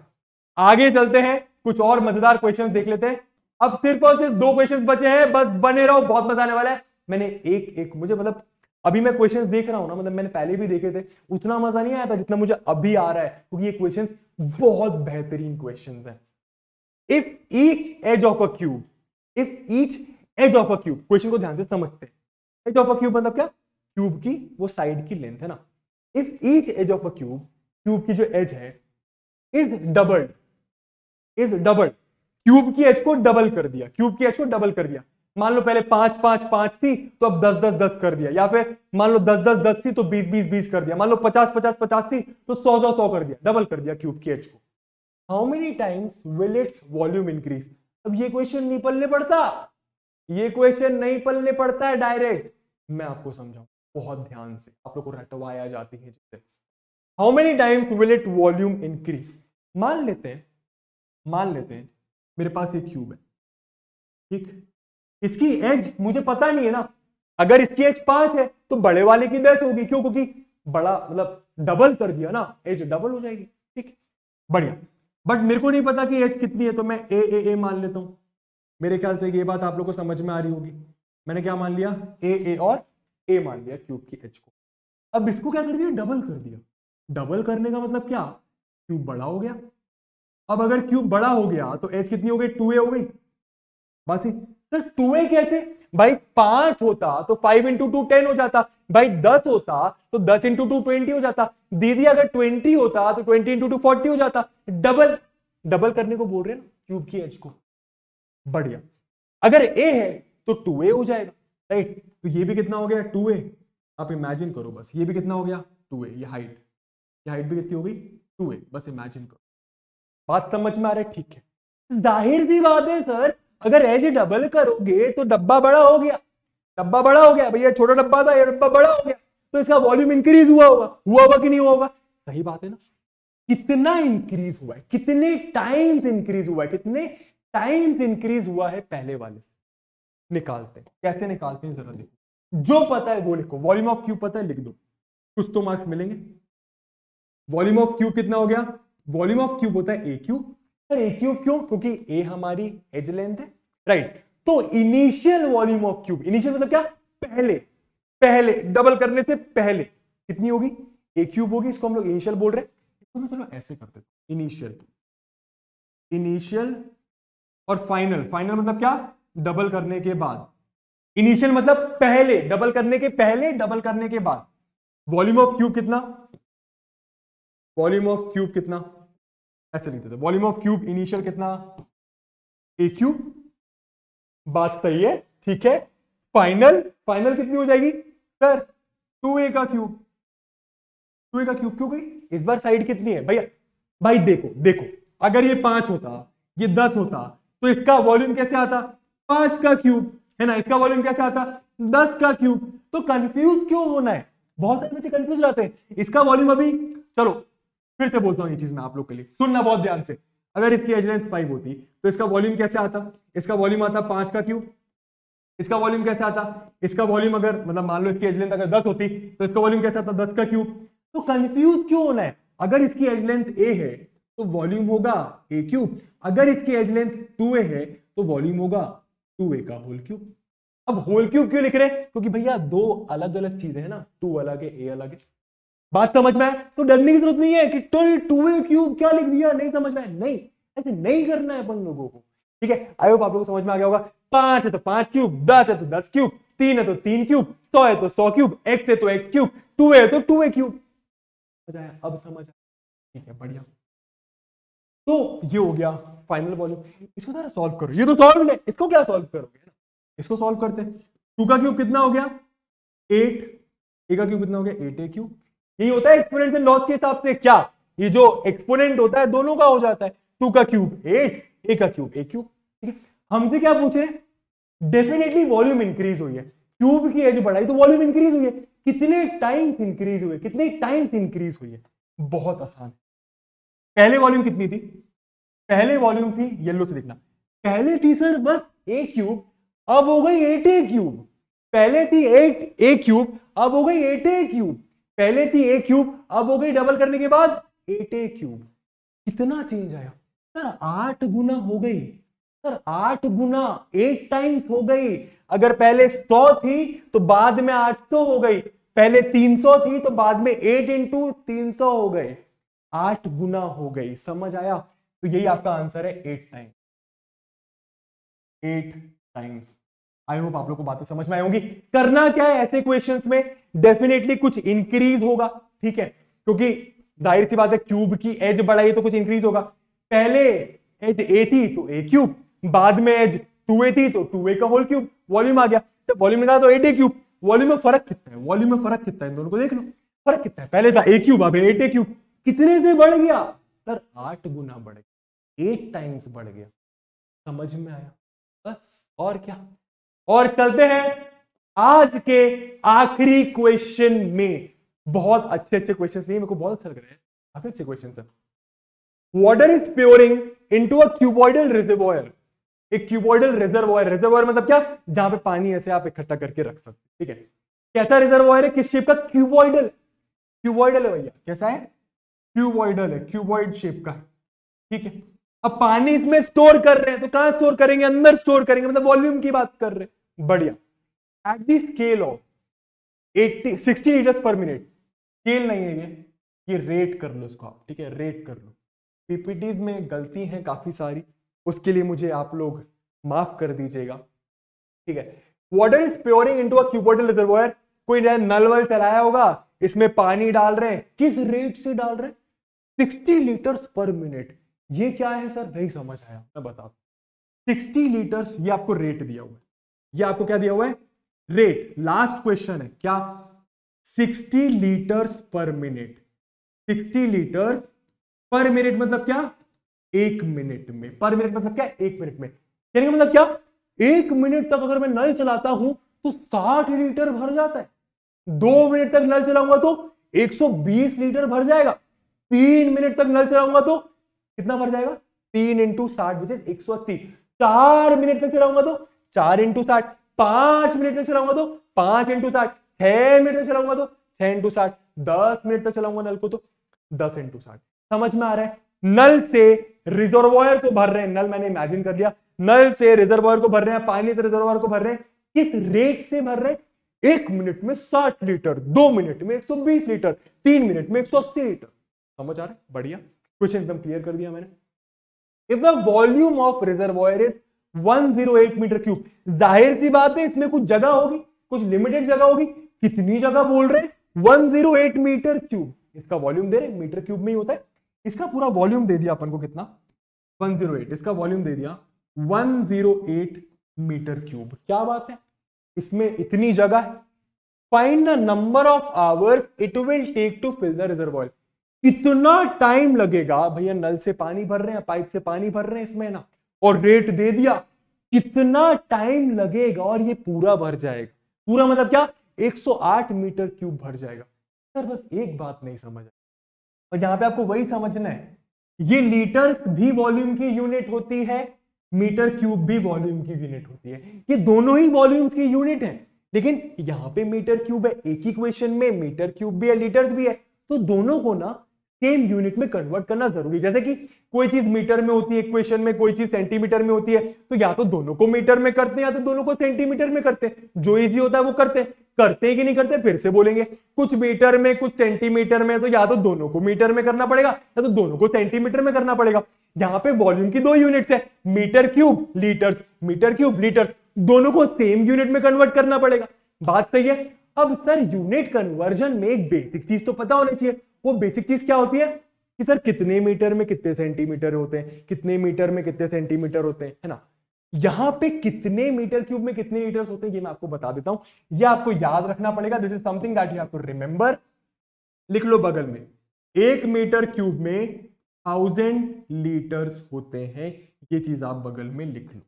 आगे चलते हैं, कुछ और मजेदार क्वेश्चंस देख लेते हैं। अब सिर्फ और सिर्फ 2 क्वेश्चंस बचे हैं, बस बने रहो, बहुत मजा आने वाला है। मैंने एक मुझे मतलब अभी मैं क्वेश्चंस देख रहा हूं ना, मतलब मैंने पहले भी देखे थे, उतना मजा नहीं आया था जितना मुझे अभी आ रहा है, क्योंकि ये क्वेश्चंस बहुत बेहतरीन क्वेश्चंस हैं। If each edge of a cube, if each edge of a cube, question को ध्यान से समझते हैं। एज ऑफ अ क्यूब मतलब क्या, क्यूब की वो साइड की लेंथ है ना। If each edge of a cube, cube की जो एज है इज डबल्ड, क्यूब की एज को डबल कर दिया, क्यूब की एज को डबल कर दिया। मान लो पहले 5 5 5 थी तो अब 10 10 10 कर दिया, या फिर मान लो 10 10 10 थी तो 20 20 20 कर दिया, मान लो 50 50 50 थी तो 100 100 100 कर दिया, डबल कर दिया क्यूब की एज को। How many times will its volume increase? अब ये क्वेश्चन नहीं पढ़ने पड़ता, ये क्वेश्चन नहीं पढ़ने पड़ता है, डायरेक्ट मैं आपको समझाऊं बहुत ध्यान से, आप लोग को रटवाया जाती है जिससे। How many times will it volume increase? मान लेते हैं मेरे पास एक क्यूब है, ठीक, इसकी एज मुझे पता नहीं है ना। अगर इसकी एज 5 है तो बड़े वाले की 10 होगी, क्यों? क्योंकि बड़ा मतलब डबल कर दिया ना, एज डबल हो जाएगी, ठीक, बढ़िया। बट मेरे को नहीं पता कि एज कितनी है, तो मैं ए मान लेता हूं। मेरे ख्याल से ये बात आप लोग को समझ में आ रही होगी। मैंने क्या मान लिया, ए और ए मान लिया क्यूब की एज को। अब इसको क्या कर दिया, डबल कर दिया। डबल करने का मतलब क्या, क्यूब बड़ा हो गया। अब अगर क्यूब बड़ा हो गया तो एज कितनी हो गई, 2a हो गई। बात ही सर 2a कैसे भाई, 5 होता तो 5 इंटू 2 10 हो जाता भाई, 10 होता तो 10 इंटू 2 20 हो जाता। दीदी अगर 20 होता तो 20 इंटू 2 40 हो जाता। डबल करने को बोल रहे हैं ना क्यूब की एज को, बढ़िया। अगर a है तो 2a हो जाएगा, राइट। तो ये भी कितना हो गया, 2a। आप इमेजिन करो बस, ये भी कितना हो गया, 2a। ये हाइट भी कितनी हो गई, 2a। बस इमेजिन करो, बात समझ में आ रहा है? ठीक है, जाहिर सी बात है सर, अगर एज डबल करोगे तो डब्बा बड़ा हो गया भैया, छोटा डब्बा था, ये डब्बा बड़ा हो गया, तो इसका वॉल्यूम इंक्रीज हुआ होगा कि नहीं हुआ होगा? सही बात है ना। कितना इंक्रीज हुआ है, कितने टाइम्स इंक्रीज हुआ है पहले वाले से? निकालते हैं, कैसे निकालते हैं जरा देखो। जो पता है वो लिखो, वॉल्यूम ऑफ क्यूब पता है लिख दो, कुछ तो मार्क्स मिलेंगे। वॉल्यूम ऑफ क्यूब कितना हो गया, वॉल्यूम ऑफ क्यूब होता है ए क्यूब। सर ए क्यूब क्यों, क्योंकि ए हमारी एज लेंथ है, राइट। तो initial volume of cube, initial मतलब क्या, पहले, पहले डबल करने से पहले कितनी होगी, ए क्यूब होगी, इसको हम लोग इनिशियल बोल रहे हैं। तो चलो ऐसे करते हैं, इनिशियल, इनिशियल और फाइनल, फाइनल मतलब क्या, डबल करने के बाद। इनिशियल मतलब पहले, डबल करने के पहले, डबल करने के बाद। वॉल्यूम ऑफ क्यूब कितना, वॉल्यूम ऑफ क्यूब कितना, ऐसे लिखते थे, वॉल्यूम ऑफ क्यूब इनिशियल कितना, ए क्यूब, बात सही है, ठीक है। फाइनल, फाइनल कितनी हो जाएगी सर, 2a का क्यूब, 2a का क्यूब क्यों गई, इस बार साइड कितनी है भैया, भाई देखो देखो, अगर ये 5 होता, ये 10 होता, तो इसका वॉल्यूम कैसे आता, 5 का क्यूब, है ना, इसका वॉल्यूम कैसे आता, 10 का क्यूब। तो कंफ्यूज क्यों होना है, बहुत सारे बच्चे कंफ्यूज रहते हैं। इसका वॉल्यूम अभी, चलो फिर से बोलता हूं ये चीज मैं आप लोग के लिए, सुनना बहुत ध्यान से। अगर इसकी एज लेंथ 5 होती तो इसका वॉल्यूम कैसे आता, इसका वॉल्यूम आता 5 का क्यूब। इसका वॉल्यूम कैसे आता, इसका वॉल्यूम अगर मतलब मान लो इसकी एज लेंथ अगर 10 होती तो इसका वॉल्यूम कैसे आता, 10 का क्यूब। तो कंफ्यूज क्यों होना है, अगर इसकी एज लेंथ a है तो वॉल्यूम होगा a क्यूब, अगर इसकी एज लेंथ 2a है तो वॉल्यूम होगा 2a का होल क्यूब। अब होल क्यूब क्यों लिख रहे हैं, क्योंकि भैया दो अलग अलग चीजें हैं ना, 2 अलग है, a अलग है। बात समझ में आए तो डरने की जरूरत नहीं है कि 2a क्यूब क्या लिख दिया, नहीं समझ में आए, नहीं, ऐसे नहीं करना है अपन लोगों को, ठीक है। आई होप आप लोगों को समझ में आ गया होगा। 5 है तो 5 क्यूब, 10 है तो 10 क्यूब, 3 है तो 3 क्यूब, 100 है तो 100 क्यूब, x है तो x क्यूब, 2a है तो 2a क्यूब। समझ आया, अब समझ आया, ठीक है, बढ़िया। तो ये हो गया फाइनल वॉल्यूम। इसको जरा सॉल्व करो, ये तो सॉल्व है, इसको क्या सॉल्व करोगे, इसको सॉल्व करते हैं। 2 का क्यूब कितना हो गया 8, a का क्यूब कितना हो गया 8a क्यूब। यही होता है एक्सपोनेंशियल लॉज के हिसाब से, क्या ये जो एक्सपोनेंट होता है दोनों का हो जाता है, 2 का क्यूब 8, a का क्यूब a क्यूब, ठीक है। हमसे क्या पूछे, डेफिनेटली वॉल्यूम इंक्रीज हुई है, क्यूब की एज बढ़ाई तो वॉल्यूम इंक्रीज हुई है, कितने टाइम्स इंक्रीज हुए, कितने टाइम्स इंक्रीज हुई है, बहुत आसान। पहले वॉल्यूम कितनी थी, पहले वॉल्यूम थी, येलो से लिखना, पहले थी सर बस a क्यूब, अब हो गई 8a क्यूब। पहले थी 8a क्यूब, अब हो गई 8a क्यूब। पहले थी a क्यूब, अब हो गई डबल करने के बाद 8a क्यूब। कितना चेंज आया सर, 8 गुना हो गई सर, 8 गुना 8 टाइम्स हो गई। अगर पहले 100 थी तो बाद में 800 हो गई, पहले 300 थी तो बाद में 8 इंटू 300 हो गए, 8 गुना हो गई। समझ आया, तो यही आपका आंसर है 8 टाइम्स, 8 टाइम्स। आई होप आप लोग को बातें समझ में आई होंगी। करना क्या है ऐसे क्वेश्चंस में, डेफिनेटली कुछ इंक्रीज होगा, ठीक है, क्योंकि जाहिर सी बात है क्यूब की एज बढ़ाई तो कुछ इंक्रीज होगा। पहले एज a थी तो a क्यूब, बाद में एज 2a थी तो 2a का होल क्यूब, वॉल्यूम आ गया। जब वॉल्यूम निकाला तो 8a क्यूब, वॉल्यूम में फर्क कितना है, वॉल्यूम में फर्क कितना है, इन दोनों को देख लो, फर्क कितना है, पहले था a क्यूब अब 8a क्यूब, कितने से बढ़ गया सर, 8 गुना बढ़ गया, 8 टाइम्स बढ़ गया। समझ में आया, बस और क्या। और चलते हैं आज के आखिरी क्वेश्चन में। बहुत अच्छे अच्छे क्वेश्चंस नहीं, मेरे को बहुत अच्छा लग रहा है, काफी अच्छे क्वेश्चंस हैं। Water is pouring into a cuboidal reservoir. एक क्यूबॉइडल रिजर्वॉयर, रिजर्वॉयर मतलब क्या, जहां पे पानी ऐसे आप इकट्ठा करके रख सकते, ठीक है। कैसा रिजर्वॉयर है, किस शेप का, क्यूबॉइडल, क्यूबॉइडल है भैया, कैसा है, क्यूबॉइडल है, क्यूबॉइड शेप का, ठीक है। अब पानी इसमें स्टोर कर रहे हैं तो कहां स्टोर करेंगे, अंदर स्टोर करेंगे, मतलब वॉल्यूम की बात कर रहे हैं, बढ़िया। At the scale of 60 litres पर मिनट, स्केल नहीं है ये रेट कर लो इसको आप, ठीक है, रेट कर लो। पीपीटीज में गलती है काफी सारी, उसके लिए मुझे आप लोग माफ कर दीजिएगा, ठीक है। Water is pouring into a cuboidal reservoir, कोई नल वल चलाया होगा, इसमें पानी डाल रहे हैं, किस रेट से डाल रहे हैं, 60 लीटर्स पर मिनट। ये क्या है सर, नहीं समझ आया, मैं बता, 60 लीटर्स ये आपको रेट दिया हुआ है, ये आपको क्या दिया हुआ है, रेट। लास्ट क्वेश्चन है क्या, 60 लीटर्स पर मिनट, 60 लीटर्स पर मिनट मतलब क्या, 1 मिनट में, पर मिनट मतलब क्या, 1 मिनट में, कहने का मतलब क्या, 1 मिनट तक अगर मैं नल चलाता हूं तो 60 लीटर भर जाता है, 2 मिनट तक नल चलाऊंगा तो 120 लीटर भर जाएगा, 3 मिनट तक नल चलाऊंगा तो कितना भर जाएगा, 3 इंटू 60 बचे 180, 4 मिनट तक चलाऊंगा तो 4 इंटू 60, 5 मिनट तक चलाऊंगा तो 5 इंटू 60, 6 मिनट तक चलाऊंगा तो 6 इंटू 60, 10 मिनट तक चलाऊंगा नल को तो 10 इंटू 60। समझ में आ रहा है? नल से रिजर्वॉयर को भर रहे हैं, नल मैंने इमेजिन कर लिया, नल से रिजर्वॉयर को भर रहे हैं, पानी से रिजर्वॉयर को भर रहे हैं, किस रेट से भर रहे हैं? 1 मिनट में 60 लीटर, 2 मिनट में 120 लीटर, 3 मिनट में 180 लीटर। समझ आ रहा है? बढ़िया, क्वेश्चन एकदम क्लियर कर दिया मैंने। If the volume of reservoir is 108 metre cube, जाहिर सी बात है इसमें कुछ जगह होगी, कुछ लिमिटेड जगह होगी। कितनी जगह बोल रहे हैं? 108 मीटर क्यूब। इसका वॉल्यूम दे रहे, मीटर क्यूब में ही होता है। इसका पूरा वॉल्यूम दे दिया अपन को, कितना? 108। इसका वॉल्यूम दे दिया 108 मीटर क्यूब। क्या बात है, इसमें इतनी जगह है। Find the number of hours it will take to fill the reservoir. कितना टाइम लगेगा? भैया नल से पानी भर रहे हैं, पाइप से पानी भर रहे हैं इसमें ना, और रेट दे दिया, कितना टाइम लगेगा और ये पूरा भर जाएगा। पूरा मतलब क्या? 108 मीटर क्यूब भर जाएगा। सर बस एक बात नहीं समझ आई, और यहां पे आपको वही समझना है, ये लीटर्स भी वॉल्यूम की यूनिट होती है, मीटर क्यूब भी वॉल्यूम की यूनिट होती है। ये दोनों ही वॉल्यूम्स की यूनिट है, लेकिन यहां पे मीटर क्यूब है, एक ही क्वेश्चन में मीटर क्यूब भी है, लीटर्स भी है, तो दोनों को ना सेम यूनिट में कन्वर्ट करना जरूरी है। जैसे कि कोई चीज मीटर में होती है इक्वेशन में, कोई चीज सेंटीमीटर में होती है, तो या तो दोनों को मीटर में करते हैं या तो दोनों को सेंटीमीटर में करते हैं। जो इजी होता है वो करते हैं। करते हैं कि नहीं करते? फिर से बोलेंगे, कुछ मीटर में कुछ सेंटीमीटर में, तो या तो दोनों को मीटर में करना पड़ेगा या तो दोनों को सेंटीमीटर में करना पड़ेगा। यहां पे वॉल्यूम की दो यूनिट्स है, metre cube litres, metre cube litres, दोनों को सेम यूनिट में कन्वर्ट करना पड़ेगा। बात सही है? अब सर यूनिट कन्वर्जन में एक बेसिक चीज तो पता होनी चाहिए। वो बेसिक चीज क्या होती है कि सर कितने मीटर में कितने सेंटीमीटर होते हैं, कितने मीटर में कितने सेंटीमीटर होते हैं, है ना। यहां पे कितने मीटर क्यूब में कितने लीटर्स होते हैं ये मैं आपको बता देता हूं, ये आपको याद रखना पड़ेगा। This is something that you have to remember. लिख लो बगल में, 1 मीटर क्यूब में 1000 लीटर्स होते हैं। ये चीज आप बगल में लिख लो,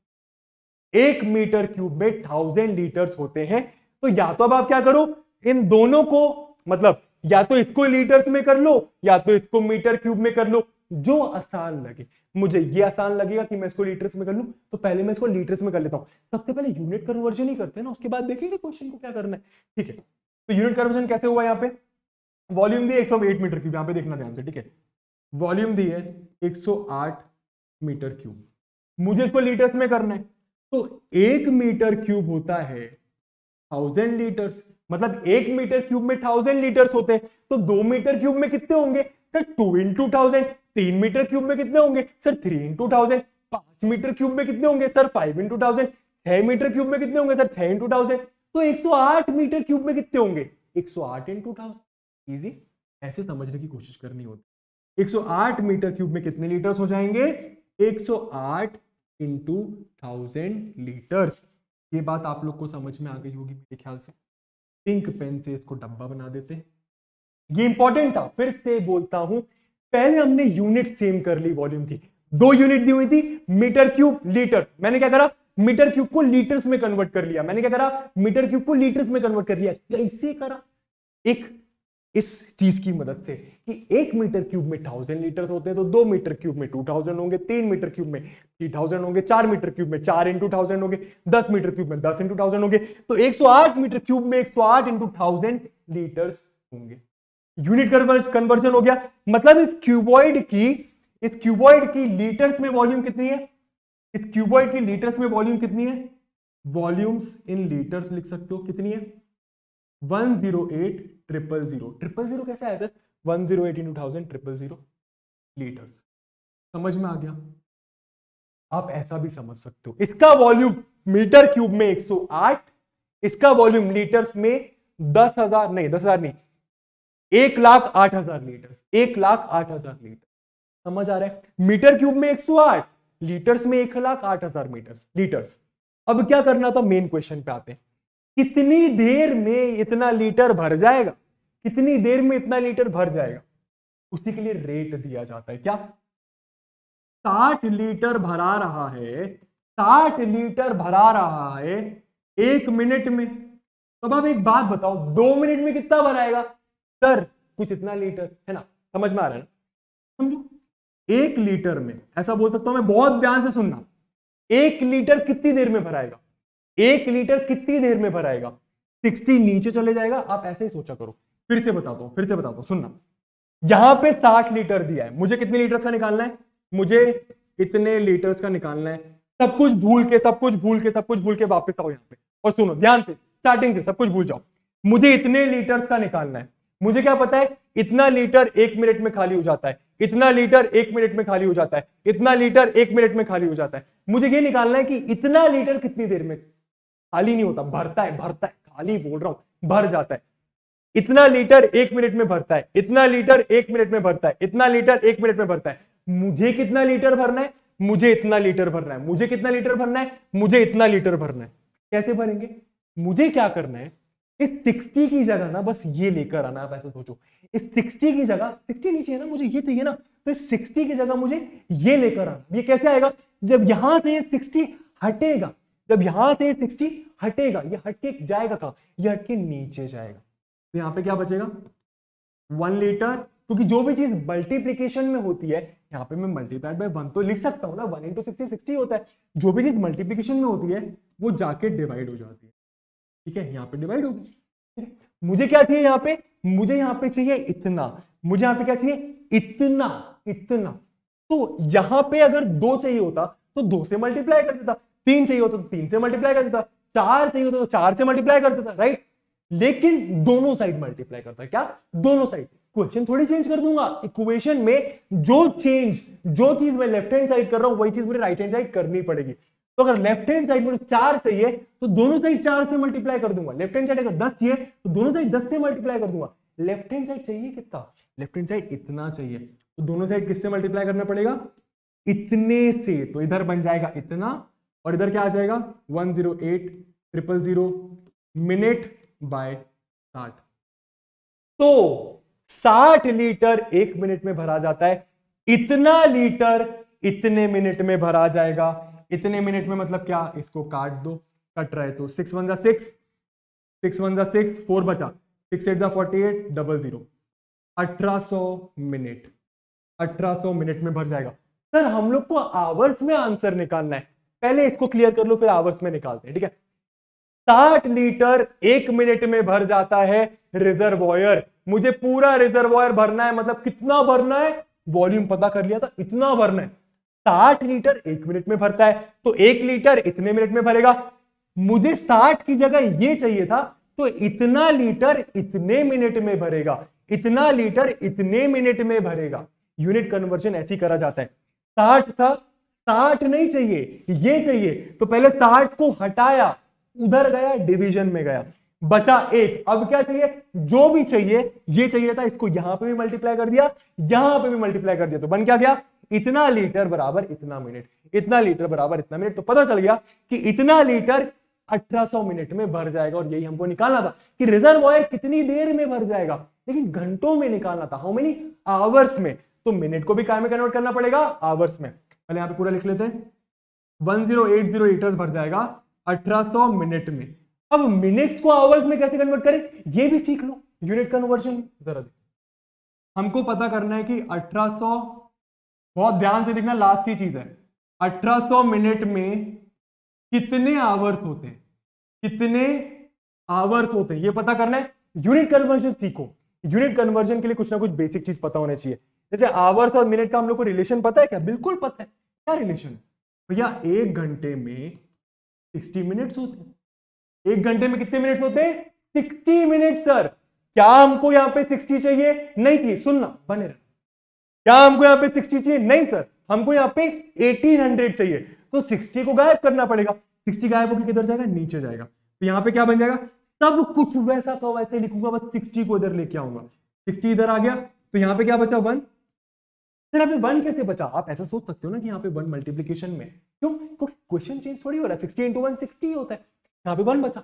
1 मीटर क्यूब में 1000 लीटर्स होते हैं। तो या तो अब आप क्या करो, इन दोनों को, मतलब या तो इसको लीटर्स में कर लो या तो इसको मीटर क्यूब में कर लो, जो आसान लगे। मुझे ये आसान लगेगा कि मैं इसको लीटर्स में कर लूं, तो पहले मैं इसको लीटर्स में कर लेता हूं। सबसे पहले यूनिट कन्वर्जन ही करते हैं ना, उसके बाद देखेंगे क्वेश्चन को क्या करना है। ठीक है, तो यूनिट कन्वर्जन कैसे हुआ? यहाँ पे वॉल्यूम दी 108 मीटर क्यूब, यहां पे देखना ध्यान से, ठीक है। वॉल्यूम दी है 108 मीटर क्यूब, मुझे इसको लीटर्स में करना है। तो 1 मीटर क्यूब होता है 1000 लीटर्स, मतलब 1 मीटर क्यूब में 1000 लीटर्स होते हैं। तो 2 मीटर क्यूब में कितने होंगे? Sir 2 into 1000। 3 मीटर क्यूब में कितने होंगे? Sir 3 into 1000। 5 मीटर क्यूब में कितने होंगे? Sir 5 into 1000। 6 मीटर क्यूब में कितने होंगे? Sir 6 into 1000। तो 108 मीटर क्यूब में कितने होंगे? 108 इंटू 1000। इजी, ऐसे समझने की कोशिश करनी होती। 108 मीटर क्यूब में कितने लीटर्स हो जाएंगे? 108 इंटू 1000 लीटर्स। ये बात आप लोग को समझ में आ गई होगी मेरे ख्याल से। पिंक पेन से इसको डब्बा बना देते हैं, ये इंपॉर्टेंट था। फिर से बोलता हूं, पहले हमने यूनिट सेम कर ली वॉल्यूम की। 2 यूनिट दी हुई थी, मीटर क्यूब लीटर। मैंने क्या करा? मीटर क्यूब को लीटर्स में कन्वर्ट कर लिया। मैंने क्या करा? मीटर क्यूब को लीटर्स में कन्वर्ट कर लिया। कैसे करा? एक इस चीज की मदद से कि 1 मीटर क्यूब में 1000 लीटर्स होते हैं, तो 2 मीटर क्यूब में 2000 होंगे, 3 मीटर क्यूब में 3000 होंगे, 4 मीटर क्यूब में 4 इंटू 1000 होंगे, 10 मीटर क्यूब में 10 इंटू 1000 होंगे। तो 108 मीटर क्यूब में 108 इंटू 1000 लीटर्स होंगे। यूनिट कन्वर्जन हो गया। मतलब इस क्यूबॉइड की लीटर्स में वॉल्यूम कितनी है? इस क्यूबॉइड की लीटर्स में वॉल्यूम कितनी है? वॉल्यूम्स इन लीटर्स लिख सकते हो, कितनी है? 108,000। 000 कैसे आया था? 108 इंटू 1000 000 लीटर्स। समझ में आ गया? आप ऐसा भी समझ सकते हो, इसका वॉल्यूम मीटर क्यूब में 108, इसका वॉल्यूम लीटर्स में 10,000 नहीं, 10,000 नहीं, 1,08,000 लीटर्स। 1,08,000 लीटर। समझ आ रहा है? मीटर क्यूब में 108, लीटर्स में 1,08,000 लीटर्स। अब क्या करना था? मेन क्वेश्चन पे आते हैं। कितनी देर में इतना लीटर भर जाएगा? कितनी देर में इतना लीटर भर जाएगा? उसी के लिए रेट दिया जाता है। क्या? 60 लीटर भरा रहा है, 60 लीटर भरा रहा है 1 मिनट में। तो अब आप एक बात बताओ, 2 मिनट में कितना भराएगा? सर कुछ इतना लीटर, है ना। समझ में आ रहा है ना? समझो, 1 लीटर में, ऐसा बोल सकता हूं मैं, बहुत ध्यान से सुनना, 1 लीटर कितनी देर में भराएगा? 1 लीटर कितनी देर में भराएगा? 60 नीचे चले जाएगा। आप ऐसे ही सोचा करो। फिर से बताता हूं, सुनना। यहां पे 60 लीटर दिया है, मुझे कितने लीटर्स का निकालना है? मुझे इतने लीटर्स का निकालना है। सब कुछ भूल के वापस आओ यहां पे और सुनो ध्यान से, स्टार्टिंग से सब कुछ भूल जाओ। मुझे इतने लीटर्स का निकालना है। मुझे क्या पता है? इतना लीटर 1 मिनट में खाली हो जाता है, इतना लीटर 1 मिनट में खाली हो जाता है, इतना लीटर 1 मिनट में खाली हो जाता है। मुझे ये निकालना है कि इतना लीटर कितनी देर में खाली नहीं होता, भरता है, खाली बोल रहा हूं, भर जाता है। इतना लीटर 1 मिनट में भरता है, इतना लीटर 1 मिनट में भरता है, इतना लीटर 1 मिनट में भरता है। मुझे कितना लीटर भरना है? मुझे इतना लीटर भरना है। मुझे कितना लीटर भरना है? मुझे इतना लीटर भरना है। कैसे भरेंगे? मुझे क्या करना है, इस 60 की जगह ना बस ये लेकर आना। आप ऐसे सोचो, इस 60 की जगह, 60 नीचे है ना, मुझे ये चाहिए ना, तो इस 60 की जगह मुझे ये लेकर आना। ये कैसे आएगा? जब यहां से ये 60 हटेगा, जब यहां से ये 60 हटेगा, ये हटके जाएगा कहां? ये हटके नीचे जाएगा। तो यहां पे क्या बचेगा? 1 लीटर, क्योंकि जो भी चीज मल्टीप्लीकेशन में होती है, यहां पे मैं मल्टीप्लाइड बाय 1 तो लिख सकता हूं ना, 1 इंटू 60 60 होता है। जो भी चीज मल्टीप्लीकेशन में होती है वो जाके डिवाइड हो जाती है। ठीक है, यहां पे डिवाइड होगी। मुझे क्या चाहिए यहां पे? मुझे यहां पे चाहिए इतना। मुझे यहां पे क्या चाहिए? इतना, इतना। तो यहां पे अगर 2 चाहिए होता तो 2 से मल्टीप्लाई कर देता, 3 चाहिए होता तो 3 से मल्टीप्लाई कर देता, 4 चाहिए होता तो 4 से मल्टीप्लाई कर देता, राइट? लेकिन दोनों साइड मल्टीप्लाई करता है। क्या? दोनों साइड। क्वेश्चन थोड़ी चेंज कर दूंगा। इक्वेशन में जो चीज मैं लेफ्ट हैंड साइड कर रहा हूं वही चीज मुझे राइट हैंड साइड करनी पड़ेगी। तो अगर लेफ्ट हैंड साइड मुझे 4 चाहिए तो दोनों साइड 4 से मल्टीप्लाई कर दूंगा। लेफ्ट हैंड साइड अगर 10 चाहिए तो दोनों साइड 10 से मल्टीप्लाई कर दूंगा। लेफ्ट हैंड साइड चाहिए कितना? लेफ्ट हैंड साइड इतना चाहिए, तो दोनों साइड किससे मल्टीप्लाई करना पड़ेगा? इतने से। तो इधर बन जाएगा इतना और इधर क्या आ जाएगा? 108,000 मिनट बाय 60। तो 60 लीटर 1 मिनट में भरा जाता है। इतना लीटर इतने मिनट में भरा जाएगा। इतने मिनट में मतलब क्या? इसको काट दो, कट रहा है तो 6 1 6, 6 1 6, 4 बचा, 6 8 48, 00, 1800 मिनट। 1800 मिनट में भर जाएगा। सर हम लोग को आवर्स में आंसर निकालना है, पहले इसको क्लियर कर लो फिर आवर्स में निकालते हैं। ठीक है, 60 लीटर 1 मिनट में भर जाता है रिजर्वॉयर। मुझे पूरा रिजर्वॉयर भरना है, मतलब कितना भरना है? वॉल्यूम पता कर लिया था, इतना भरना है। 60 लीटर 1 मिनट में भरता है तो 1 लीटर इतने मिनट में भरेगा। मुझे 60 की जगह ये चाहिए था, तो इतना लीटर इतने मिनट में भरेगा, इतना लीटर इतने मिनट में भरेगा। यूनिट कन्वर्जन ऐसी करा जाता है। 60 था, 60 नहीं चाहिए, ये चाहिए, तो पहले 60 को हटाया, उधर गया, डिवीजन में गया, बचा 1। अब क्या चाहिए? जो भी चाहिए, ये चाहिए था, इसको यहां पे भी मल्टीप्लाई कर दिया, यहां पे भी मल्टीप्लाई कर दिया, तो बन क्या गया? इतना लीटर बराबर इतना मिनट, इतना लीटर बराबर इतना मिनट। तो पता चल गया कि इतना लीटर 1800 मिनट में भर जाएगा। और यही हमको निकालना था कि रिजर्वॉयर कितनी देर में भर जाएगा, लेकिन घंटों में निकालना था। हाउ मेनी आवर्स में। तो मिनट को भी काय में कन्वर्ट करना पड़ेगा? आवर्स में। पहले यहां पे पूरा लिख लेते हैं। 1080 लीटर्स भर जाएगा 1800 मिनट में। अब मिनट्स को आवर्स में कैसे कन्वर्ट करें ये भी सीख लो, यूनिट कन्वर्जन। जरा हमको पता करना है कि 1800, बहुत ध्यान से देखना, लास्ट की चीज है, 1800 मिनट में कितने आवर्स होते हैं, कितने आवर्स होते हैं, ये पता करना है। यूनिट कन्वर्जन सीखो। यूनिट कन्वर्जन के लिए कुछ ना कुछ बेसिक चीज पता होना चाहिए। जैसे आवर्स और मिनट का हम लोग को रिलेशन पता है क्या? बिल्कुल पता है। क्या रिलेशन? भैया 1 घंटे में 60 मिनट्स होते हैं। 1 घंटे में कितने मिनट्स होते हैं? 60 मिनट। सर क्या हमको यहां पे 60 चाहिए? नहीं चाहिए। सुनना, बने रहे। क्या हमको यहां पे 60 चाहिए? नहीं सर, हमको यहां पे 1800 चाहिए। तो 60 को गायब करना पड़ेगा। 60 गायब होकर किधर जाएगा? नीचे जाएगा। तो यहां पे क्या बन जाएगा? सब कुछ वैसा का वैसे लिखूंगा, बस 60 को इधर लेके आऊंगा। 60 इधर आ गया, तो यहां पे क्या बचा? 1। फिर यहाँ पे 1 कैसे बचा? आप ऐसा सोच सकते हो ना कि यहाँ पे 1 मल्टीप्लीकेशन में, क्यों? क्योंकि क्वेश्चन चेंज थोड़ी हो रहा है। 60 इंटू 1 60 होता है। यहाँ पे 1 बचा।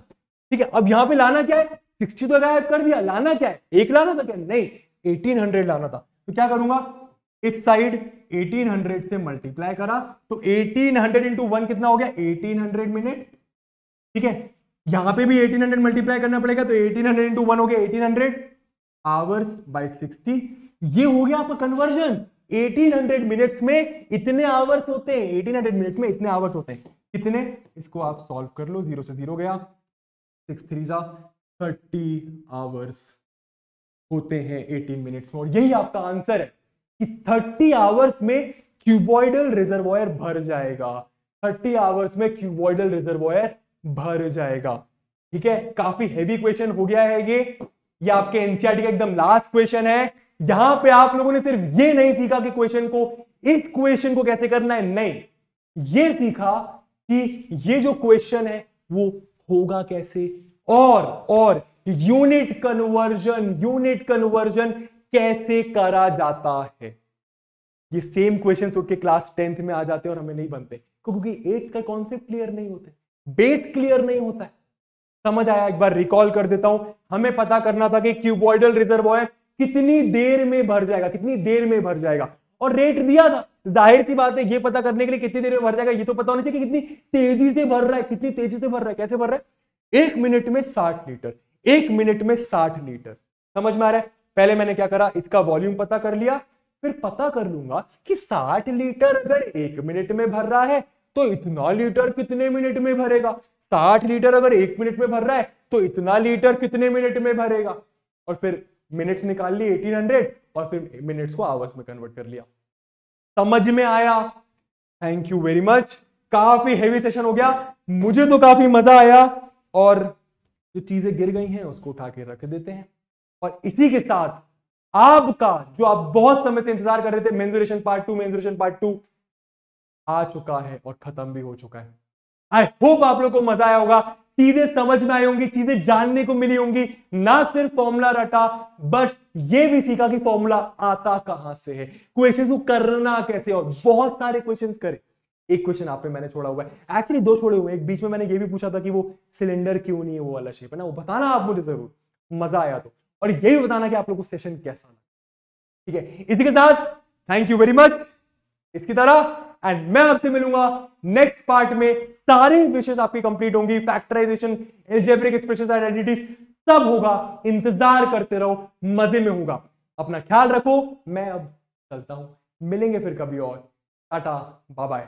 ठीक है, अब यहाँ पे लाना क्या है? 60 तो गायब कर दिया, लाना क्या है? 1 लाना था क्या? नहीं, 1800 लाना था। तो क्या करूंगा? इस साइड 1800 से मल्टीप्लाई करा, तो 1800 इंटू 1 कितना हो गया? 1800 मिनट। ठीक है, यहां पे भी 1800 मल्टीप्लाई करना पड़ेगा, तो 1800 इंटू 1 हो गया 1800 आवर्स बाय 60। ये हो गया आपका कन्वर्जन। 1800 मिनट्स में इतने आवर्स होते हैं, 1800 मिनट्स में इतने आवर्स होते हैं। कितने? इसको आप सॉल्व कर लो। 0 से 0 गया, 6 3 जा 30 आवर्स होते हैं 18 मिनट्स में, और यही आपका आंसर है कि 30 आवर्स में क्यूबॉइडल रिजर्वॉयर भर जाएगा। 30 आवर्स में क्यूबॉइडल रिजर्वॉयर भर जाएगा। ठीक है, काफी हैवी क्वेश्चन हो गया है ये आपके एनसीईआरटी का एकदम लास्ट क्वेश्चन है। यहां पे आप लोगों ने सिर्फ ये नहीं सीखा कि इस क्वेश्चन को कैसे करना है, नहीं, ये सीखा कि ये जो क्वेश्चन है वो होगा कैसे, और यूनिट कन्वर्जन कैसे करा जाता है। ये सेम क्वेश्चंस उठ के क्लास 10th में आ जाते हैं और हमें नहीं बनते, क्योंकि 8th का कॉन्सेप्ट क्लियर नहीं होते, बेस क्लियर नहीं होता है। समझ आया? एक बार रिकॉल कर देता हूं। हमें पता करना था कि क्यूबॉइडल रिजर्वॉयर कितनी देर में भर जाएगा, और रेट दिया था। जाहिर सी बात है, ये पता करने के लिए कितनी देर में भर जाएगा ये तो पता होना चाहिए कि कितनी तेजी से भर रहा है, कैसे भर रहा है। 1 मिनट में 60 लीटर, 1 मिनट में 60 लीटर। समझ में आ रहा है? पहले मैंने क्या करा, इसका वॉल्यूम पता कर लिया, फिर पता कर लूंगा कि 60 लीटर अगर 1 मिनट में भर रहा है तो इतना लीटर कितने मिनट में भरेगा। 60 लीटर अगर 1 मिनट में भर रहा है तो इतना लीटर कितने मिनट में भरेगा। और फिर मिनट्स निकाल लिए 1800, और फिर मिनट्स को आवर्स में कन्वर्ट कर लिया। समझ में आया? Thank you very much. काफी हेवी सेशन हो गया, मुझे तो काफी मजा आया, और जो चीजें गिर गई हैं उसको उठा के रख देते हैं। और इसी के साथ आपका जो आप बहुत समय से इंतजार कर रहे थे, मेंसुरेशन पार्ट 2 आ चुका है और खत्म भी हो चुका है। आई होप आप लोग को मजा आया होगा, चीजें समझ में आई होंगी, चीजें जानने को मिली होंगी। ना सिर्फ फॉर्मूला रटा, बट ये भी सीखा कि फॉर्मूला आता कहां से है, क्वेश्चंस को करना कैसे, और बहुत सारे क्वेश्चंस करे। एक क्वेश्चन आप पे मैंने छोड़ा हुआ है, एक्चुअली 2 छोड़े हुए हैं। एक बीच में मैंने ये भी पूछा था कि वो सिलेंडर क्यों नहीं है, वो वाला शेप है ना, वो बताना आप मुझे जरूर, मजा आया तो, और यही बताना कि आप लोगों को सेशन कैसा लगा। ठीक है, इसी के साथ थैंक यू वेरी मच इसकी तरह, एंड मैं आपसे मिलूंगा नेक्स्ट पार्ट में। सारी विषय आपकी कंप्लीट होंगी, फैक्टराइजेशन, अलजेब्रिक एक्सप्रेशंस, आइडेंटिटीज सब होगा। इंतजार करते रहो, मजे में होगा। अपना ख्याल रखो, मैं अब चलता हूं, मिलेंगे फिर कभी और। Tata, bye bye.